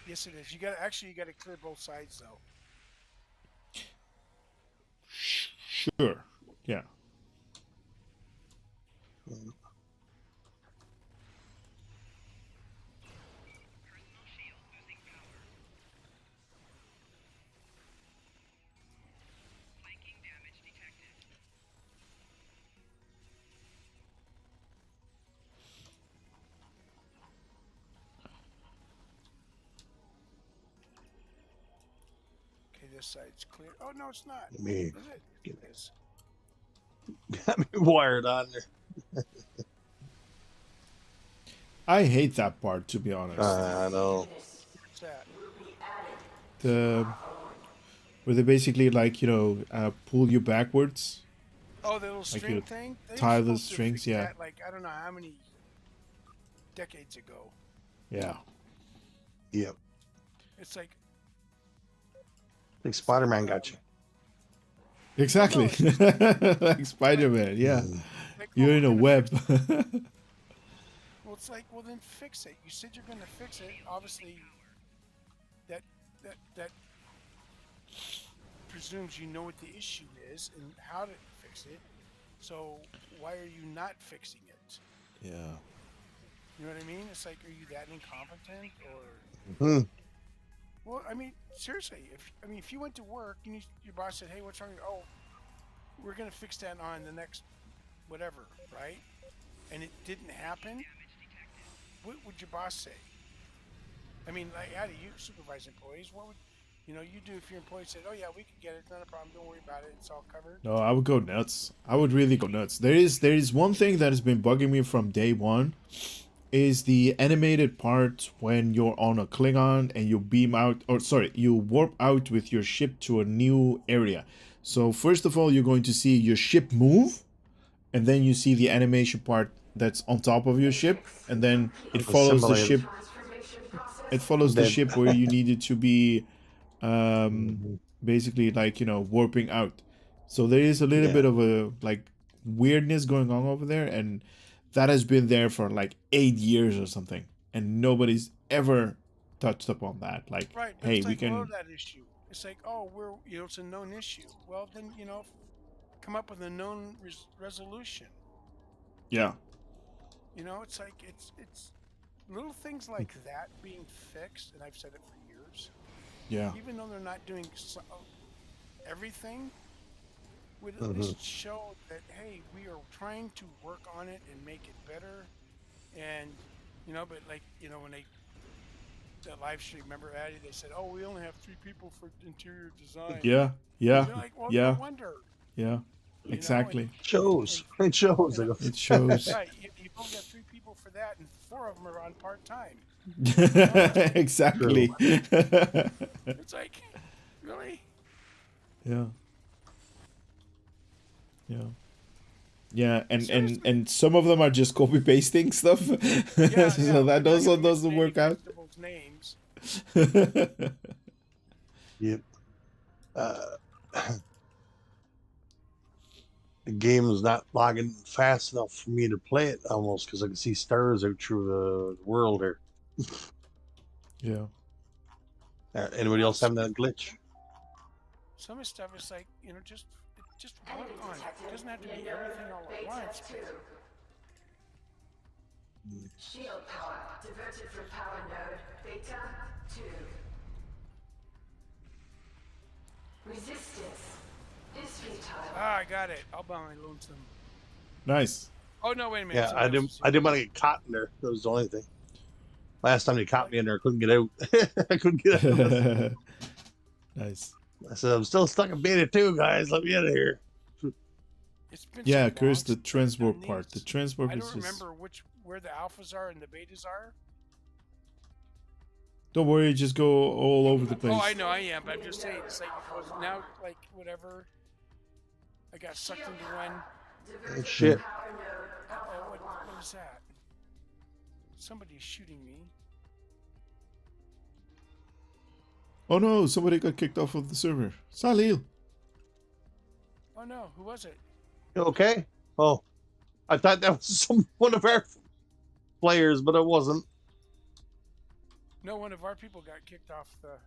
Yes, it is. You gotta clear both sides though. Sure. Yeah. Okay, this side's clear. Oh no, it's not. Me. Is it? It is. Got me wired on there. I hate that part, to be honest. I know. What's that? Where they basically pull you backwards. Oh, the little Like string you thing. They were tie the supposed to strings, fix yeah. that, like I don't know how many decades ago. Yeah. Yep. It's like I think Spider-Man got you. Exactly. Like Spider-Man, yeah. like, You're oh, in a we're gonna web. Well, it's like, well, then fix it. You said you're going to fix it. Obviously, that presumes you know what the issue is and how to fix it. So why are you not fixing it? Yeah. You know what I mean? It's like, are you that incompetent, or? Hmm. Well, I mean, seriously. If you went to work and your boss said, "Hey, what's wrong?" Oh, we're going to fix that on the next whatever, right? And it didn't happen. What would your boss say? I mean, like, how do you supervise employees? What would you do if your employee said, "Oh yeah, we can get it, not a problem. Don't worry about it. It's all covered." No, I would go nuts. I would really go nuts. There is one thing that has been bugging me from day one, is the animated part when you're on a Klingon and you beam out, or sorry, you warp out with your ship to a new area. So first of all, you're going to see your ship move, and then you see the animation part that's on top of your ship, and then it follows the ship. It follows the ship where you needed to be, basically like, you know, warping out. So there is a little bit of a like weirdness going on over there, and that has been there for like 8 years or something, and nobody's ever touched upon that. Like, Right, but hey, it's we like, can. well, that issue. It's like, oh, we're, you know, it's a known issue. Well, then, you know, come up with a known resolution. Yeah. You know, it's like it's little things like that being fixed, and I've said it for years. Yeah. Even though they're not doing everything, would at least show that, hey, we are trying to work on it and make it better. And, you know, but like, you know, when the live stream, remember, Addy, they said, oh, we only have 3 people for interior design. Yeah. Yeah. You're like, well, Yeah. no wonder. Yeah. Exactly. It shows. It shows. It shows. Right, you've only got 3 people for that, and 4 of them are on part-time. Exactly. It's like, really? Yeah. Yeah. Yeah, and some of them are just copy pasting stuff. So that also doesn't work out. Names. Yep. The game is not logging fast enough for me to play it almost, because I can see stars out through the world here. Yeah. Anybody else having that glitch? Some of the stuff is like, you know, just work on it. It doesn't have to be everything all at once. Shield power diverted from power node Beta 2. Resistance is futile. Ah, I got it. I'll buy my lonesome. Nice. Oh no, wait a minute. Yeah, I didn't want to get caught in there. That was the only thing. Last time they caught me in there, I couldn't get out. I couldn't get out. Nice. I said, I'm still stuck in Beta 2, guys. Let me out of here. It's been Yeah, so Chris, long the transport part. The transport I is don't just... remember where the alphas are and the betas are. Don't worry, just go all over the place. Oh, I know I am, but I'm just saying, it's like, now, like, whatever. I got sucked into one. Oh, shit. Uh-oh, what is that? Somebody's shooting me. Oh no, somebody got kicked off of the server. Salil. Oh no, who was it? You okay? Oh, I thought that was one of our players, but it wasn't. No, one of our people got kicked off the...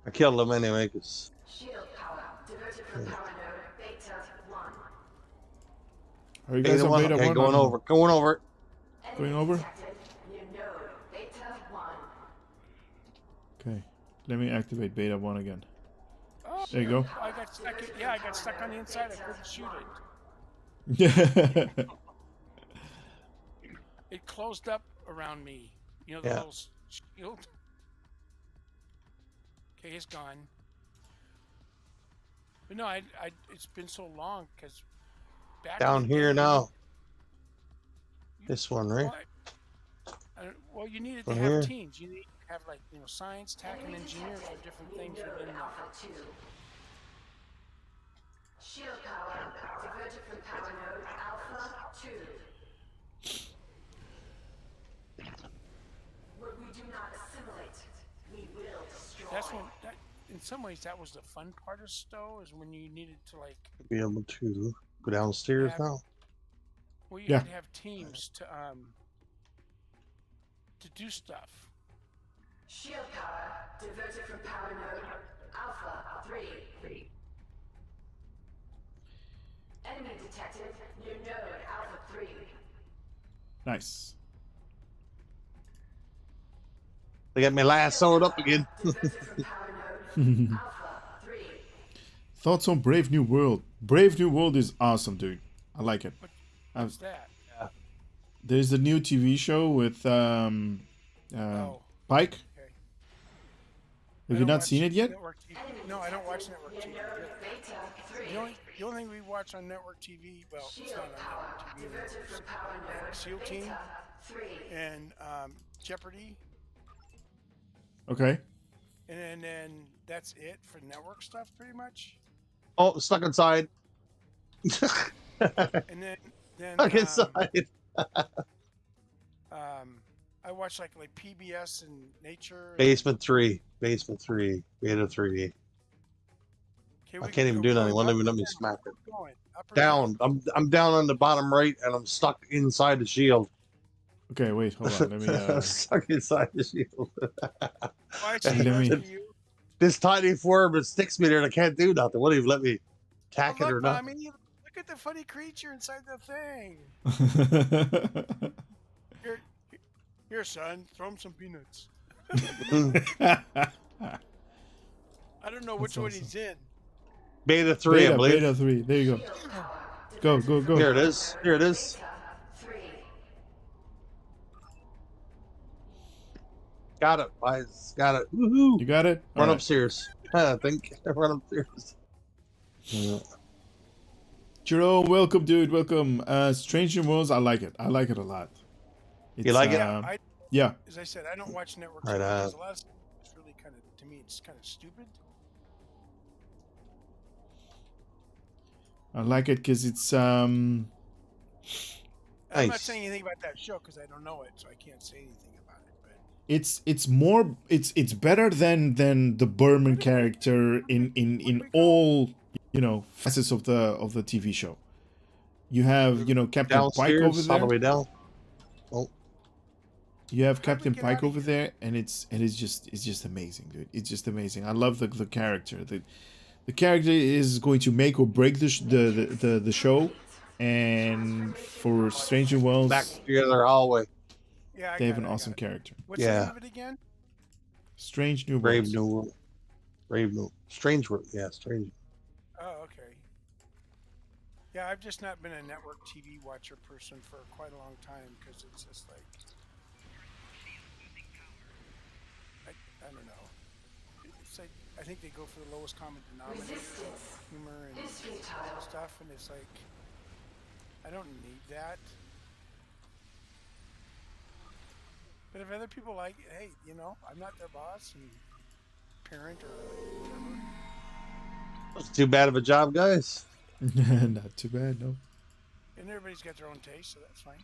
I killed him anyway, because... Shield power diverted from power node Beta 1. Are you guys on beta 1? Okay, going over. Going over. Going over? New node Beta 1. Okay. Let me activate beta 1 again. Oh, There you go. I got stuck. I got stuck on the inside. I couldn't shoot it. It closed up around me. You know, the little shield. Okay, it's gone. But no, it's been so long because back Down here now. This one, right? Well, you needed to From have here? teams. You need to have, like, you know, science, tech, and engineers or different things within the... Shield power diverted from power node Alpha 2. What we do not assimilate, we will destroy. That's when, in some ways, that was the fun part of STO, is when you needed to, like... Be able to go downstairs now. Well, you had to have teams to do stuff. Shield power diverted from power node Alpha 3. Enemy detected near node Alpha 3. Nice. They got me lassoed up again. Thoughts on Brave New World? Brave New World is awesome, dude. I like it. What's that? There's a new TV show with Pike. Okay. Have you not seen it yet? No, I don't watch network TV. Really. The only thing we watch on network TV, well, it's not on network TV anymore, is SEAL Team and Jeopardy, Okay. and then that's it for network stuff, pretty much. Oh, stuck inside. And then Stuck inside. I watch like PBS and Nature. Basement 3. Basement 3. Beta 3. Okay, I can't even do nothing. Won't even let me smack it. Going, up or Down. I'm down on the bottom right, and I'm stuck inside the shield. Okay, wait, hold on. Let me. I'm stuck inside the shield. I see Let me- you. This tiny form it sticks me there, and I can't do nothing. Won't even let me tack Oh, it or look, not. Mommy, look at the funny creature inside the thing. Here, son, throw him some peanuts. I don't know which one he's in. Beta 3, I believe. Beta 3. There you go. Go. Here it is. Here it is. Got it, boys. Got it. Woohoo! You got it? Run All right. upstairs. I think. Run upstairs. Yeah. Jerome, welcome, dude. Welcome. Stranger Worlds, I like it. I like it a lot. You like it? Yeah. As I said, I don't watch network Right TV on. because a lot of stuff is really kind of, to me, it's kind of stupid. I like it because it's I'm not Nice. saying anything about that show because I don't know it, so I can't say anything about it. But it's more it's better than the Berman character in all facets of the TV show. You have Captain Pike over Downstairs, all the there. way down. Oh, You have Captain Pike over there, and it's just amazing, dude. It's just amazing. I love the character. The character is going to make or break the show, and for Stranger Worlds, back to the other hallway. yeah, they have an awesome character. What's Yeah. the name of it again? Strange New Brave Worlds. New World. Brave New. Strange World. Yeah, Strange. Oh, okay. Yeah, I've just not been a network TV watcher person for quite a long time because it's just like I don't know. It's like I think they go for the lowest common denominator of humor and stuff, and it's like I don't need that. But if other people like it, hey, I'm not their boss and parent or whatever. That's too bad of a job, guys. Not too bad, no. And everybody's got their own taste, so that's fine.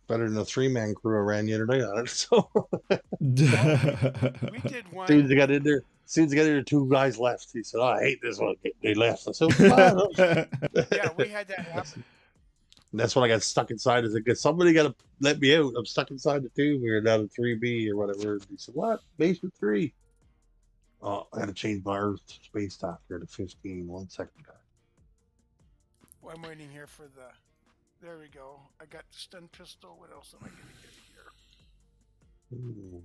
Better than the 3-man crew I ran the other day on it. So We did one. as soon as I got in there, 2 guys left. He said, "Oh, I hate this one." They left. I said, "Wow." Yeah, we had that happen. And that's when I got stuck inside. Is like, somebody got to let me out. I'm stuck inside the tube. We were down to 3B or whatever. He said, "What? Basement 3?" Oh, I had to change my Earth space dock here to 15. 1 second, guys. Well, I'm waiting here for the. There we go. I got the stun pistol. What else am I going to get here? Ooh.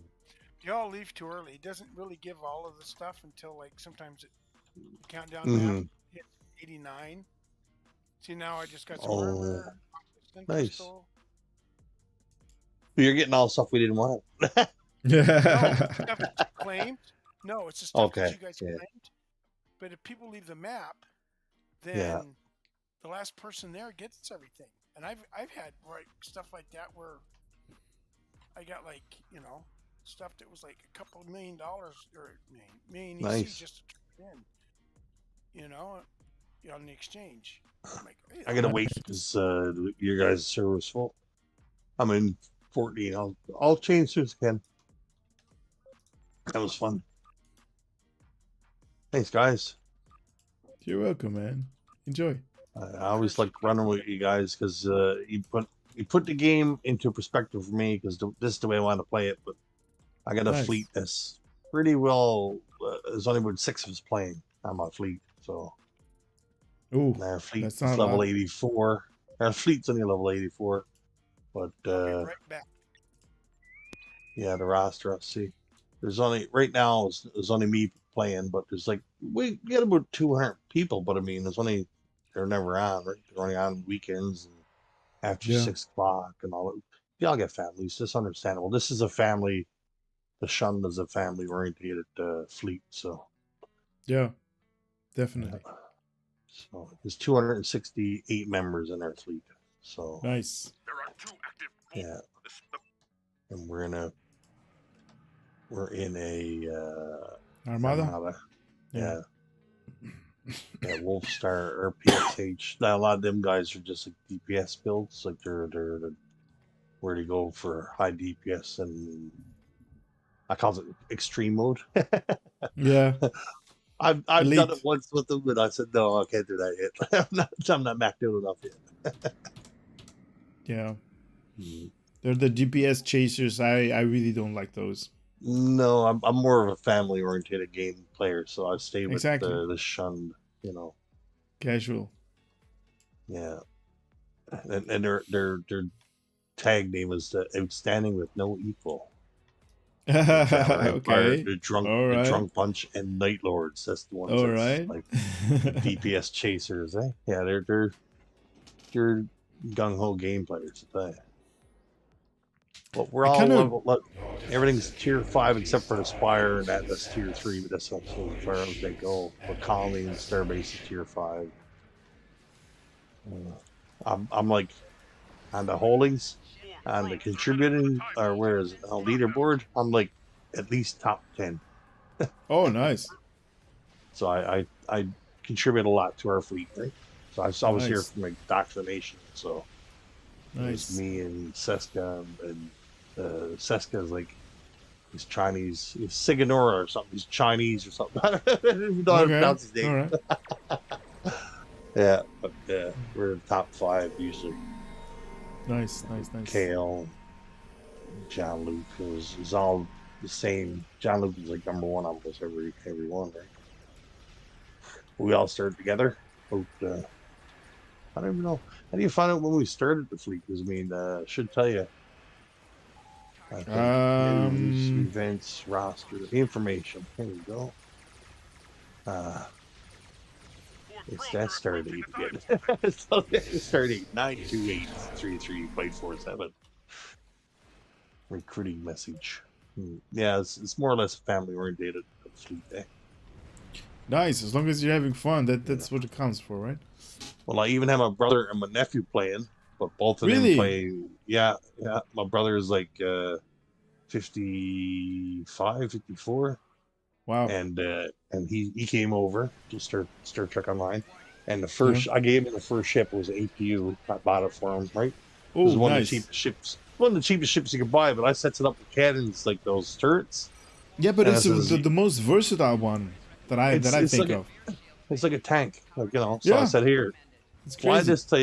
Y'all leave too early. It doesn't really give all of the stuff until sometimes it countdown Mhm. map hits 89. See, now I just got some Oh, armor. Stun nice. pistol. You're getting all the stuff we didn't want. No, stuff that you claimed. No, it's the stuff that Okay, you guys yeah. claimed. But if people leave the map, then Yeah. the last person there gets everything. And I've had stuff like that where I got stuff that was like a couple $1 million or million EC Nice. just to turn it in, on the exchange. I'm like, hey, I gotta that's wait because your guys' server is full. I'm in 14. I'll change soon as I can. That was fun. Thanks, guys. You're welcome, man. Enjoy. I always like running with you guys because you put the game into perspective for me because this is the way I want to play it. But I got a Nice. fleet that's pretty well. There's only about 6 of us playing. I'm on fleet, so Ooh, and our fleet that's is not a level lot. 84. Our fleet's only level 84, but right back. yeah, the roster. Let's see. There's only right now. There's only me playing, but there's we got about 200 people. But I mean, they're never on. Right? They're only on weekends and after Yeah. 6 o'clock and all. Y'all get families. It's understandable. This is a family. The Shun is a family oriented fleet, so Yeah, definitely. So there's 268 members in our fleet. So Nice. There are 2 active yeah, This- and we're in a Armada? Armada. Yeah. Yeah, Wolfstar or PSH. Now, a lot of them guys are just like DPS builds. Like they're where to go for high DPS, and I call it extreme mode. Yeah. I've Elite. done it once with them, but I said no, I can't do that yet. I'm not maxed out enough yet. Yeah. Mhm. They're the DPS chasers. I really don't like those. No, I'm more of a family oriented game player, so I stay with Exactly. the shunned. You know, Casual. yeah. And their tag name is the Outstanding with No Equal. Okay. The drunk, All the right. drunk punch, and Night Lords. That's the ones. All that's right. like DPS chasers. Eh? Yeah, they're gung ho game players. But we're I all kinda- everything's tier 5 except for the Spire, and that's tier 3. But that's also as far as they go. But Colony and Starbase is tier 5. I'm like on the holdings, on the contributing, or where is it? On leaderboard, I'm like at least top 10. Oh, nice. So I contribute a lot to our fleet, right? So I was here Nice. from like Doctrination, so it was Nice. me and Seska, and Seska is like he's Chinese, he's Siganora or something. He's Chinese or something. I don't even know how to pronounce his name. All right. Yeah, but we're top 5 usually. Nice. Kale, John Luke is all the same. John Luke is like number 1 almost every one, right? We all started together. But, I don't even know. How do you find out when we started the fleet? Because I mean, should tell you. I think news, events, roster, information. Here we go. It's that star date again. So star date 928-33-547. Recruiting message. Yeah, it's more or less family oriented fleet day. Nice. As long as you're having fun, that's what it counts for, right? Well, I even have my brother and my nephew playing, but both of Really? them play. Yeah. My brother is like 55, 54. Wow. And he came over to start Star Trek Online, and the first I gave him the first ship was APU. I bought it for him, right? It was Oh, one nice. of the cheapest ships. One of the cheapest ships you could buy, but I sets it up with cannons like those turrets. Yeah, but And it's I says, the most versatile one that I It's think like of. It's like a tank, like So I Yeah. said, here, It's why crazy. this till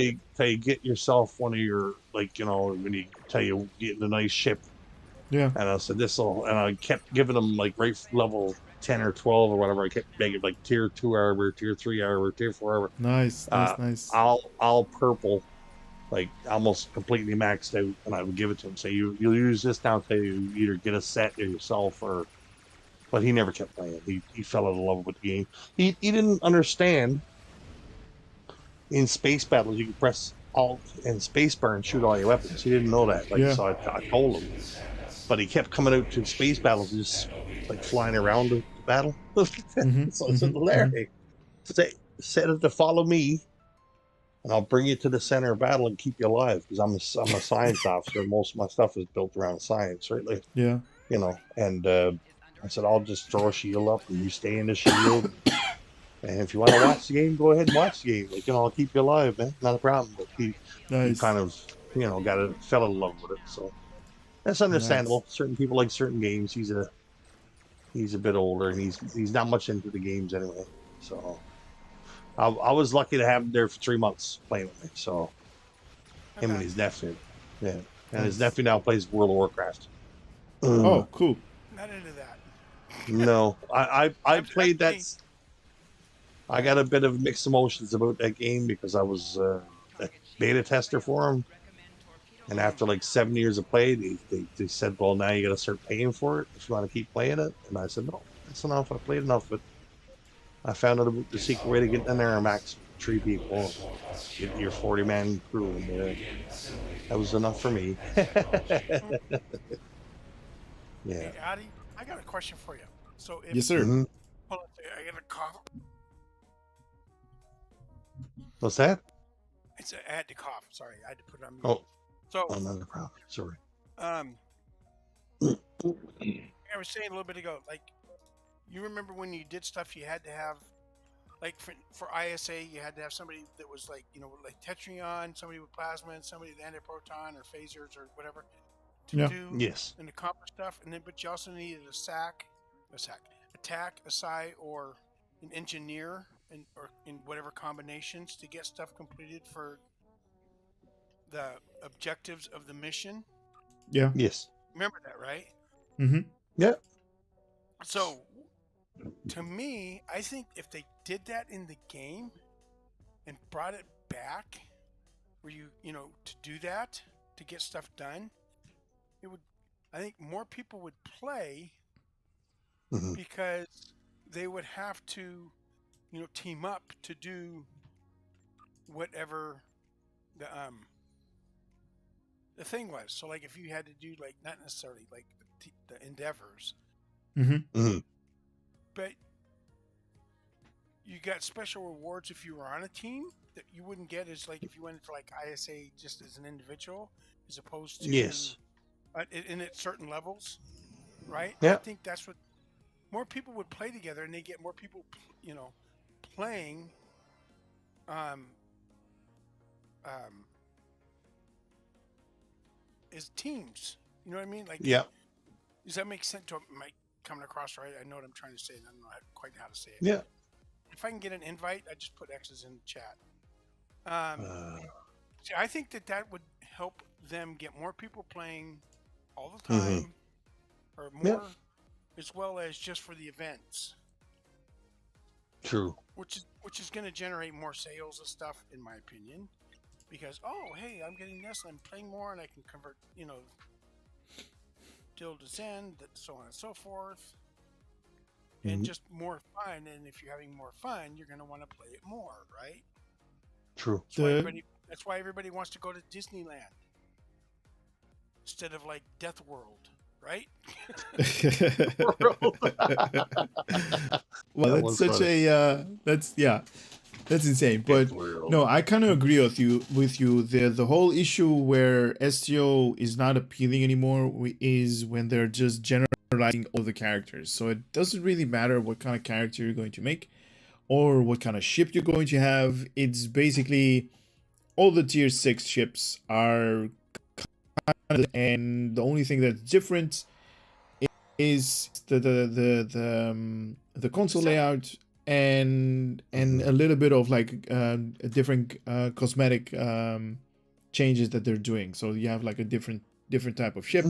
you get yourself one of your, like, when you tell you getting a nice ship. Yeah. And I said this'll, and I kept giving them like right level 10 or 12 or whatever. I kept making like tier 2 arbor, tier 3 arbor, tier 4 arbor. Nice. All purple, like almost completely maxed out, and I would give it to him. Say you'll use this now till you either get a set yourself or. But he never kept playing. He fell in love with the game. He didn't understand. In space battles, you can press Alt and spacebar and shoot all your weapons. He didn't know that. So I told him, but he kept coming out to space battles, just like flying around the battle. So it's hilarious. Set it to follow me, and I'll bring you to the center of battle and keep you alive, because I'm a science officer. Most of my stuff is built around science, right? Like, Yeah. And I said, I'll just throw a shield up and you stay in the shield. And if you want to watch the game, go ahead and watch the game. Like, I'll keep you alive, man. Not a problem. But he kind of, fell in love with it. So that's understandable. Nice. Certain people like certain games. He's a bit older, and he's not much into the games anyway. So I was lucky to have him there for 3 months playing with me. So him and his nephew, and his nephew now plays World of Warcraft. Oh, cool. Not into that. No, I played that. I got a bit of mixed emotions about that game because I was a beta tester for him, and after like 7 years of play, they said, "Well, now you got to start paying for it if you want to keep playing it." And I said, "No, that's enough. I played enough of it. I found out the secret way to get in there and max 3 people, get your 40-man crew, and that was enough for me." Yeah. Hey, Adi, I got a question for you. So if Yes, sir. Mhm. Hold on, I got a cough. What's that? I had to cough. Sorry, I had to put it on mute. Oh, So, not a problem. Sorry. I was saying a little bit ago, like, you remember when you did stuff, you had to have, like, for ISA, you had to have somebody that was like, you know, like Tetrion, somebody with plasma, and somebody with antiproton or phasers or whatever to do Yes. and accomplish stuff. And then, but you also needed attack, a psi, or an engineer, or in whatever combinations to get stuff completed for the objectives of the mission. Yeah. Yes. Remember that, right? Mm-hmm. Yeah. So, to me, I think if they did that in the game and brought it back, where you know, to do that, to get stuff done, it would, I think more people would play because they would have to, you know, team up to do whatever the thing was. So, like, if you had to do, like, not necessarily like the endeavors, but you got special rewards if you were on a team that you wouldn't get as, like, if you went for, like, ISA just as an individual, as opposed to in at certain levels, right? Yeah. I think that's what more people would play together, and they get more people, you know, playing as teams. You know what I mean? Like, does that make sense? Am I coming across right? I know what I'm trying to say, and I don't know quite how to say it. Yeah. If I can get an invite, I just put X's in the chat. See, I think that would help them get more people playing all the time, or more, as well as just for the events. True. Which is going to generate more sales of stuff, in my opinion, because hey, I'm getting this, and I'm playing more, and I can convert, you know, Dill to Zen, so on and so forth, and just more fun. And if you're having more fun, you're going to want to play it more, right? True. That's why everybody wants to go to Disneyland instead of, like, Death World, right? Well, that's such a that's insane. But no, I kind of agree with you. The whole issue where STO is not appealing anymore is when they're just generalizing all the characters. So it doesn't really matter what kind of character you're going to make or what kind of ship you're going to have. It's basically all the tier 6 ships are and the only thing that's different is the console layout and a little bit of, like, a different cosmetic changes that they're doing. So you have, like, a different type of ship.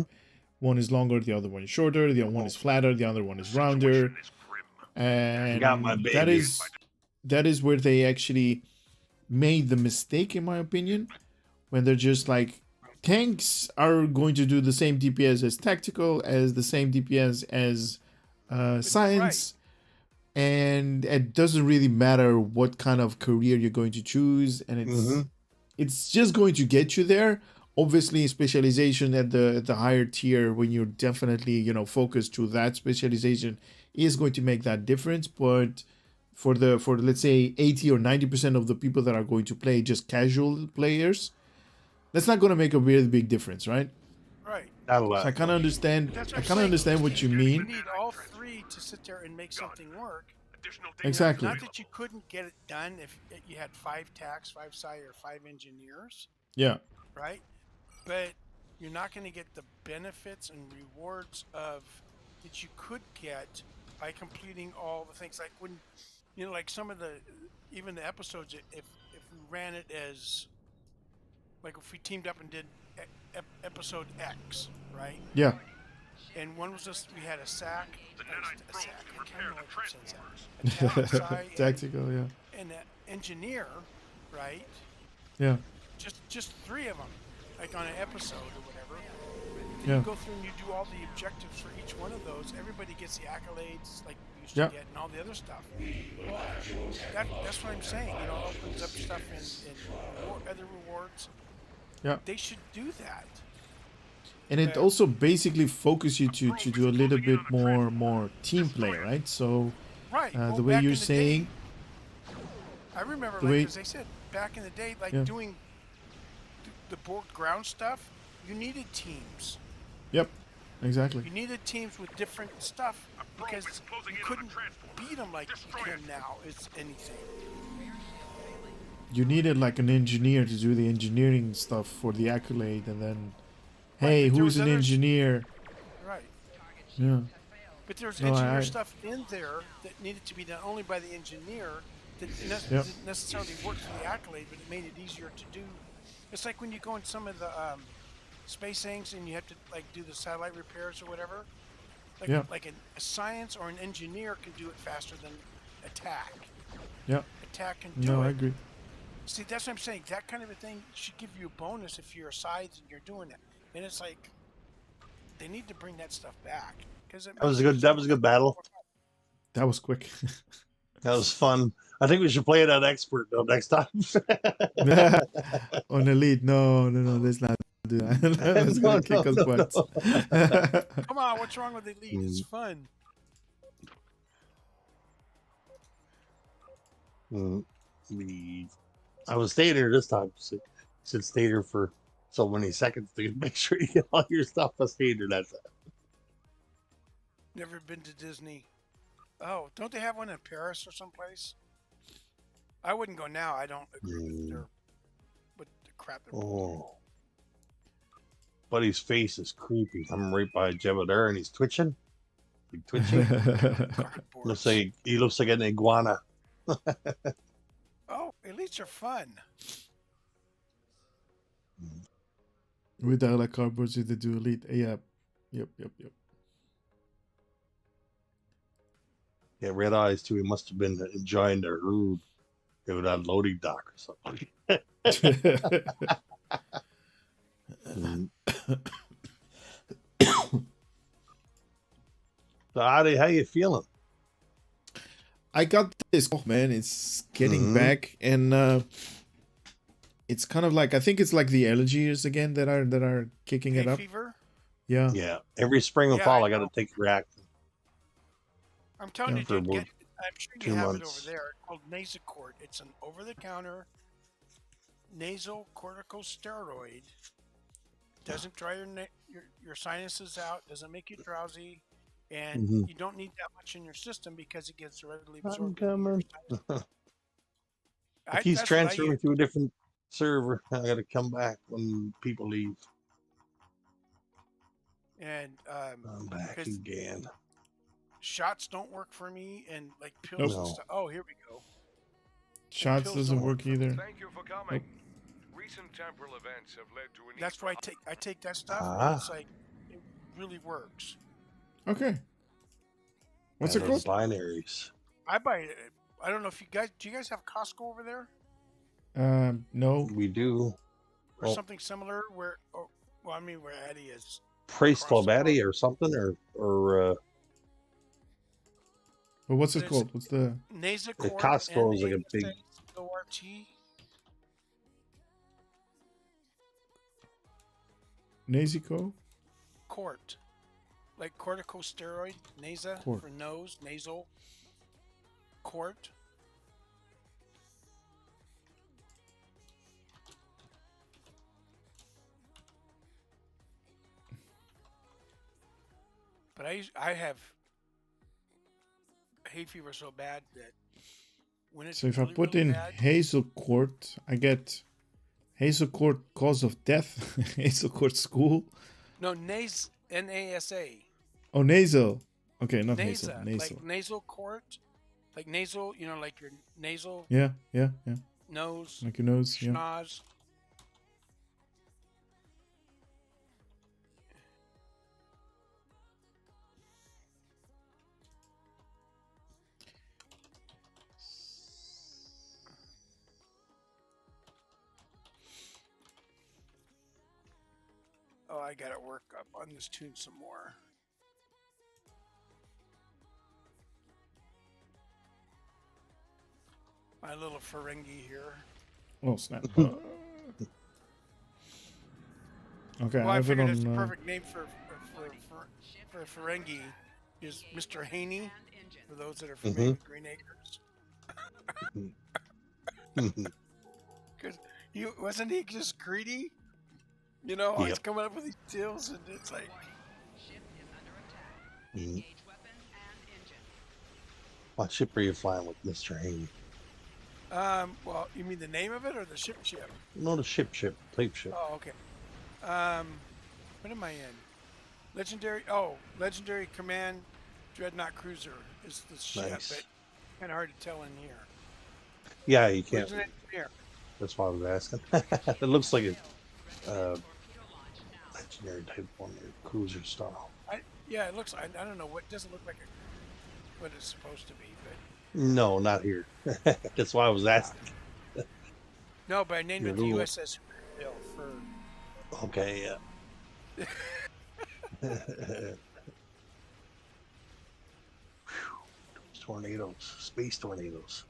One is longer, the other one is shorter, the other one is flatter, the other one is rounder. And that is where they actually made the mistake, in my opinion, when they're just like, tanks are going to do the same DPS as tactical, as the same DPS as science, and it doesn't really matter what kind of career you're going to choose, and it's just going to get you there. Obviously, specialization at the higher tier, when you're definitely, you know, focused to that specialization, is going to make that difference. But for let's say 80 or 90% of the people that are going to play, just casual players, that's not going to make a really big difference, right? Right. So I kind of understand. What you mean. You need all three to sit there and make something work. Exactly. Not that you couldn't get it done if you had 5 tacs, 5 psi, or 5 engineers. Yeah. Right. But you're not going to get the benefits and rewards of that you could get by completing all the things. Like when, you know, like some of even the episodes, if we ran it as, like if we teamed up and did episode X, right? Yeah. And one was just, we had a SAC, tactical, yeah. And an engineer, right? Yeah. Just 3 of them, like on an episode or whatever. Yeah. You go through and you do all the objectives for each one of those. Everybody gets the accolades like we used to get and all the other stuff. Well, that's what I'm saying. You know, it opens up stuff in other rewards. Yeah. They should do that. And it also basically focuses you to do a little bit more team play, right? So Right. Well, the way back you're in the saying. day, I remember, The like, way- as they said, back in the day, like Yeah. doing the board ground stuff, you needed teams. Yep, exactly. You needed teams with different stuff because you couldn't beat them like you can now. It's anything. You needed like an engineer to do the engineering stuff for the accolade, and then, hey, but there who's was an others- engineer? Right. Yeah. But there's No, engineer I- stuff in there that needed to be done only by the engineer that Yep. didn't necessarily work for the accolade, but it made it easier to do. It's like when you go in some of the space things and you have to like do the satellite repairs or whatever. Like, Yeah. like a science or an engineer can do it faster than attack. Yeah. Attack can do No, it. I agree. See, that's what I'm saying. That kind of a thing should give you a bonus if you're a science and you're doing it. And it's like they need to bring that stuff back because That was a good battle. That was quick. That was fun. I think we should play it on expert though next time. On elite, no, let's not do that. That's No, gonna kick us no, butts. Come on, what's wrong with the lead? It's fun. I was staying here this time. So should stay here for so many seconds to make sure you get all your stuff. I stayed here that time. Never been to Disney. Oh, don't they have one in Paris or someplace? I wouldn't go now. I don't agree with the crap. Oh. Buddy's face is creepy. I'm right by Jebba there and he's twitching. He's twitching. He looks like an iguana. Oh, elites are fun. With the like cardboards with the do elite. Yep. Yeah, red eyes too. He must have been enjoying the herb. They were on loading dock or something. So Adi, how you feeling? I got this. Oh man, it's getting back, and it's kind of like I think it's like the allergies again that are kicking it up. Fever? Yeah. Yeah. Every spring and fall, I got to take Reactin. I'm telling you, for dude, about I'm sure 2 you have it months. over there. It's called Nasacort. It's an over-the-counter nasal corticosteroid. Doesn't dry your sinuses out. Doesn't make you drowsy, and Mhm. you don't need that much in your system because it gets readily I'm absorbed. coming. I- He's that's what I transferring use. to a different server. I got to come back when people leave. And I'm back 'cause again. shots don't work for me, and like pills Nope. and No. stuff. Oh, here we go. Shots pills doesn't don't work either. Thank you for coming. Recent temporal events have led to an That's why I take that stuff. Ah. And it's like it really works. Okay. What's And it those called? binaries. I buy it. I don't know if you guys do. You guys have Costco over there No. We do. or Well, something similar? Where, well, I mean, where Addie is. Price across Club the Addy or something, or But what's it There's- called? What's the Nasacort. Costco is like a big. NASACORT. Nazico? Cort, like corticosteroid. Nasa Cort. for nose. Nasal. Cort. But I have hay fever so bad that when it's So if I really, put really in bad, Hazel Court, I get Hazel Court cause of death, Hazel Court school. no NASA. Oh, nasal. Okay, not NASA, Hazel. Nasal. like nasal cort, like nasal. You know, like your nasal Yeah. nose, Like your nose. Yeah. schnoz. Oh, I gotta work up on this tune some more. My little Ferengi here. Oh snap. Okay, Well, I I have it figured it's the on. perfect name for Ferengi. is Mr. Haney. And engine. For those that are familiar Mhm. with Green Acres, because he wasn't he just greedy. You know, always Yep. coming up with these deals, and it's like, Ship is under attack. Mhm. Engage weapon and engine. What ship are you flying with, Mr. Haney? well, you mean the name of it or the ship? No, the ship, type ship. Oh, okay. What am I in? Legendary Command Dreadnought Cruiser is the ship, Nice. but kind of hard to tell in here. Yeah, you can't. Isn't it here? That's why I was asking. It looks like a Torpedo launch now. legendary type one, or cruiser style. Yeah, it looks. I don't know what doesn't look like what it's supposed to be, but No, not here. That's why I was asking. no. But I named it the Your little- USS Bill for. Okay, yeah. Tornadoes, space tornadoes.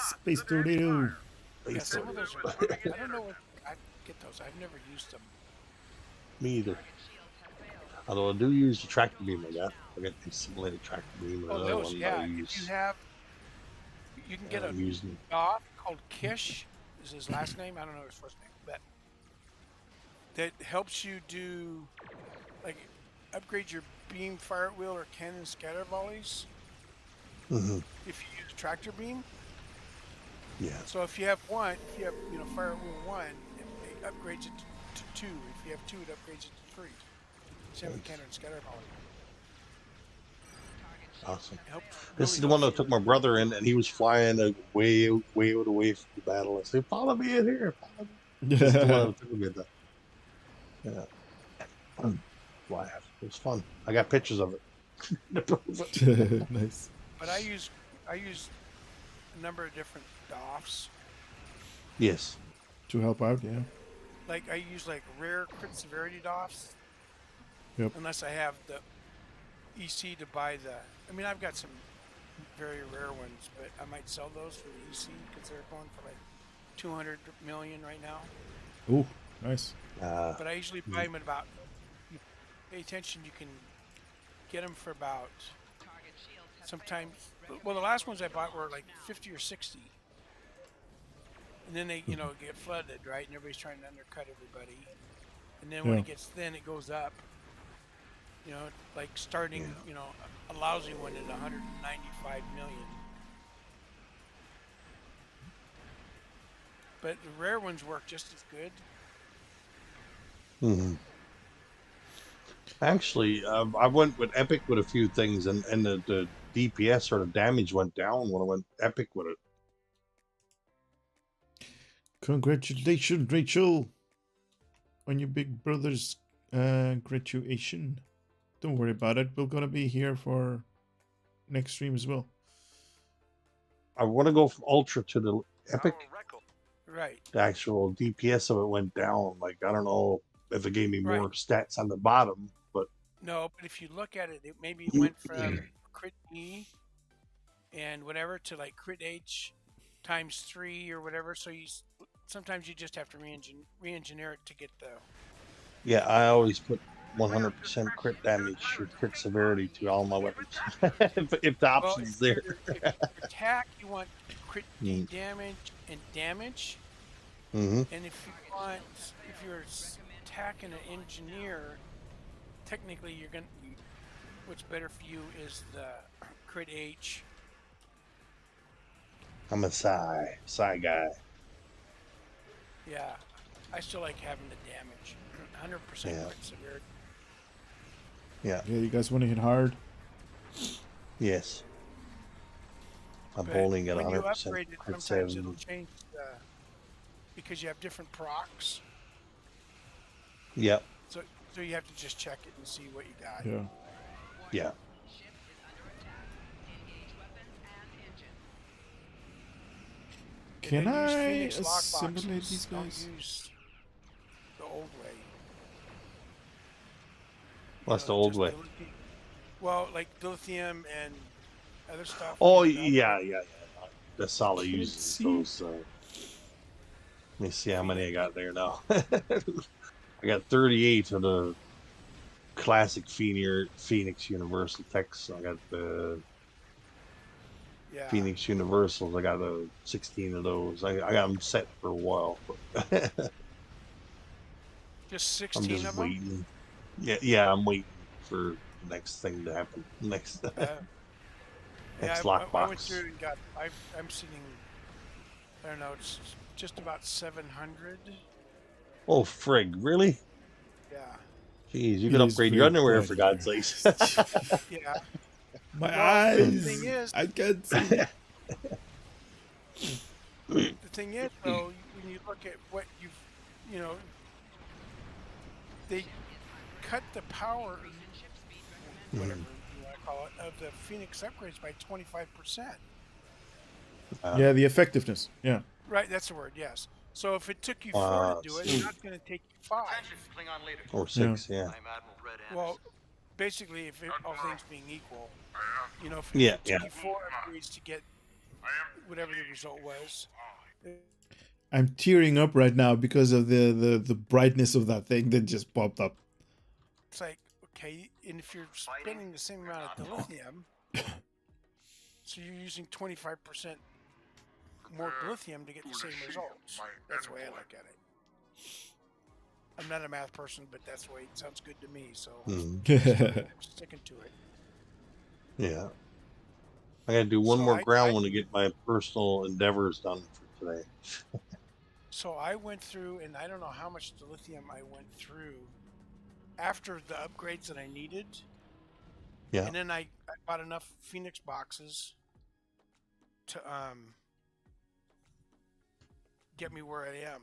Space tornado. Yeah, Space some of tornadoes. those. I don't know what I get those. I've never used them. Me either. Target shields have failed. Although I do use the tractor beam I got. I got the simulated tractor beam. Oh, Another those. one Yeah. that I If use. you have, you can get a I'm using. dog called Kish. Is his last name? I don't know his first name, but that helps you do like upgrade your beam, fire at will, or cannon scatter volleys Hmm. if you use tractor beam. Yeah. So if you have one, if you have fire at will 1, it upgrades it to 2. If you have 2, it upgrades it to 3. Same with cannon scatter volley. Awesome. It helps, This is really the one that helps took my brother in, and he was flying way out away from the battle. I said, "Follow me in here." Follow me. This is the one that took me in. Yeah. Fly. It was fun. I got pictures of it. Nice. But I use a number of different DOFs. Yes. To help out, yeah. Like I use like rare crit severity DOFs. Yep. Unless I have the EC to buy the. I mean, I've got some very rare ones, but I might sell those for the EC because they're going for like 200 million right now. Oh, nice. But I usually buy them at about. You pay attention, you can get them for about. Target shields have Sometimes, failed. well, the last ones I bought were like 50 or 60. And then they, get flooded, right? And everybody's trying to undercut everybody. And then when Yeah. it gets thin, it goes up. Like starting, a lousy one at 195 million. But the rare ones work just as good. Hmm. Actually, I went with Epic with a few things, and the DPS or the damage went down when I went Epic with it. Congratulations, Rachel, on your big brother's graduation. Don't worry about it. We're gonna be here for next stream as well. I want to go from Ultra to the Epic. Right. The actual DPS of it went down. Like, I don't know if it gave me more Right. stats on the bottom, but No, but if you look at it, maybe it went from crit E and whatever to like crit H times 3 or whatever. So sometimes you just have to re-engineer it to get the. yeah, I always put 100% crit damage or crit severity to all my weapons. if the option's there. If you attack, you want crit Mm. damage and damage. Hmm. And if you're attacking an engineer, technically what's better for you is the crit H. I'm a Psy guy. Yeah, I still like having the damage. 100% Yeah. crit severity. Yeah. Yeah, you guys want to hit hard? Yes. I'm But bowling at when you 100% upgrade it, crit sometimes 7. it'll change because you have different procs. Yep. So you have to just check it and see what you got. Yeah. Yeah. Ship is under attack. Engage weapon and engine. Can And then use I Phoenix lockboxes. assimilate these Don't guys? use the old way. What's the old just way? Well, like dilithium and other stuff. Oh, you know, yeah. That's all I use. see. Those. Let me see how many I got there now. I got 38 of the classic Phoenix Universal Techs. I got the Yeah. Phoenix Universals. I got 16 of those. I got them set for a while. But Just I'm 16 just of them. waiting. Yeah, I'm waiting for the next thing to happen. Next Yeah, I went lockbox. through and got. I'm sitting. I don't know. It's just about 700. Oh frig! Really? Yeah. Jeez, you can He's upgrade your big underwear boy for God's sakes. Yeah. My Well, the eyes. thing is- I can't see. The thing is, though, when you look at what you know, they cut the power, whatever you want to call it, of the Phoenix upgrades by 25%. Yeah, the effectiveness. Yeah. Right, that's the word. Yes. So if it took you 4 to do it, it's not going to take you 5. Klingon leader. Or 6, yeah. I'm Admiral Red Anderson. Well, basically, if all things being equal, you know, if Yeah, it took yeah. you 4 upgrades to get whatever the result was. I'm tearing up right now because of the brightness of that thing that just popped up. It's like, okay, and if you're spending the same amount of dilithium, so you're using 25% more dilithium to get the same results. That's the way I look at it. I'm not a math person, but that's the way it sounds good to me, so I'm sticking to it. Yeah. I gotta do one So more I- ground one to get my personal endeavors done for today. So I went through, and I don't know how much dilithium I went through after the upgrades that I needed. Yeah. And then I bought enough Phoenix boxes to get me where I am.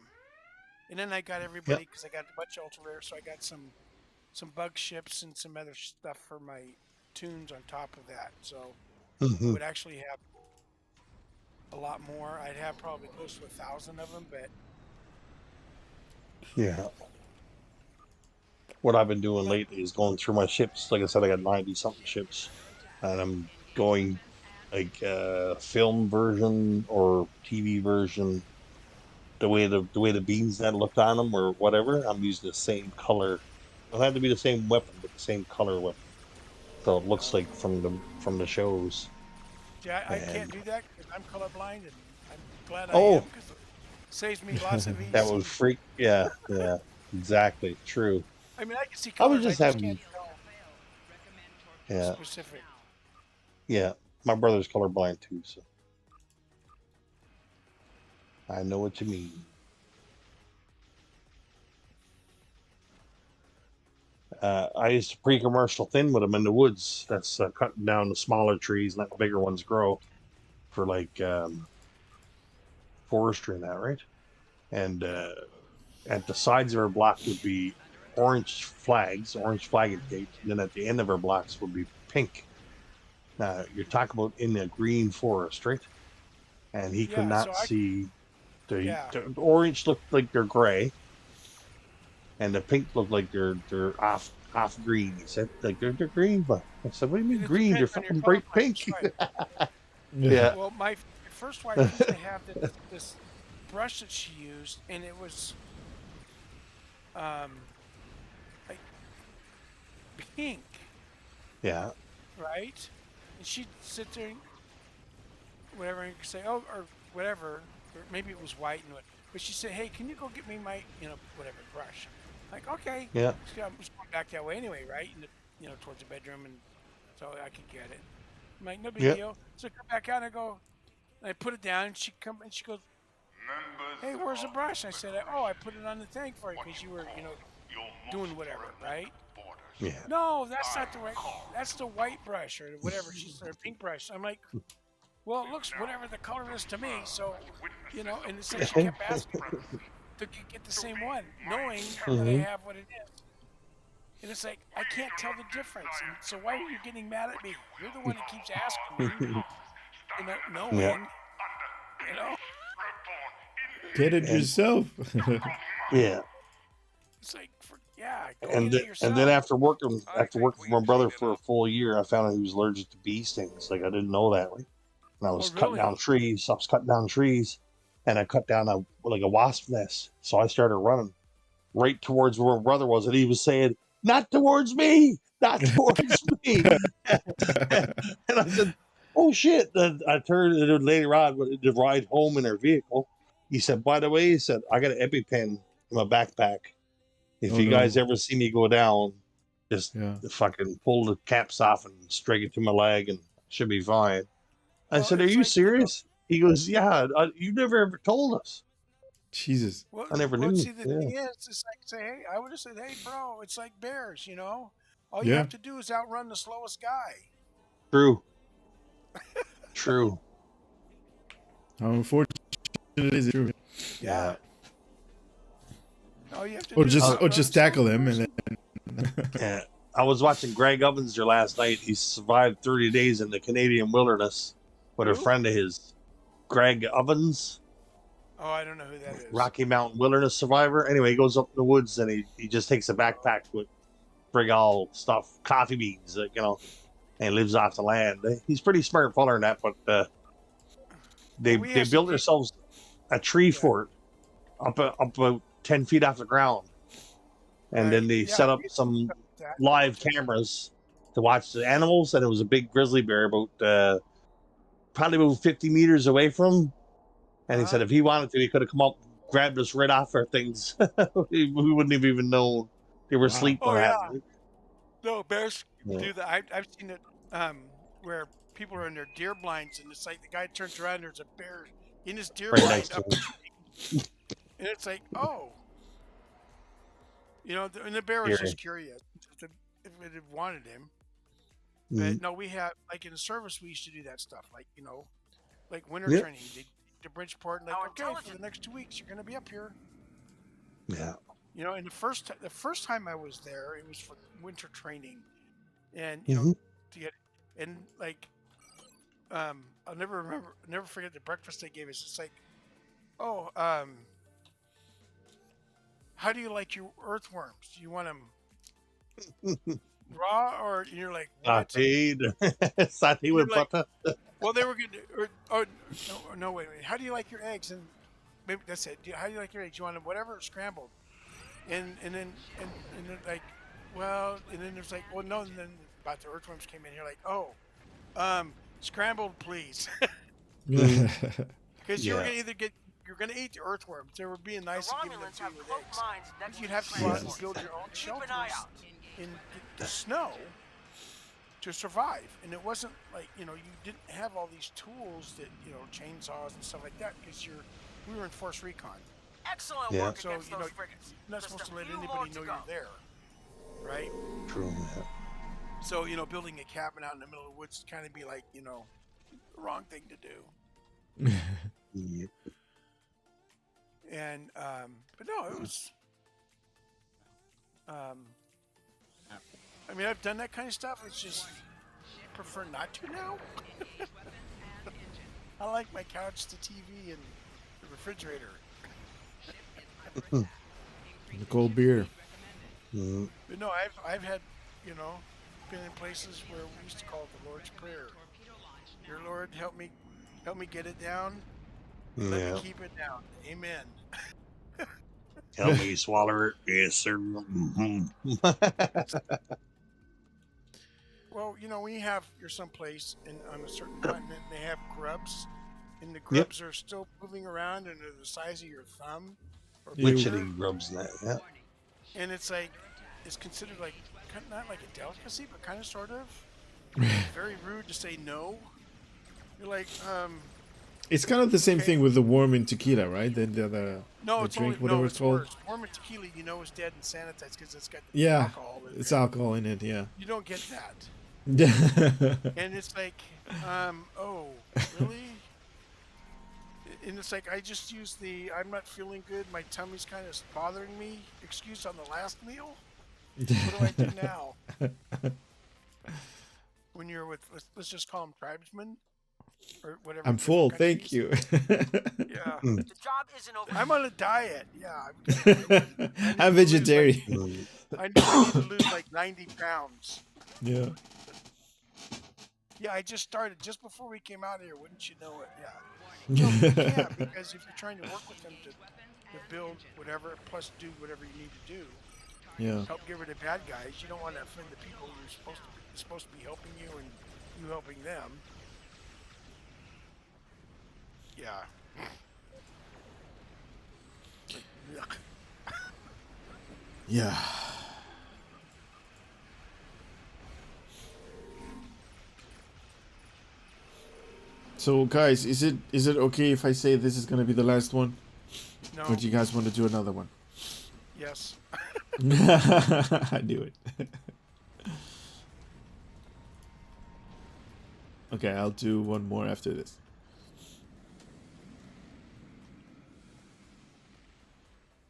And then I got everybody, because I got a bunch of ultra rare, so I got some bug ships and some other stuff for my tunes on top of that. So I would actually have a lot more. I'd have probably close to 1,000 of them, but Yeah. What I've been doing lately is going through my ships. Like I said, I got 90 something ships, and I'm going like film version or TV version. The way the beams that looked on them or whatever, I'm using the same color. It'll have to be the same weapon, but the same color weapon. So it looks like from the shows. yeah, I And- can't do that because I'm colorblind, and I'm glad I Oh. am because it saves me lots of That VC. would freak. Yeah, exactly. True. I mean, I can see I was colors. just I having. can't tell Yeah, specific. yeah. My brother's colorblind too, so I know what you mean. I used to pre-commercial thin with them in the woods. That's cutting down the smaller trees and let the bigger ones grow for like forestry and that, right? And at the sides of our block would be orange flagging tape, and then at the end of our blocks would be pink. Now you're talking about in the green forest, right? And he could Yeah, not so I- see the, Yeah. the orange looked like they're gray, and the pink looked like they're off green. He said like they're green, but I said, what do you mean It green? They're depends on your fucking bright color pink. palette, Yeah. Well, my first wife used to have this brush that she used, and it was like pink, Yeah. right? And she'd sit there and whatever and say, oh, or whatever, or maybe it was white and what. But she said, hey, can you go get me my, whatever brush? Like, okay. Yeah. So I was going back that way anyway, right? And towards the bedroom, and so I could get it. I'm like, no big Yeah. deal. So I come back out and I go, and I put it down, and she goes, hey, where's the brush? I said, oh, I put it on the thing for you because you were, doing whatever, right? Yeah. No, that's not the right. That's the white brush or whatever. She said, or pink brush. I'm like, well, it looks whatever the color is to me. So, and it's like she kept asking to get the same one, knowing that I have what it is. And it's like, I can't tell the difference. And so why are you getting mad at me? You're the one that keeps asking me. Knowing, Get it yourself. Yeah. It's like, yeah. Go And get it then, yourself. and then after working with my brother for a full year, I found out he was allergic to bee stings. Like I didn't know that. Like, and I was cutting down trees. I was cutting down trees, and I cut down a wasp nest. So I started running right towards where my brother was, and he was saying, not towards me, not towards me. And I said, oh shit. And I turned and later on to ride home in her vehicle. He said, by the way, he said, I got an EpiPen in my backpack. If Oh, you guys no. ever see me go down, just fucking pull the caps off and strike it to my leg and should be fine. I said, are you serious? He goes, yeah, you never ever told us. Jesus. Well, I never knew. See, the Yeah. thing is, it's like, say, hey, I would have said, hey, bro, it's like bears, you know? All you Yeah. have to do is outrun the slowest guy. True. True. How unfortunate is it true? Yeah. All you have to Or do is just outrun tackle him and then Yeah. I was watching Greg Ovens there last night. He survived 30 days in the Canadian wilderness with a Who? friend of his, Greg Ovens, Oh, I don't know who that is. Rocky Mountain wilderness survivor. Anyway, he goes up in the woods and he just takes a backpack with bring all stuff, coffee beans, you know, and lives off the land. He's pretty smart feller in that, but they built themselves a tree fort up about 10 feet off the ground. And then they set up some live cameras to watch the animals, and it was a big grizzly bear about probably about 50 meters away from him. And he said if he wanted to, he could have come up, grabbed us right off our things. we wouldn't have even known they were asleep. Oh, when yeah. that happened. No, bears Yeah. do that. I've seen it where people are in their deer blinds, and it's like the guy turns around, there's a bear in his deer Right blind next to up, and it's like, oh. You know, and the bear was just curious if it had wanted him. But no, we have, like in the service, we used to do that stuff. Like, you know, like winter Yep. training. They to Bridgeport, and like, okay, for the next 2 weeks, you're going to be up here. Yeah. You know, and the first time I was there, it was for winter training, and you know, to get and like, I'll never forget the breakfast they gave us. It's like, oh, how do you like your earthworms? Do you want them raw, or you're like what? Satay with You're like, butter. well, they were good. Oh no, wait. How do you like your eggs? And maybe that's it. How do you like your eggs? You want them whatever, scrambled? And then like, well, and then there's like, well, no, and then about the earthworms came in. You're like, oh, scrambled, please, because you're gonna eat the earthworms. They were being nice to give them to you with eggs. But you'd have to go out and build your own shelters in the snow to survive. And it wasn't like, you know, you didn't have all these tools that, you know, chainsaws and stuff like that, because we were in force recon. Excellent work so, you know, you're not supposed to let anybody know you're there, right? True. Yeah. So, you know, building a cabin out in the middle of the woods kind of be like, you know, the wrong thing to do. Yep. And but no, it was I mean, I've done that kind of stuff. It's just I prefer not to now. I like my couch, the TV, and the refrigerator. The cold beer. But no, I've had, you know, been in places where we used to call it the Lord's Prayer. Dear Lord, help me get it down. Let me keep it down. Amen. Help me swallow it. Yes, sir. Mm-hmm. Well, you know, when you're someplace on a certain continent, and they have grubs, and the grubs are still moving around and they're the size of your thumb. Or Literally grubs and that, yeah. And it's like, it's considered like, not like a delicacy, but kind of sort of. Very rude to say no. You're like, It's kind of the same thing with the worm in tequila, right? The it's drink, only, whatever it's called. worse. Worm and tequila, you know, is dead and sanitized because it's got the alcohol in it. It's alcohol in it. Yeah. You don't get that. And it's like, oh, really? And it's like, I just used I'm not feeling good, my tummy's kind of bothering me excuse on the last meal. What do I do now? When you're with, let's just call them tribesmen or whatever. I'm full, thank you. Yeah. The job isn't over. I'm on a diet. Yeah. I'm vegetarian. I need to lose like 90 pounds. Yeah. Yeah, I just started just before we came out here. Wouldn't you know it? Yeah. Yeah, because if you're trying to work with them to build whatever, plus do whatever you need to do, Yeah. help get rid of bad guys. You don't want to offend the people who are supposed to be helping you and you helping them. Yeah. Yuck. Yeah. So guys, is it okay if I say this is gonna be the last one? No. Or do you guys want to do another one? Yes. I knew it. Okay, I'll do one more after this.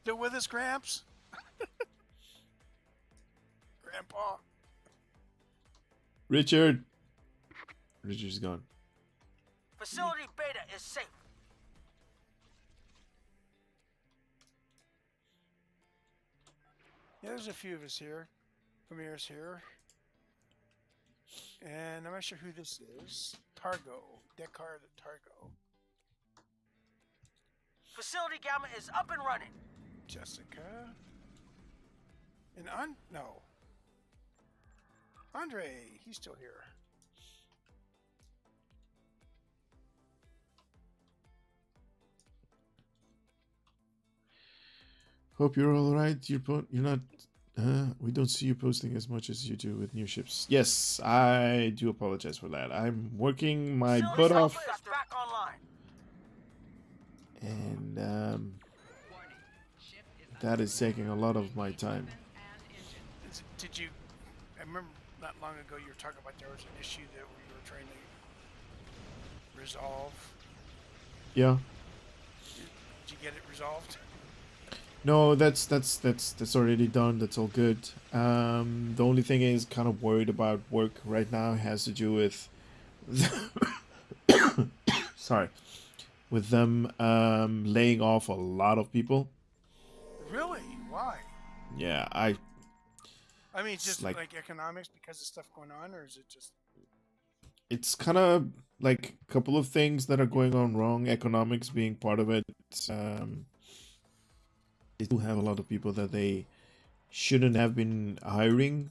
Still with us, Gramps? Grandpa. Richard's gone. Facility Beta is safe. Yeah, there's a few of us here. Amir's here. And I'm not sure who this is. Targo. Dekar the Targo. Facility Gamma is up and running. Jessica. And no. Andre, he's still here. Hope you're all right. You're not. We don't see you posting as much as you do with new ships. Yes, I do apologize for that. I'm working my butt off, Back online. and that is taking a lot of my time. Did you? I remember not long ago you were talking about there was an issue that we were trying to resolve. Yeah. Did you get it resolved? No, that's already done. That's all good. The only thing is kind of worried about work right now has to do with sorry, with them laying off a lot of people. Really? Why? Yeah, I mean, just like economics because of stuff going on, or is it just? It's kind of like a couple of things that are going on wrong. Economics being part of it. They do have a lot of people that they shouldn't have been hiring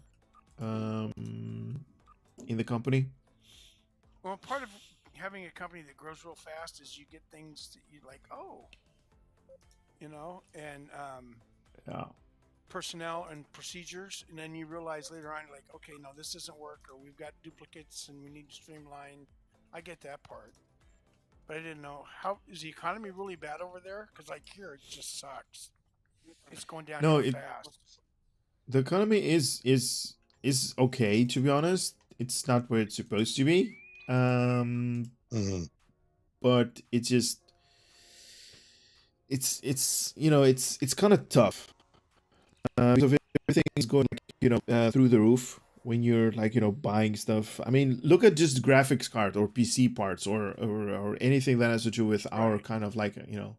in the company. Well, part of having a company that grows real fast is you get things that you like, and Yeah. personnel and procedures, and then you realize later on, like, okay, no, this doesn't work, or we've got duplicates and we need to streamline. I get that part, but I didn't know how is the economy really bad over there? Because like here, it just sucks. It's going down fast. The economy is okay, to be honest. It's not where it's supposed to be. But it just it's kind of tough. Because everything is going through the roof when you're buying stuff. I mean, look at just graphics card or PC parts or anything that has to do with our kind of field.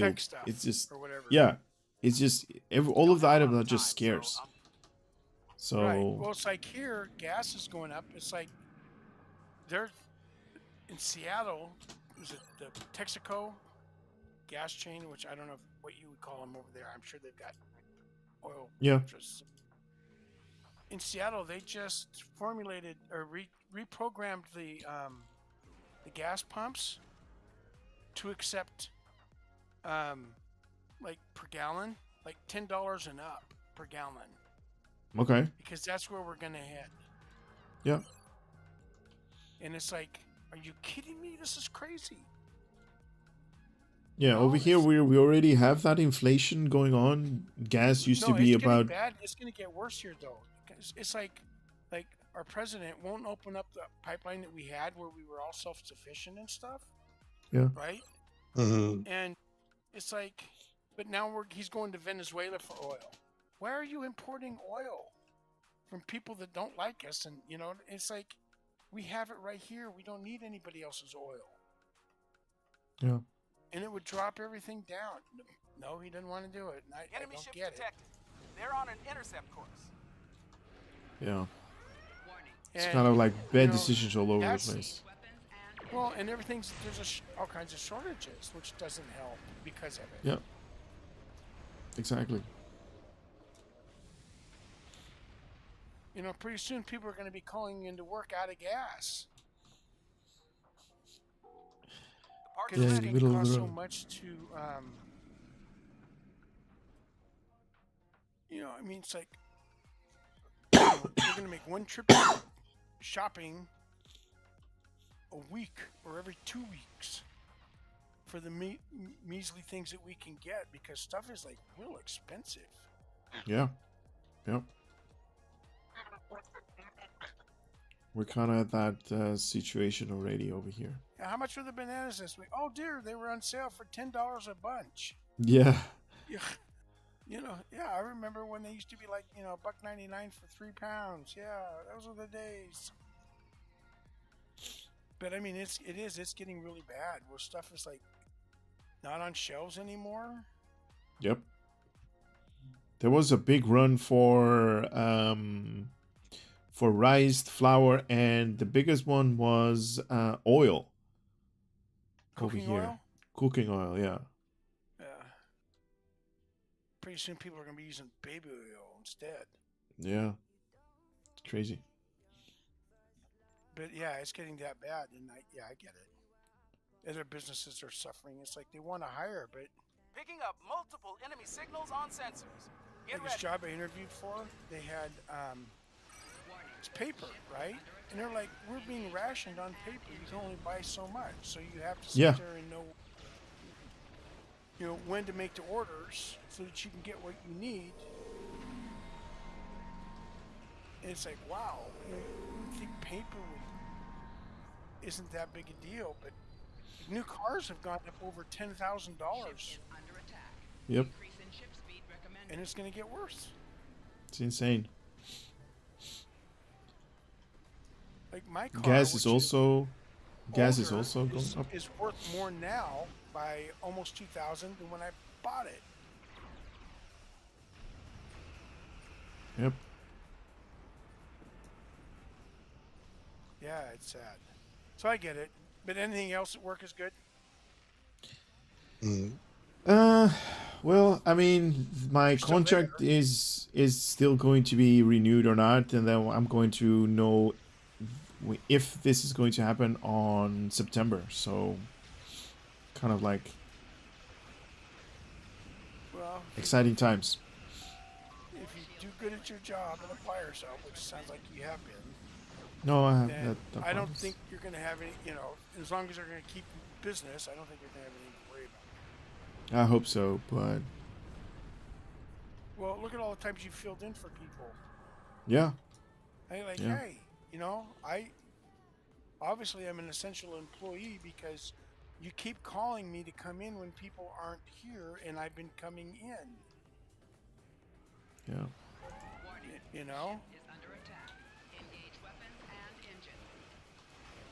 Tech stuff It's just or whatever. yeah. It's just all of the items are just scarce. So Right. Well, it's like here, gas is going up. It's like they're in Seattle. Is it the Texaco gas chain? Which I don't know what you would call them over there. I'm sure they've got oil. Yeah. Just in Seattle, they just formulated or reprogrammed the gas pumps to accept like per gallon, like $10 and up per gallon. Okay. Because that's where we're gonna head. Yeah. And it's like, are you kidding me? This is crazy. Yeah, over here we already have that inflation going on. Gas used to be it's about bad. It's gonna get worse here though. It's like our president won't open up the pipeline that we had where we were all self-sufficient and stuff. Yeah. Right. Mm-hmm. And it's like, but now he's going to Venezuela for oil. Why are you importing oil from people that don't like us? And it's like we have it right here. We don't need anybody else's oil. Yeah. And it would drop everything down. No, he didn't want to do it. And I Enemy don't ship get detected. They're on an intercept course. Yeah. It's And, kind of like bad you know, decisions all over the that's- place. Well, and there's all kinds of shortages, which doesn't help because of it. Yeah. Exactly. You know, pretty soon people are going to be calling into work out of gas. Because Yeah, it's in the going to middle of cost the so road. much to, you know, I mean, it's like, you know, you're going to make one trip shopping a week or every 2 weeks for the measly things that we can get because stuff is like real expensive. Yeah. Yep. We're kind of at that situation already over here. Now, how much were the bananas this week? Oh dear, they were on sale for $10 a bunch. Yeah. Yeah. You know, yeah, I remember when they used to be like, you know, $1.99 for 3 pounds. Yeah, those were the days. But I mean, it's getting really bad where stuff is like not on shelves anymore. Yep. There was a big run for rice, flour, and the biggest one was oil. Cooking over here. oil? Cooking oil, yeah. Yeah. Pretty soon people are going to be using baby oil instead. Yeah. It's crazy. But yeah, it's getting that bad, and I get it. Other businesses are suffering. It's like they want to hire, but Picking up multiple enemy signals on sensors. Get like this ready. job I interviewed for, they had it's paper, right? And they're like, we're being rationed on paper. You can only buy so much, so you have to sit Yeah. there and know, you know, when to make the orders so that you can get what you need. And it's like, wow, you know, you think paper isn't that big a deal, but new cars have gone up over $10,000, Yep. and it's going to get worse. It's insane. Like my car, Gas is which also older, going up. is worth more now by almost $2,000 than when I bought it. Yep. Yeah, it's sad. So I get it. But anything else at work is good? Well, I mean, my You're still contract is still going to be renewed or not, and then I'm going to know if this is going to happen on September. So, kind of like Well, exciting times. if you do good at your job and apply yourself, which sounds like you have been, No, I have then that I don't promise. think you're going to have any, you know, as long as they're going to keep business, I don't think you're going to have anything to worry about. I hope so, but Well, look at all the times you filled in for people. yeah, Hey, like, Yeah. hey, you know, obviously I'm an essential employee because you keep calling me to come in when people aren't here, and I've been coming in. yeah. You know,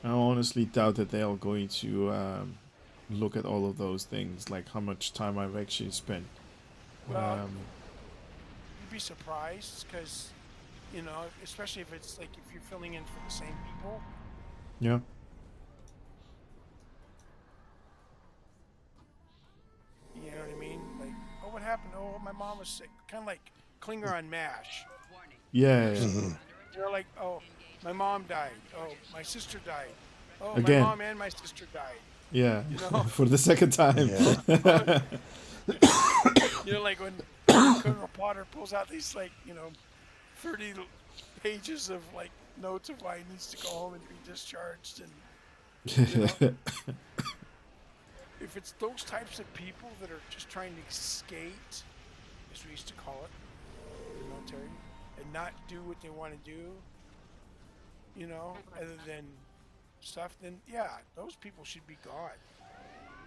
I honestly doubt that they are going to look at all of those things, like how much time I've actually spent. Well, you'd be surprised because, you know, especially if it's like if you're filling in for the same people. Yeah. You know what I mean? Like, oh, what happened? Oh, my mom was sick. Kind of like Klinger on MASH. Yeah. They're like, oh, my mom died. Oh, my sister died. Oh, Again. my mom and my sister died. Yeah. You know? For the second time. Yeah. You know, like when Colonel Potter pulls out these, like, you know, 30 pages of, like, notes of why he needs to go home and be discharged. And, you know, if it's those types of people that are just trying to skate, as we used to call it in the military, and not do what they want to do, you know, other than stuff, then yeah, those people should be gone.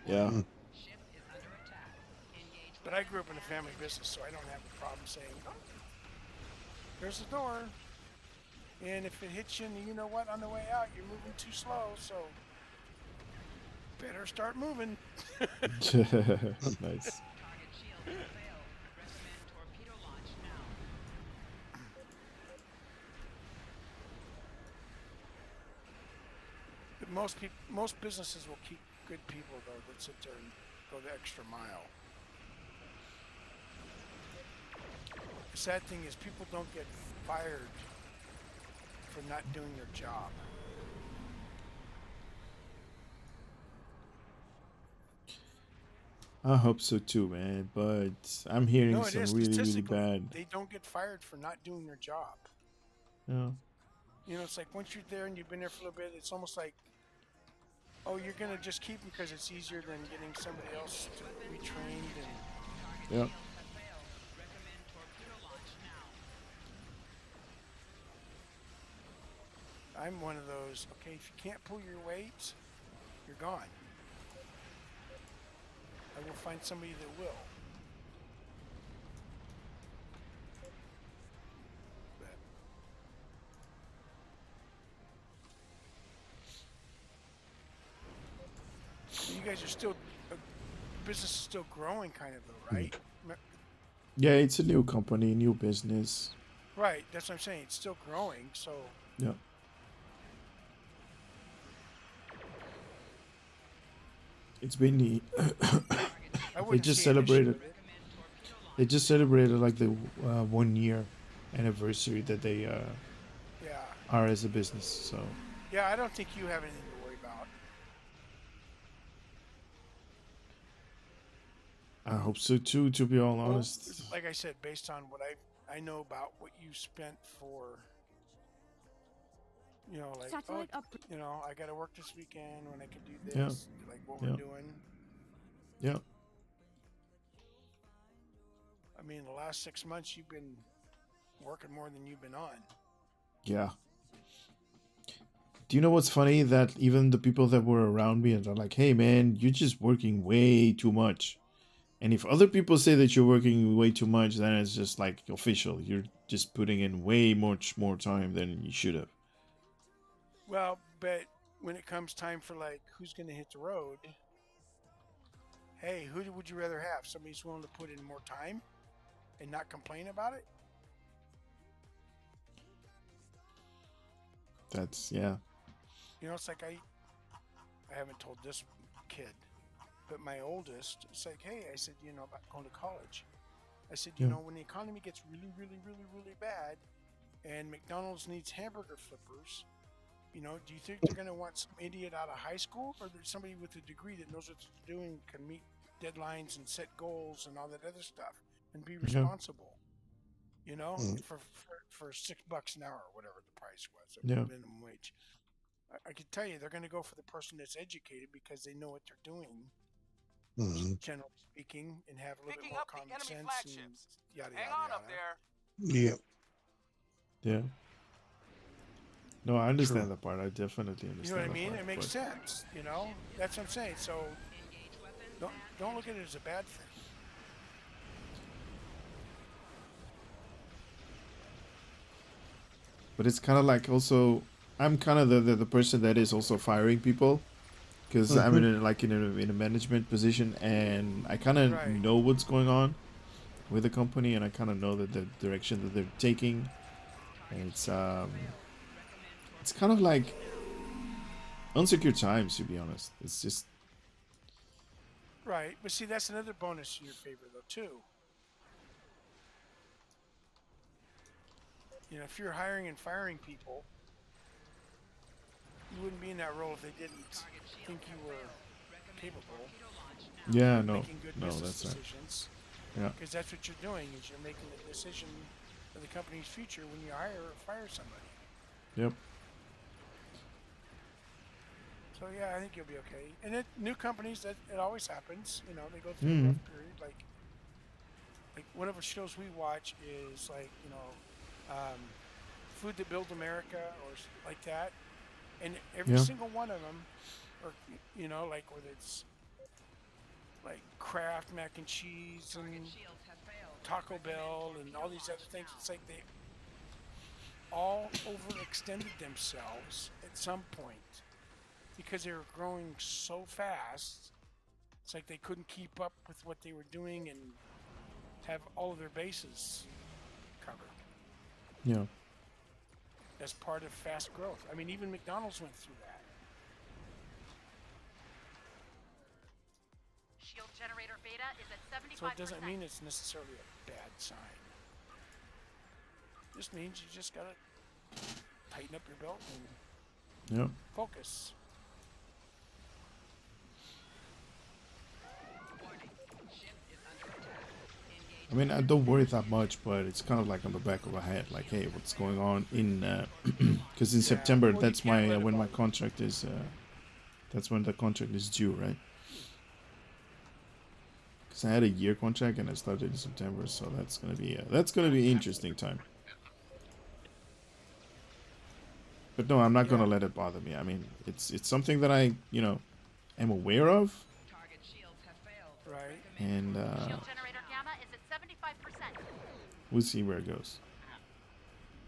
Yeah. But I grew up in a family business, so I don't have a problem saying, oh, there's the door. And if it hits you, and you know what, on the way out, you're moving too slow, so better start moving. Nice. But most businesses will keep good people, though, that sit there and go the extra mile. The sad thing is people don't get fired for not doing their job. I hope so too, man. But I'm hearing No, it some is really, really statistically. bad. They don't get fired for not doing their job. Yeah. You know, it's like once you're there and you've been there for a little bit, it's almost like, oh, you're gonna just keep them because it's easier than getting somebody else to be trained and. Yeah. I'm one of those. Okay, if you can't pull your weight, you're gone. I will find somebody that will. You guys are still, business is still growing, kind of, though, right? Yeah, it's a new company, new business. Right, that's what I'm saying. It's still growing, so. Yeah. It's been the. They just celebrated. They just celebrated like the 1 year anniversary that they are as a business. So. Yeah, I don't think you have anything to worry about. I hope so too. To be all honest. Like I said, based on what I know about what you spent for. You know, like, Satellite up. you know, I got to work this weekend when I can do this, Yeah. like what we're doing. Yeah. I mean, the last 6 months you've been working more than you've been on. Yeah. Do you know what's funny? That even the people that were around me are like, hey man, you're just working way too much. And if other people say that you're working way too much, then it's just like official. You're just putting in way much more time than you should have. Well, but when it comes time for like who's going to hit the road, hey, who would you rather have? Somebody who's willing to put in more time and not complain about it? That's, yeah. You know, it's like I haven't told this kid, but my oldest, it's like, hey, I said, you know, about going to college. I said, you know, when the economy gets really, really, really, really bad and McDonald's needs hamburger flippers, you know, do you think they're going to want some idiot out of high school, or there's somebody with a degree that knows what they're doing, can meet deadlines and set goals and all that other stuff and be responsible? You know, for $6 an hour, or whatever the price was, minimum wage. I can tell you, they're going to go for the person that's educated because they know what they're doing, generally speaking, and have a little bit more common sense and yada Hang yada on yada. up there. Yeah. Yeah. No, I understand that part. I definitely understand. You know what I mean? Part, It makes sense. You know, that's what I'm saying. So don't look at it as a bad thing. But it's kind of like also, I'm kind of the person that is also firing people, because I'm in a management position, and I kind of know what's going on with the company, and I kind of know that the direction that they're taking, and it's kind of like unsecure times, to be honest. It's just right. But see, that's another bonus in your favor, though, too. You know, if you're hiring and firing people, you wouldn't be in that role if they didn't think you were capable. Yeah, of no, making good business that's decisions. right. Yeah. Because that's what you're doing, is you're making a decision for the company's future when you hire or fire somebody. Yep. So yeah, I think you'll be okay. And new companies, that it always happens. You know, they go through a rough period. Like one of the shows we watch is like, you know, Food That Built America or like that. And every single one of them, or you know, like whether it's like Kraft mac and cheese and Taco Bell and all these other things, it's like they all overextended themselves at some point because they were growing so fast. It's like they couldn't keep up with what they were doing and have all of their bases covered. Yeah. As part of fast growth. I mean, even McDonald's went through that. Shield generator beta is at 75%. So it doesn't mean it's necessarily a bad sign. It just means you just gotta tighten up your belt and Yep. focus. I mean, I don't worry that much, but it's kind of like on the back of my head, like, hey, what's going on in? Because in September, that's my when my contract is. That's when the contract is due, right? Because I had a year contract and I started in September, so that's gonna be interesting time. But no, I'm not gonna let it bother me. I mean, it's something that I am aware of. Right. And Shield generator gamma is at 75%. we'll see where it goes.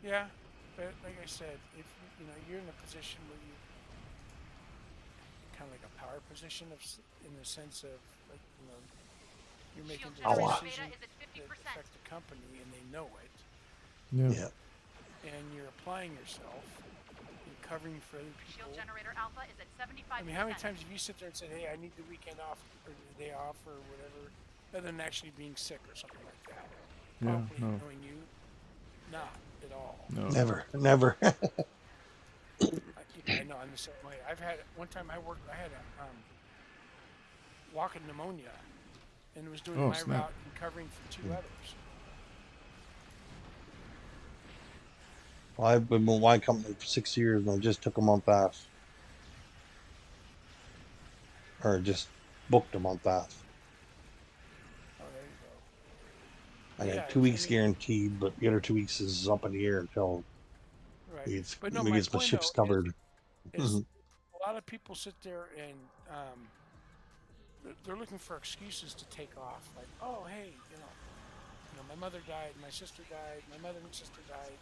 Yeah, but like I said, if you're in a position where you kind of like a power position in the sense of like you're making decisions that affect the company and they know it. Yeah. And you're applying yourself. You're covering for other people. Shield generator alpha is at 75%. I mean, how many times have you sit there and said, "Hey, I need the weekend off or the day off or whatever," other than actually being sick or something like that? Yeah, Probably no. knowing you, not at all. No. Never. I know. I'm the same way. I've had one time I had a walking pneumonia, and was doing my snap. route and covering for 2 others. Well, I've been with my company for 6 years, and I just took a month off, or just booked a month off. Oh, there you go. I got 2 weeks guaranteed, but the other 2 weeks is up in the air until Right. we get But no, my my ships point, though, covered. is a lot of people sit there and they're looking for excuses to take off. Like, oh, hey, my mother died, my sister died, my mother and sister died.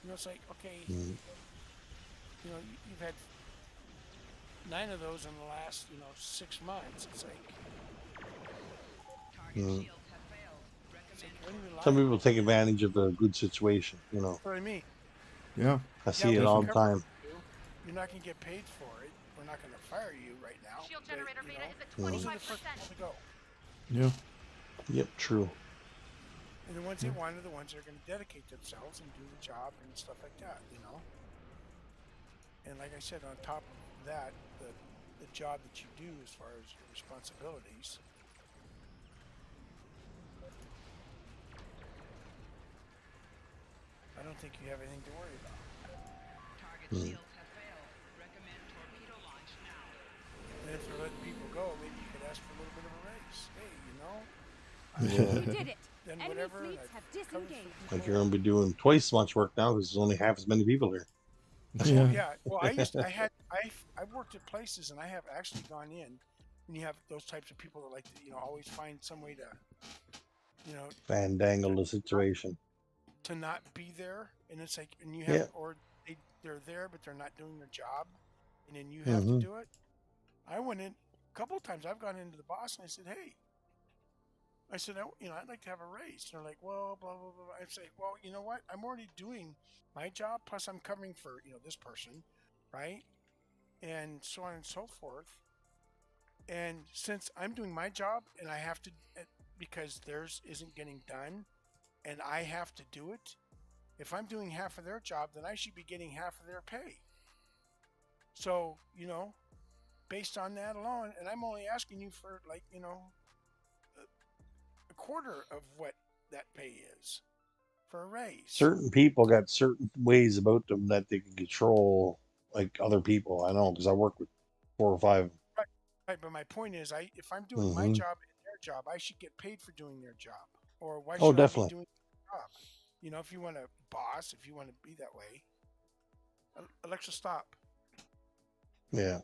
It's like, okay, you've had 9 of those in the last 6 months. It's like, Some people take advantage of the good situation, That's what I mean. Yeah. I see it all the time. You're not going to get paid for it. We're not going to fire you right now. Shield generator beta is at Those 25%. are the first people to go. Yeah. Yep, true. And the ones they want are the ones that are going to dedicate themselves and do the job and stuff like that, And like I said, on top of that, the job that you do as far as your responsibilities. I don't think you have anything to worry about. Target shields have failed. Recommend torpedo launch now. And if they're letting people go, maybe you could ask for a little bit of a raise. Hey, We did it. Then Enemy whatever. fleets have disengaged. Like you're gonna be doing twice as much work now because there's only half as many people here. Yeah. Well, I've worked at places and I have actually gone in and you have those types of people that like to, always find some way to, Fandangle the situation. to not be there. And it's like, and you have, or they're there, but they're not doing their job. And then you have to do it. I went in a couple of times. I've gone into the boss and I said, hey, I'd like to have a raise. And they're like, well, blah, blah, blah. I say, well, you know what? I'm already doing my job. Plus I'm covering for, this person. Right. And so on and so forth. And since I'm doing my job and I have to, because theirs isn't getting done and I have to do it, if I'm doing half of their job, then I should be getting half of their pay. So, based on that alone, and I'm only asking you for a quarter of what that pay is for a raise. Certain people got certain ways about them that they can control, like other people. I know because I work with 4 or 5. Right, but my point is, if I'm doing my job and their job, I should get paid for doing their job. Or why should I be doing their job? If you want to boss, if you want to be that way. Alexa, stop. Yeah.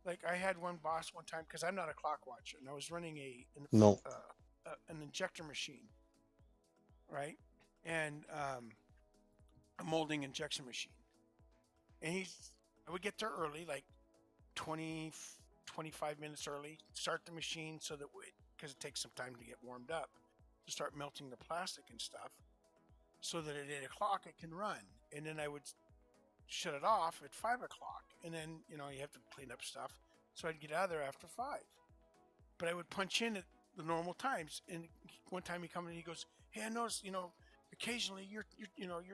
Like I had one boss one time because I'm not a clock watcher, and I was running an injector machine, right? And a molding injection machine. And I would get there early, like 20, 25 minutes early, start the machine so that because it takes some time to get warmed up, to start melting the plastic and stuff, so that at 8 o'clock it can run. And then I would shut it off at 5 o'clock. And then, you have to clean up stuff. So I'd get out of there after 5. But I would punch in at the normal times. And one time he comes in and he goes, hey, I noticed, occasionally you're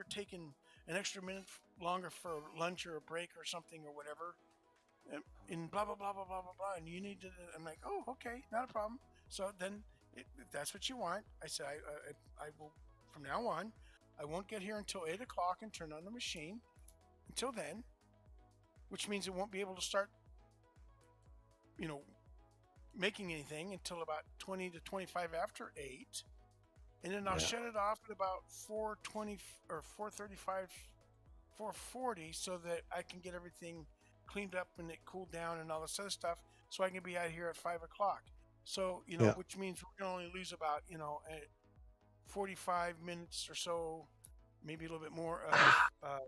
taking an extra minute longer for lunch or a break or something or whatever, and blah blah blah blah blah blah blah, and you need to. I'm like, oh, okay, not a problem. So then, if that's what you want, I said, I will from now on. I won't get here until 8 o'clock and turn on the machine. Until then, which means it won't be able to start, making anything until about 20 to 25 after 8, and then I'll shut it off at about 4:20 or 4:35, 4:40, so that I can get everything cleaned up and it cooled down and all this other stuff, so I can be out here at 5 o'clock. So which means we're gonna only lose about 45 minutes or so, maybe a little bit more of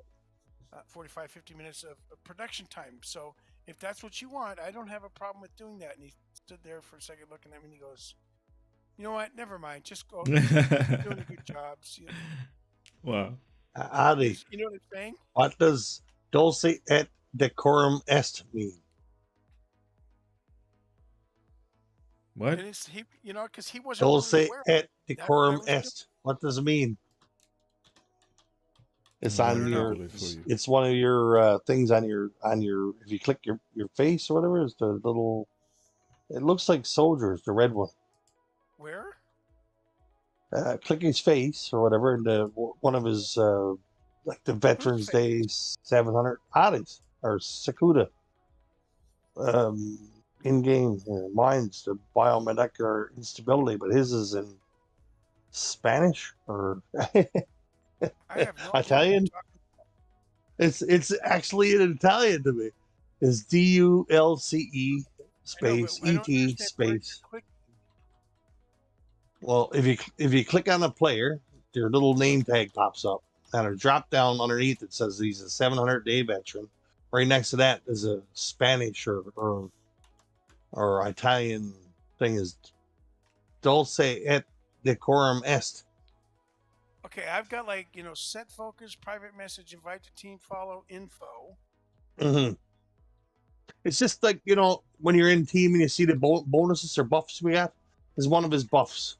45, 50 minutes of production time. So if that's what you want, I don't have a problem with doing that. And he stood there for a second looking at me and he goes, you know what? Never mind. Just go. You're doing a good job. Wow. Adi, You know what I'm saying? what does dulce et decorum est mean? What? And because he wasn't Dulce really aware. et decorum was est. What does it mean? It's I on don't your. know. It's one of your things on your. If you click your face or whatever, is the little. It looks like soldiers, the red one. Where? Click his face or whatever, and one of his like the Veterans Day 700 Adis or Sakuda. In game, mine's the biomolecular instability, but his is in Spanish or I have no Italian. It's actually in Italian to me. It's DULCE space ET space. Well, if you click on a player, your little name tag pops up, and a drop down underneath it says he's a 700-day veteran. Right next to that is a Spanish or Italian thing is dulce et decorum est. Okay, I've got set focus, private message, invite to team, follow, info. Mm-hmm. It's just like, when you're in team and you see the bonuses or buffs we got, is one of his buffs.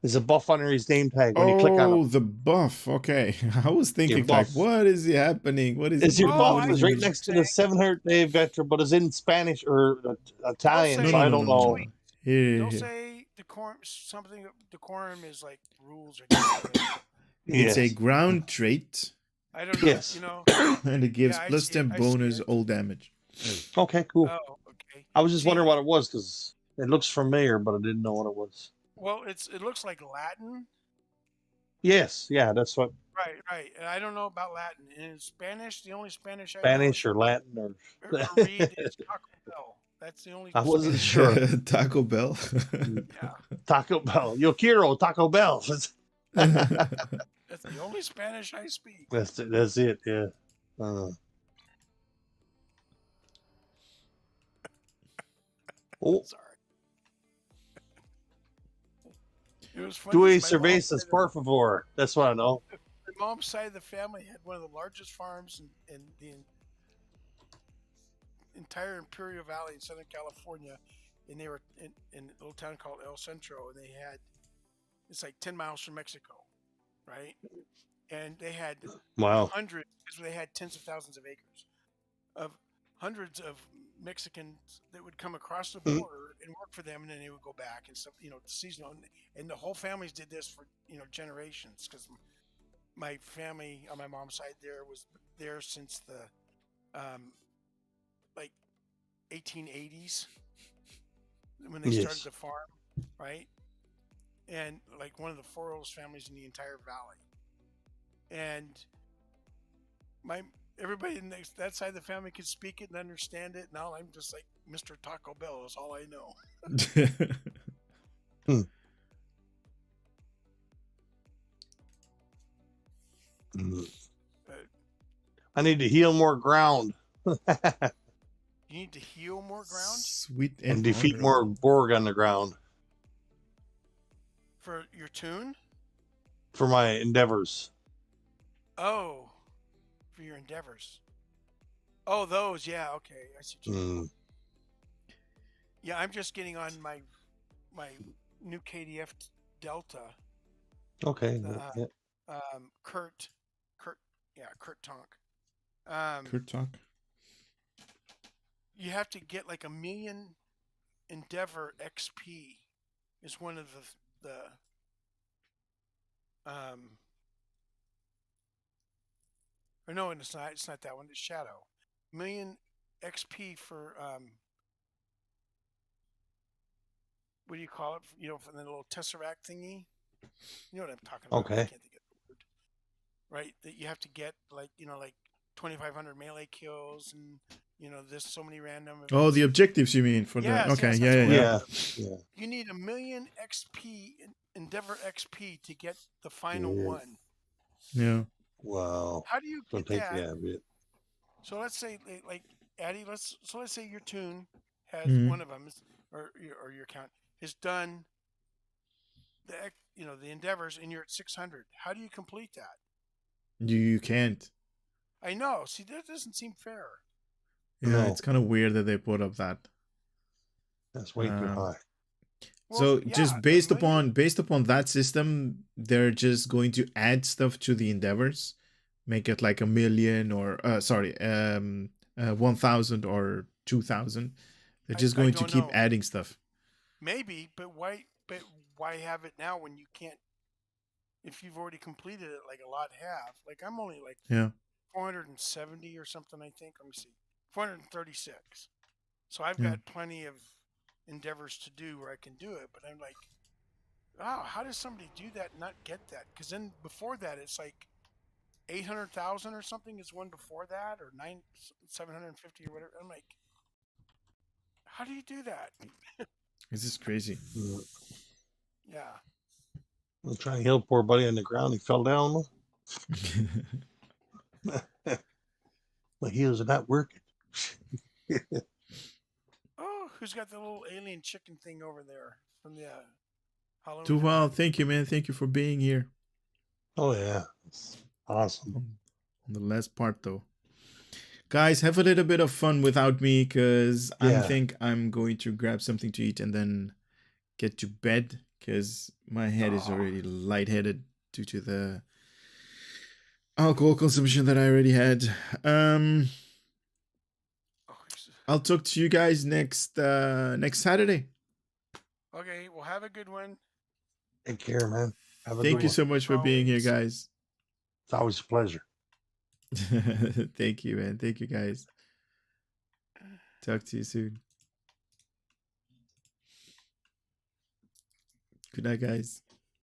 There's a buff under his name tag when you click on him. The buff. Okay. I was thinking, buff. what is happening? What is It's your buff. It's right happening? next to the 700-day veteran, but it's in Spanish or Italian, so I don't know. Don't say decorum. Something decorum is like rules or something. It's a ground trait. I don't know. Yes. And it gives plus 10 bonus all damage. Okay, cool. Oh, okay. I was just wondering what it was because it looks familiar, but I didn't know what it was. Well, it looks like Latin. Yes, yeah, that's what. Right. And I don't know about Latin. In Spanish, the only Spanish I Spanish know or Latin or read is Taco Bell. That's the only. I wasn't sure. Taco Bell. Yeah. Taco Bell. Yo quiero Taco Bell. That's the only Spanish I speak. That's it. Yeah. Oh. Sorry. It was funny. Due cervezas, por favor. That's what I know. My mom's side of the family had one of the largest farms in the entire Imperial Valley in Southern California, and they were in a little town called El Centro, and it's like 10 miles from Mexico, right? And they had hundreds, because they had tens of thousands of acres of hundreds of Mexicans that would come across the border and work for them, and then they would go back and stuff, seasonal. And the whole families did this for generations, because my family on my mom's side was there since the 1880s when they started the farm, right? And like one of the foremost families in the entire valley. And everybody in that side of the family could speak it and understand it. Now I'm just like Mr. Taco Bell is all I know. I need to heal more ground. You need to heal more ground? Sweet and defeat more Borg on the ground. For your tune? For my endeavors. Oh. For your endeavors. Oh, those. Yeah, okay. I see what you mean. Yeah, I'm just getting on my new KDF Delta. Okay. Kurt Yeah, Kurt Tonk. Kurt Talk. You have to get like 1,000,000 Endeavor XP is one of the or no, it's not. It's not that one. It's Shadow. 1,000,000 XP for what do you call it? You know, for the little Tesseract thingy. You know what I'm talking about? I Okay. can't think of the word. Right, that you have to get like 2,500 melee kills and this so many random. Oh, the objectives you mean for the? Yes, Okay, yes, yeah, that's yeah, what yeah. Yeah. You need 1,000,000 XP, Endeavor XP, to get the final Yeah. one. Yeah. Wow. How do you Don't get take that? yeah, a bit. So let's say, like Addy, let's say your tune has Mhm. one of them, or your account is done. The endeavors, and you're at 600. How do you complete that? You can't. I know. See, that doesn't seem fair. Yeah, No. it's kind of weird that they put up that. That's way too high. Well, So yeah, just the based 1,000,000 upon that system, they're just going to add stuff to the endeavors, make it like 1,000,000 or 1,000 or 2,000. They're just I going to don't keep know. adding stuff. Maybe, but why? But why have it now when you can't? If you've already completed it, like a lot have. Like I'm only like Yeah. 470 or something. I think. Let me see. 436. So I've Yeah. got plenty of endeavors to do where I can do it. But I'm like, oh, how does somebody do that and not get that? Because then before that, it's like 800,000 or something is one before that, or 750 or whatever. I'm like, how do you do that? This is crazy. Yeah. I'm trying to heal poor buddy on the ground. He fell down. My heels are not working. Oh, who's got the little alien chicken thing over there from the Halloween? Duval, thank you, man. Thank you for being here. Oh yeah, it's awesome. On the last part, though. Guys, have a little bit of fun without me, because I Yeah. think I'm going to grab something to eat and then get to bed, because my head is already lightheaded due to the alcohol consumption that I already had. I'll talk to you guys next Saturday. Okay, well, have a good one. Take care, man. Have a Thank good you one. so much for being here, Always. guys. It's always a pleasure. Thank you, man. Thank you, guys. Talk to you soon. Good night, guys.